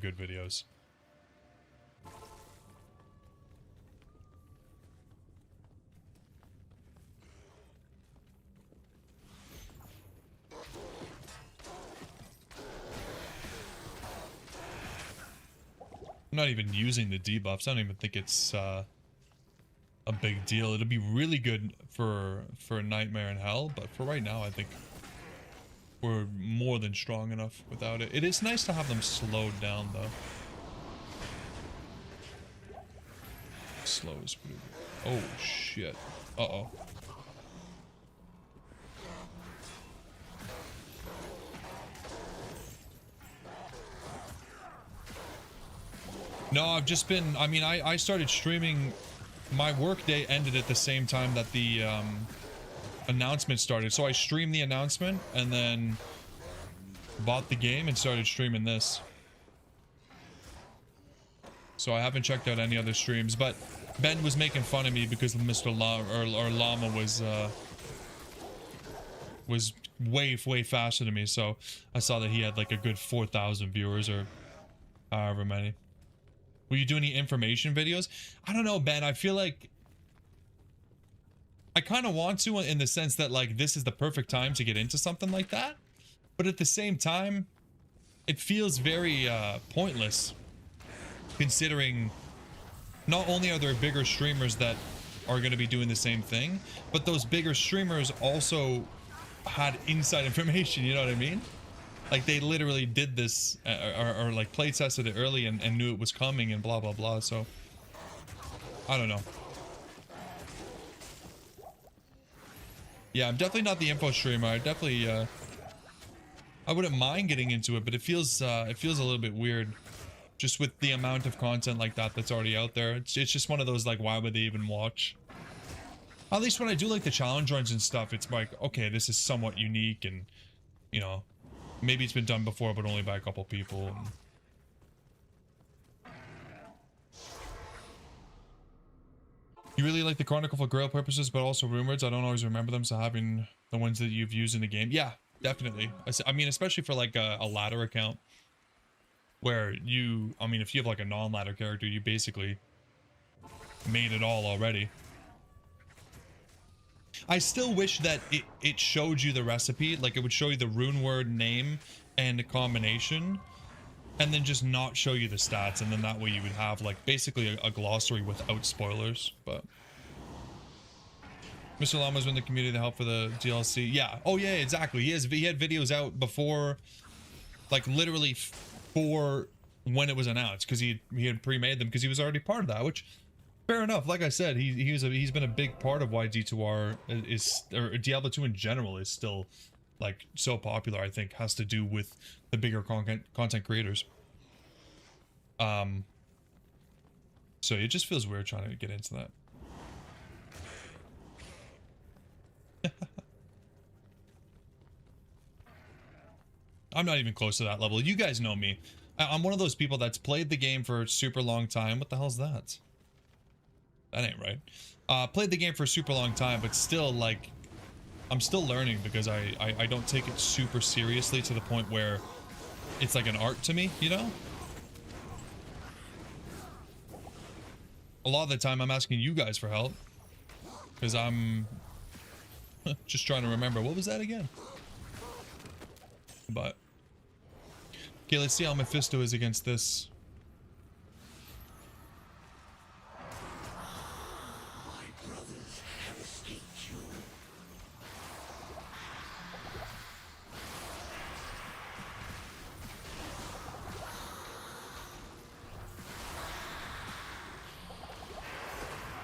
good videos. I'm not even using the debuffs. I don't even think it's a big deal. It'll be really good for Nightmare in Hell, but for right now, I think we're more than strong enough without it. It is nice to have them slowed down, though. Slow is pretty good. Oh, shit. Uh-oh. No, I've just been, I mean, I started streaming, my work day ended at the same time that the announcement started. So I streamed the announcement and then bought the game and started streaming this. So I haven't checked out any other streams, but Ben was making fun of me because Mr. Llama was way faster than me. So I saw that he had like a good 4,000 viewers or however many. Will you do any information videos? I don't know, Ben. I feel like I kind of want to, in the sense that like this is the perfect time to get into something like that. But at the same time, it feels very pointless, considering not only are there bigger streamers that are going to be doing the same thing, but those bigger streamers also had inside information, you know what I mean? Like they literally did this or like play tested it early and knew it was coming and blah blah blah. So I don't know. Yeah, I'm definitely not the info streamer. I definitely I wouldn't mind getting into it, but it feels a little bit weird just with the amount of content like that that's already out there. It's just one of those, like, why would they even watch? At least when I do like the challenge runs and stuff, it's like, okay, this is somewhat unique and, you know, maybe it's been done before but only by a couple people. You really like the Chronicle for Grail purposes, but also runewords. I don't always remember them, so having the ones that you've used in the game. Yeah, definitely. I mean, especially for like a ladder account where you, I mean, if you have like a non-ladder character, you basically made it all already. I still wish that it showed you the recipe, like it would show you the rune word name and the combination, and then just not show you the stats, and then that way you would have like basically a glossary without spoilers. But Mr. Llama's in the community to help for the DLC. Yeah. Oh yeah, exactly. He had videos out before, like literally for when it was announced, because he had pre-made them because he was already part of that, which fair enough. Like I said, he's been a big part of why D2R is, or Diablo 2 in general is still like so popular. I think has to do with the bigger content creators. So it just feels weird trying to get into that. I'm not even close to that level. You guys know me. I'm one of those people that's played the game for a super long time. What the hell's that? That ain't right. Played the game for a super long time, but still, like, I'm still learning because I don't take it super seriously to the point where it's like an art to me, you know? A lot of the time I'm asking you guys for help because I'm just trying to remember. What was that again? But okay, let's see how Mephisto is against this.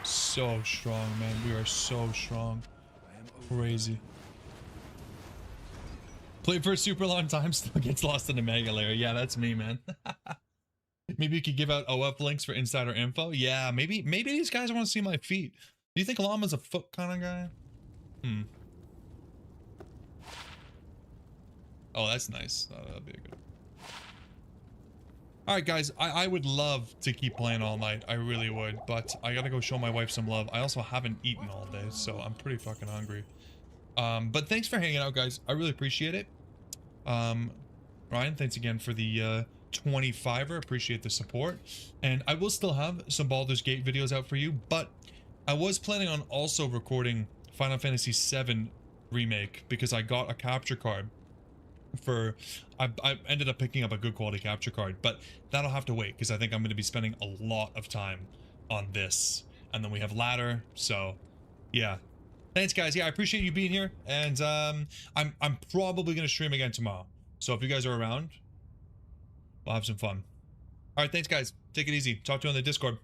So strong, man. We are so strong. Crazy. Played for a super long time, still gets lost in the mega layer. Yeah, that's me, man. Maybe you could give out OF links for insider info. Yeah, maybe these guys want to see my feet. Do you think Llama's a foot kind of guy? Oh, that's nice. That'd be a good. All right, guys, I would love to keep playing all night. I really would, but I gotta go show my wife some love. I also haven't eaten all day, so I'm pretty fucking hungry. But thanks for hanging out, guys. I really appreciate it. Ryan, thanks again for the 25er. Appreciate the support. And I will still have some Baldur's Gate videos out for you, but I was planning on also recording Final Fantasy VII Remake because I got a capture card for I ended up picking up a good quality capture card, but that'll have to wait because I think I'm going to be spending a lot of time on this, and then we have ladder. So yeah, thanks guys. Yeah, I appreciate you being here, and I'm probably going to stream again tomorrow, so if you guys are around, we'll have some fun. All right, thanks guys, take it easy. Talk to you on the Discord.